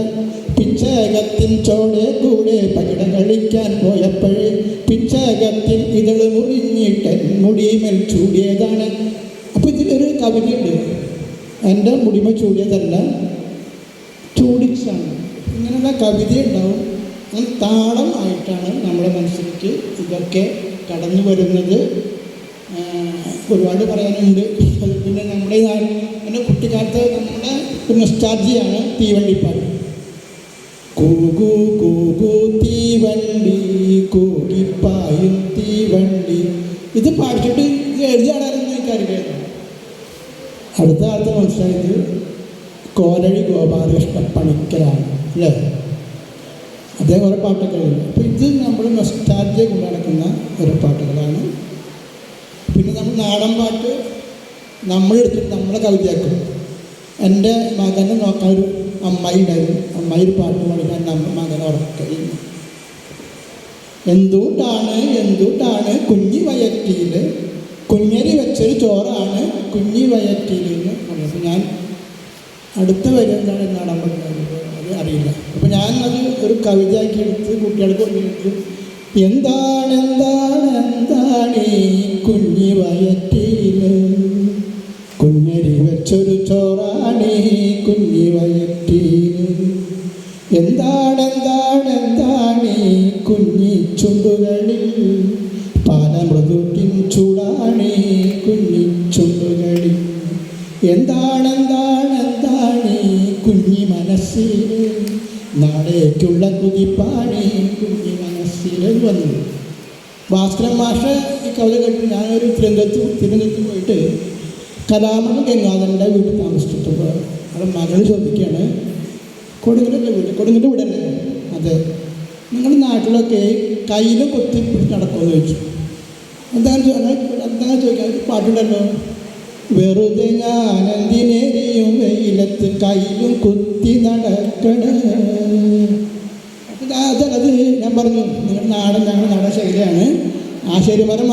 പിച്ചകത്തിൻ ചോടെ കൂടെ പകിട കളിക്കാൻ പോയപ്പോഴേ പിച്ചകത്തിൻ ഇതള് മുറിഞ്ഞിട്ട് മുടിമേൽ ചൂടിയതാണ്. അപ്പോൾ ഇതിലൊരു കവിതയുണ്ട്, എൻ്റെ മുടിമ ചൂടിയതല്ല ചൂടിച്ചാണ്. ഇങ്ങനെയുള്ള കവിത ഉണ്ടാവും. അത് താളം ആയിട്ടാണ് നമ്മുടെ മനസ്സിലേക്ക് ഇതൊക്കെ കടന്നു വരുന്നത്. ഒരുപാട് പറയാനുണ്ട്. പിന്നെ നമ്മുടെ എൻ്റെ കുട്ടിക്കാലത്ത് നമ്മുടെ നൊസ്റ്റാൾജിയാണ് തീവണ്ടിപ്പാട്ട്. കൂകൂ കൂകൂ തീവണ്ടി കൂകിപ്പായും തീവണ്ടി. ഇത് പാടിച്ചിട്ട് ഇത് എഴുതിയാടായിരുന്നു എനിക്കറിയായിരുന്നു. അടുത്ത കാലത്ത് മനസ്സിലായത് കോലഴി ഗോപാലകൃഷ്ണ പണിക്കരാണ് അല്ലേ. അദ്ദേഹം കുറേ പാട്ടൊക്കെ എഴുതി. അപ്പോൾ ഇത് നമ്മൾ നൊസ്റ്റാൾജിയ കൊണ്ട് നടക്കുന്ന ഒരു പാട്ടുകളാണ്. പിന്നെ നമ്മൾ നാടൻ പാട്ട് നമ്മളെടുത്തിട്ട് നമ്മളെ കവിതയാക്കും. എൻ്റെ മകനെ നോക്കാൻ ഒരു അമ്മായി ഉണ്ടായിരുന്നു. അമ്മായി ഒരു പാട്ട് പാടിക്കാൻ നമ്മുടെ മകനെ ഉറക്കി. എന്തുകൊണ്ടാണ് കുഞ്ഞി വയറ്റിയിൽ കുഞ്ഞരി വെച്ചൊരു ചോറാണ് കുഞ്ഞി വയറ്റിയിൽ എന്ന് പറഞ്ഞപ്പോൾ ഞാൻ അടുത്ത വരെ എന്താണ് നാടാൻ പറ്റുന്നത് അത് അറിയില്ല. അപ്പോൾ ഞാൻ അത് ഒരു കവിതയാക്കി എടുത്ത് കുട്ടികൾക്ക് കൊണ്ടിട്ട് എന്താണ് കുഞ്ഞി വയറ്റിയിൽ കുഞ്ഞരി വെച്ചൊരു ചോറാണ് കുഞ്ഞി വയറ്റിയിൽ എന്താണ് കുഞ്ഞി ചുണ്ടുകളിൽ പാലമൃദുക്കിൻ ചൂടാണ് കുഞ്ഞി ചുണ്ടുകളിൽ എന്താണ് കുഞ്ഞി മനസ്സിൽ നാളേക്കുള്ള കുതിപ്പാണ് കുഞ്ഞി മനസ്സിൽ വന്നു. ഭാസ്കരൻ മാഷ് ഈ കവിത കേട്ട് ഞാനൊരു തിരുവനന്തപുരത്ത് പോയിട്ട് കലാമണ്ഡലം ഗംഗാധരൻ്റെ വീട്ടിൽ താമസിച്ചിട്ടപ്പോൾ അവിടെ മകൾ ചോദിക്കുകയാണ്, കൊടുങ്ങിൻ്റെ വീടല്ലേ? അതെ. നിങ്ങളുടെ നാട്ടിലൊക്കെ കയ്യിൽ കൊത്തി പിടിച്ച് നടക്കുമെന്ന് ചോദിച്ചു. എന്താണ് ചോദിക്കാൻ പാട്ടുണ്ടല്ലോ, വെറുതെ ഞാനെന്തിനേരിയും വെയിലത്ത് കയ്യിലും കുത്തി നടക്കണ. അത് ഞാൻ പറഞ്ഞു ഞങ്ങളുടെ നാടൻ ശൈലിയാണ്. ആശാരിമാരെ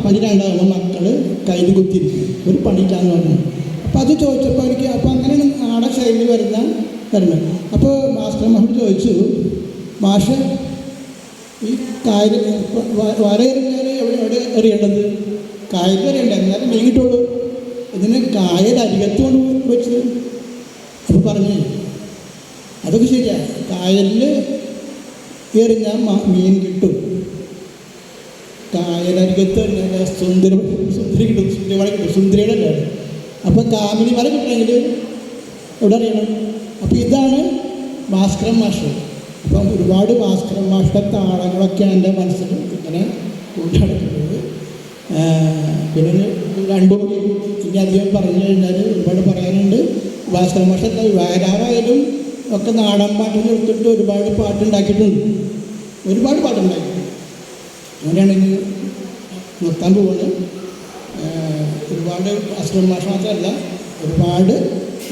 12 മക്കൾ കയ്യിൽ കുത്തിയിരിക്കും, ഒരു പണിയില്ലാന്ന് പറഞ്ഞു. അപ്പോൾ അത് ചോദിച്ചപ്പോൾ എനിക്ക് അങ്ങനെയാണ് നാടൻ ശൈലി വരുന്നത്. അപ്പോൾ ഭാസ്കരൻ മാഷോട് ചോദിച്ചു, മാഷ് ഈ കായൽ വരയെറിഞ്ഞാൽ എവിടെ എറിയേണ്ടത്? കായൽ എറിയണ്ട, എന്നാലും മീൻ കിട്ടുള്ളൂ. ഇതിനെ കായൽ അരികത്ത് കൊണ്ട് വെച്ച്. അപ്പോൾ പറഞ്ഞു അതൊക്കെ ശരിയാണ്, കായലിൽ എറിഞ്ഞാൽ മീൻ കിട്ടും, കായലരികത്ത് എറിഞ്ഞാൽ സുന്ദരി കിട്ടും, സുന്ദരിമല കിട്ടും, സുന്ദരിയുടെ അല്ലേ. അപ്പോൾ കാമിനിമല കിട്ടണമെങ്കിൽ എവിടെ അറിയണം? അപ്പോൾ ഇതാണ് ഭാസ്കരൻ മാഷ്. അപ്പം ഒരുപാട് ഭാസ്കരൻ മാഷിൻ്റെ താളങ്ങളൊക്കെയാണ് എൻ്റെ മനസ്സിൽ ഇങ്ങനെ കൊണ്ടുനടക്കുന്നത്. പിന്നെ 2 ഇനി അധികം പറഞ്ഞു കഴിഞ്ഞാൽ ഒരുപാട് പറയാനുണ്ട്. ഭാസ്കരൻ മാഷ് വയലാറായാലും ഒക്കെ നാടൻ പാട്ടിൽ എടുത്തിട്ട് ഒരുപാട് പാട്ടുണ്ടാക്കിയിട്ടുണ്ട്, ഒരുപാട് പാട്ടുണ്ടാക്കിയിട്ടുണ്ട്. അങ്ങനെയാണ് ഇനി നിർത്താൻ പോകുന്നത്. ഒരുപാട് ഭാസ്കരൻ മാഷ് മാത്രമല്ല ഒരുപാട്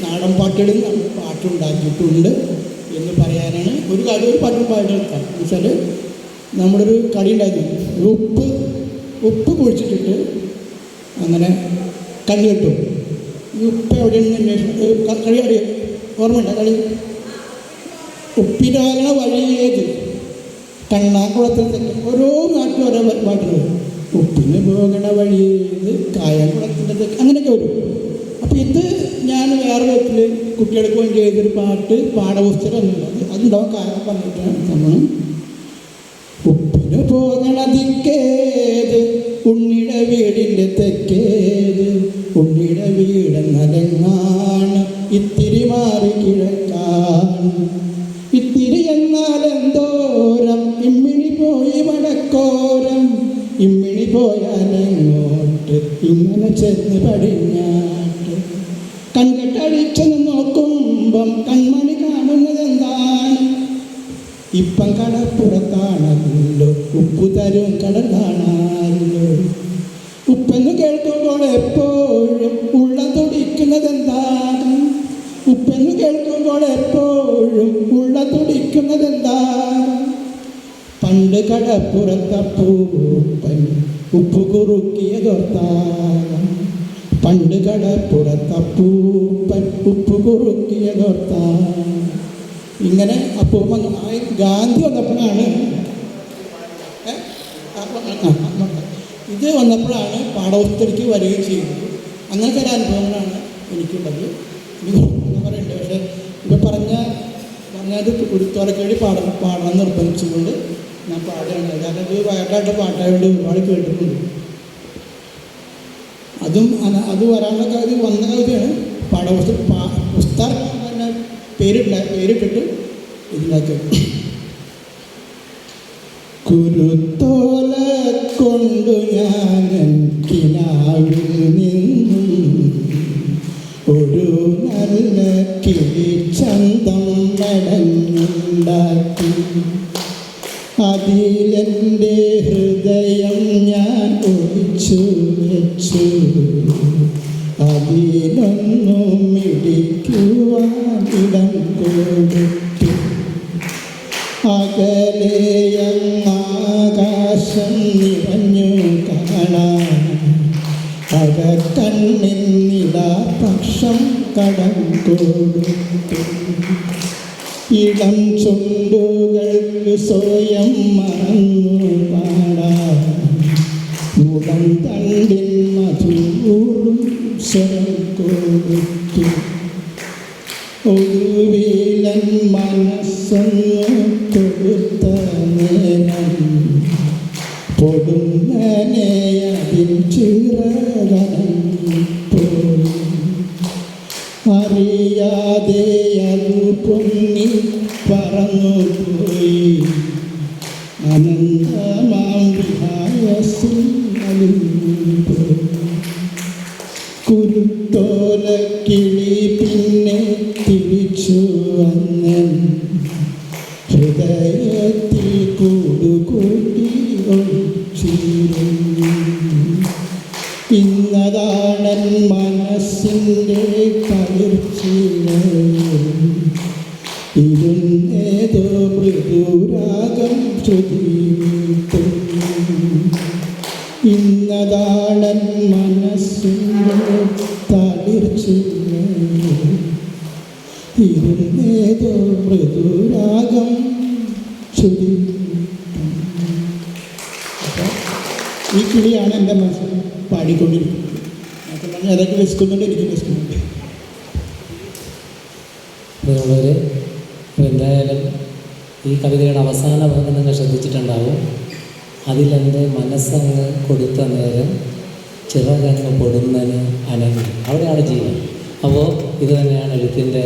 നാടൻ പാട്ടുകളിൽ നമ്മൾ പാട്ടുണ്ടാക്കിയിട്ടുണ്ട് എന്ന് പറയാനാണ്. ഒരു പാട്ടും പാട്ടെടുക്കാം. എന്ന് വെച്ചാൽ നമ്മുടെ ഒരു കളി ഉണ്ടായിരുന്നു, ഉപ്പ് കുഴിച്ചിട്ടിട്ട് അങ്ങനെ കണ്ണി കെട്ടും. ഈ ഉപ്പ് എവിടെയാണെന്ന് അന്വേഷണം കളി അറിയാം, ഓർമ്മയുണ്ടോ കളി? ഉപ്പിനാകണ വഴിയേത് കണ്ണാക്കുളത്തിൽ തെക്ക്, ഓരോ നാട്ടിലും ഓരോ പാട്ടുകൾ. ഉപ്പിന് പോകണ വഴിയേത് കായംകുളത്തിൻ്റെ തെക്ക്, അങ്ങനെയൊക്കെ വരും. അപ്പോൾ ഇത് ഞാൻ വേറെ വീട്ടിൽ കുട്ടികൾക്ക് വേണ്ടി ചെയ്തൊരു പാട്ട് പാഠപുസ്തകം ഒന്നുമില്ല, അതുണ്ടാവും കാരണം പറഞ്ഞിട്ടാണ് നമ്മൾ. ഉപ്പിന് പോകണ ദിക്കേത് ഉണ്ണിയുടെ വീടിൻ്റെ തെക്കേത്, ഉണ്ണിയുടെ വീടെന്നലെങ്ങാണ് ഇത്തിരി മാറി കിഴക്കാണ്, ഇത്തിരി എന്നാൽ എന്തോരം ഇമ്മിണി പോയി വടക്കോരം, ഇമ്മിണി പോയാലെങ്ങോട്ട് ഇങ്ങനെ ചെന്ന് പടിഞ്ഞാട്ട്, കൺകെട്ടഴിച്ചു നോക്കുമ്പം കൺമണി കാണുന്നതെന്താണ്, ഇപ്പം കടപ്പുറത്താണല്ലോ ഉപ്പു തരും കടൽ കാണാനല്ലോ, ഉപ്പെന്ന് കേൾക്കുമ്പോൾ എപ്പോഴും ഉള്ള തുടിക്കുന്നതെന്താണ്, ഉപ്പെന്ന് കേൾക്കുമ്പോൾ എപ്പോഴും ഉള്ള തുടിക്കുന്നതെന്താണ്, പണ്ട് കടപ്പുറത്തപ്പൂപ്പൻ ഉപ്പ് കുറുക്കിയതോർത്താൻ, പണ്ട് കടപ്പുറത്തപ്പൂപ്പൻ ഉപ്പ് കുറുക്കിയതോർത്താൻ. ഇങ്ങനെ അപ്പോൾ ഗാന്ധി വന്നപ്പോഴാണ് ഇത് വന്നപ്പോഴാണ് പാഠപുസ്തകത്തിലേക്ക് വരികയും ചെയ്യുന്നത്. അങ്ങനത്തെ ഒരു അനുഭവങ്ങളാണ് എനിക്കുള്ളത്. എന്ന് പറയുന്നുണ്ട്. പക്ഷേ ഇപ്പോൾ പറഞ്ഞത് കുരുത്തോലക്കേടി പാടണം നിർബന്ധിച്ചുകൊണ്ട് ഞാൻ പാടുകയാണ്. കാരണം ഇത് വയറ്റായിട്ട് പാട്ടായതുകൊണ്ട് ഒരുപാട് കേട്ടിട്ടുണ്ട്. അത് വരാനുള്ള കവിത വന്ന കവിതയാണ്. പുസ്തകം തന്നെ പേരിട്ടിട്ട് ഇതിനകത്ത് കുരുത്തോല കൊണ്ടു ഞാൻ കിനാവിൽ നിന്ന് നല്ല കിളിച്ചന്തം മെടഞ്ഞുണ്ടാക്കി അതിലെൻ്റെ ഹൃദയം ഞാൻ ഒളിച്ചു വെച്ചു അതിലൊന്നും ഇടിക്കുവാൻ ഇടം കൊടുത്തു അകലെയങ്ങാകാശം നിറഞ്ഞു കാണാൻ അകക്കണ്ണിൽ നിലാപക്ഷം കടം കൊടുത്തു ഇളം ചുണ്ടുകൾക്ക് സ്വയം മറന്നു പാടാൻ മുളം തണ്ടിൻ മധുറും സ്വരം കൊടുത്തു ഒടുവിലൻ മനസ്സൊന്നു കൊടുത്ത നേരം പൊടുന്നനെ അതിൻ ചിറകടങ്ങിപ്പോയി അറിയാതെ അത് പൊങ്ങി പറന്നുപോയി അനന്തമാം വിഹായസിൽ അലിഞ്ഞുപോയി കുരുത്തോലക്കിളി പിന്നെ തിരിച്ചു വന്നൻ ഹൃദയത്തിൽ കൂടുകൂട്ടി ഒളിച്ചിരുന്നു ഇന്നതാണൻ മനസ്സിൻ്റെ തളിർച്ചിലയിൽ ഇരുന്നേതോ മൃദുരാഗം ശ്രുതിയിട്ടുന്നു ഇന്നതാണൻ മനസ്സിൻ്റെ തളിർച്ചിലയിൽ ഇരുന്നേതോ മൃദുരാഗം ശ്രുതിയിട്ടുന്നു. ഈ കിളിയാണ് എൻ്റെ മനസ്സിൽ പാടിക്കൊണ്ടിരിക്കുന്നത്. മാത്രമല്ല അതൊക്കെ വിസ്കുന്നുണ്ട്, എനിക്ക് വിസ്കുന്നുണ്ട്. പ്രിയമുള്ളവരെ, എന്തായാലും ഈ കവിതയുടെ അവസാന ഭാഗം നിങ്ങൾ ശ്രദ്ധിച്ചിട്ടുണ്ടാവും. അതിലെൻ്റെ മനസ്സങ്ങ് കൊടുത്ത നേരം ചിറകങ്ങ് പൊടുന്നന് അനങ്ങി. അവിടെയാണ് ജീവൻ. അപ്പോൾ ഇത് തന്നെയാണ് എഴുത്തിൻ്റെ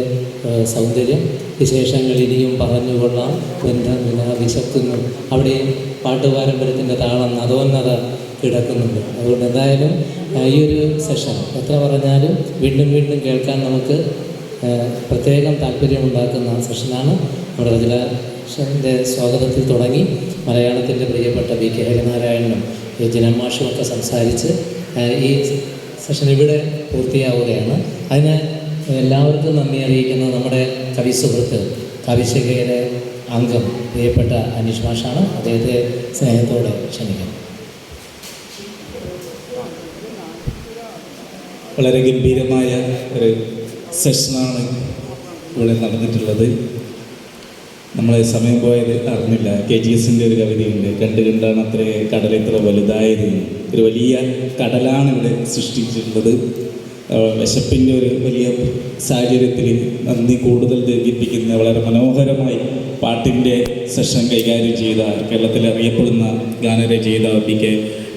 സൗന്ദര്യം. വിശേഷങ്ങൾ ഇനിയും പറഞ്ഞുകൊള്ളാം. ബന്ധം വിശക്കുന്നു. അവിടെയും പാട്ടുപാരമ്പര്യത്തിൻ്റെ താളം അതോന്നത കിടക്കുന്നുണ്ട്. അതുകൊണ്ട് എന്തായാലും ഈ ഒരു സെഷൻ എത്ര പറഞ്ഞാലും വീണ്ടും വീണ്ടും കേൾക്കാൻ നമുക്ക് പ്രത്യേകം താല്പര്യമുണ്ടാക്കുന്ന സെഷനാണ്. നമ്മുടെ രചനാൻ്റെ സ്വാഗതത്തിൽ തുടങ്ങി മലയാളത്തിൻ്റെ പ്രിയപ്പെട്ട വി കെ ഹരിനാരായണനും ജിനൻ മാഷുമൊക്കെ സംസാരിച്ച് ഈ സെഷൻ ഇവിടെ പൂർത്തിയാവുകയാണ്. അതിന് എല്ലാവർക്കും നന്ദി അറിയിക്കുന്ന നമ്മുടെ കവി സുഹൃത്ത് കവിശികയുടെ അംഗം പ്രിയപ്പെട്ട അനീഷ് മാഷാണ്. അദ്ദേഹത്തെ സ്നേഹത്തോടെ ക്ഷണിക്കാം. വളരെ ഗംഭീരമായ ഒരു സെഷനാണ് ഇവിടെ നടന്നിട്ടുള്ളത്. നമ്മളെ സമയം പോയത് അറിഞ്ഞില്ല. KGS-ൻ്റെ ഒരു കവിതയുണ്ട്, കണ്ട് കണ്ടാണ് അത്ര കടൽ ഇത്ര വലുതായത്. ഒരു വലിയ കടലാണ് ഇവിടെ സൃഷ്ടിച്ചിട്ടുള്ളത്. വിശപ്പിൻ്റെ ഒരു വലിയ സാഹചര്യത്തിൽ നന്ദി കൂടുതൽ ദീർഘിപ്പിക്കുന്ന വളരെ മനോഹരമായി പാട്ടിൻ്റെ സെഷൻ കൈകാര്യം ചെയ്ത കേരളത്തിൽ അറിയപ്പെടുന്ന ഗാനരചയിത വി കെ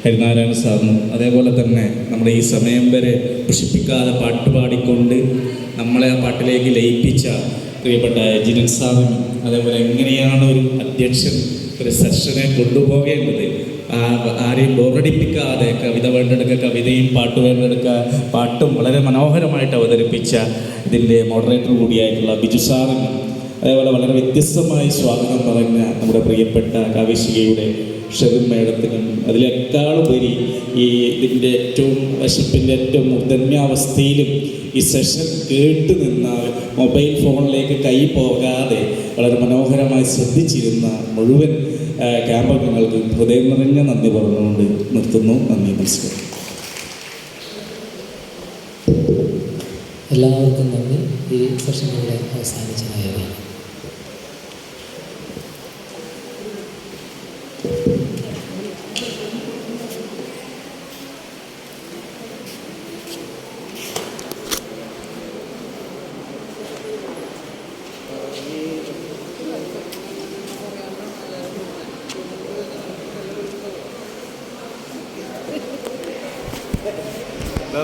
ഹരിനാരായണ സാറിനും അതേപോലെ തന്നെ നമ്മുടെ ഈ സമയം വരെ പുഷ്പിക്കാതെ പാട്ടുപാടിക്കൊണ്ട് നമ്മളെ ആ പാട്ടിലേക്ക് ലയിപ്പിച്ച പ്രിയപ്പെട്ട ജിനൻ സാറിനും അതേപോലെ എങ്ങനെയാണ് ഒരു അധ്യക്ഷൻ ഒരു സെഷനെ കൊണ്ടുപോകേണ്ടത്, ആരെയും ബോറടിപ്പിക്കാതെ കവിത വേണ്ടെടുക്കുക കവിതയും പാട്ട് വേണ്ടെടുക്കുക പാട്ടും വളരെ മനോഹരമായിട്ട് അവതരിപ്പിച്ച ഇതിൻ്റെ മോഡറേറ്റർ കൂടിയായിട്ടുള്ള ബിജു സാറിനും അതേപോലെ വളരെ വ്യത്യസ്തമായി സ്വാഗതം പറഞ്ഞ നമ്മുടെ പ്രിയപ്പെട്ട കാവ്യശികയുടെ ഷെറിൻ മേഡത്തിനും അതിലേക്കാളുപരി ഈ ഇതിൻ്റെ ഏറ്റവും വിശപ്പിൻ്റെ ഏറ്റവും മൂർധന്യാവസ്ഥയിലും ഈ സെഷൻ കേട്ട് നിന്നാൽ മൊബൈൽ ഫോണിലേക്ക് കൈ പോകാതെ വളരെ മനോഹരമായി ശ്രദ്ധിച്ചിരുന്ന മുഴുവൻ ക്യാമ്പംഗങ്ങൾക്ക് ഹൃദയം നിറഞ്ഞ നന്ദി പറഞ്ഞുകൊണ്ട് നിർത്തുന്നു. നന്ദി, നമസ്കാരം. എല്ലാവർക്കും നന്ദി. ഈ സെഷൻ ഇവിടെ അവസാനിച്ചതായിരുന്നു. എന്താ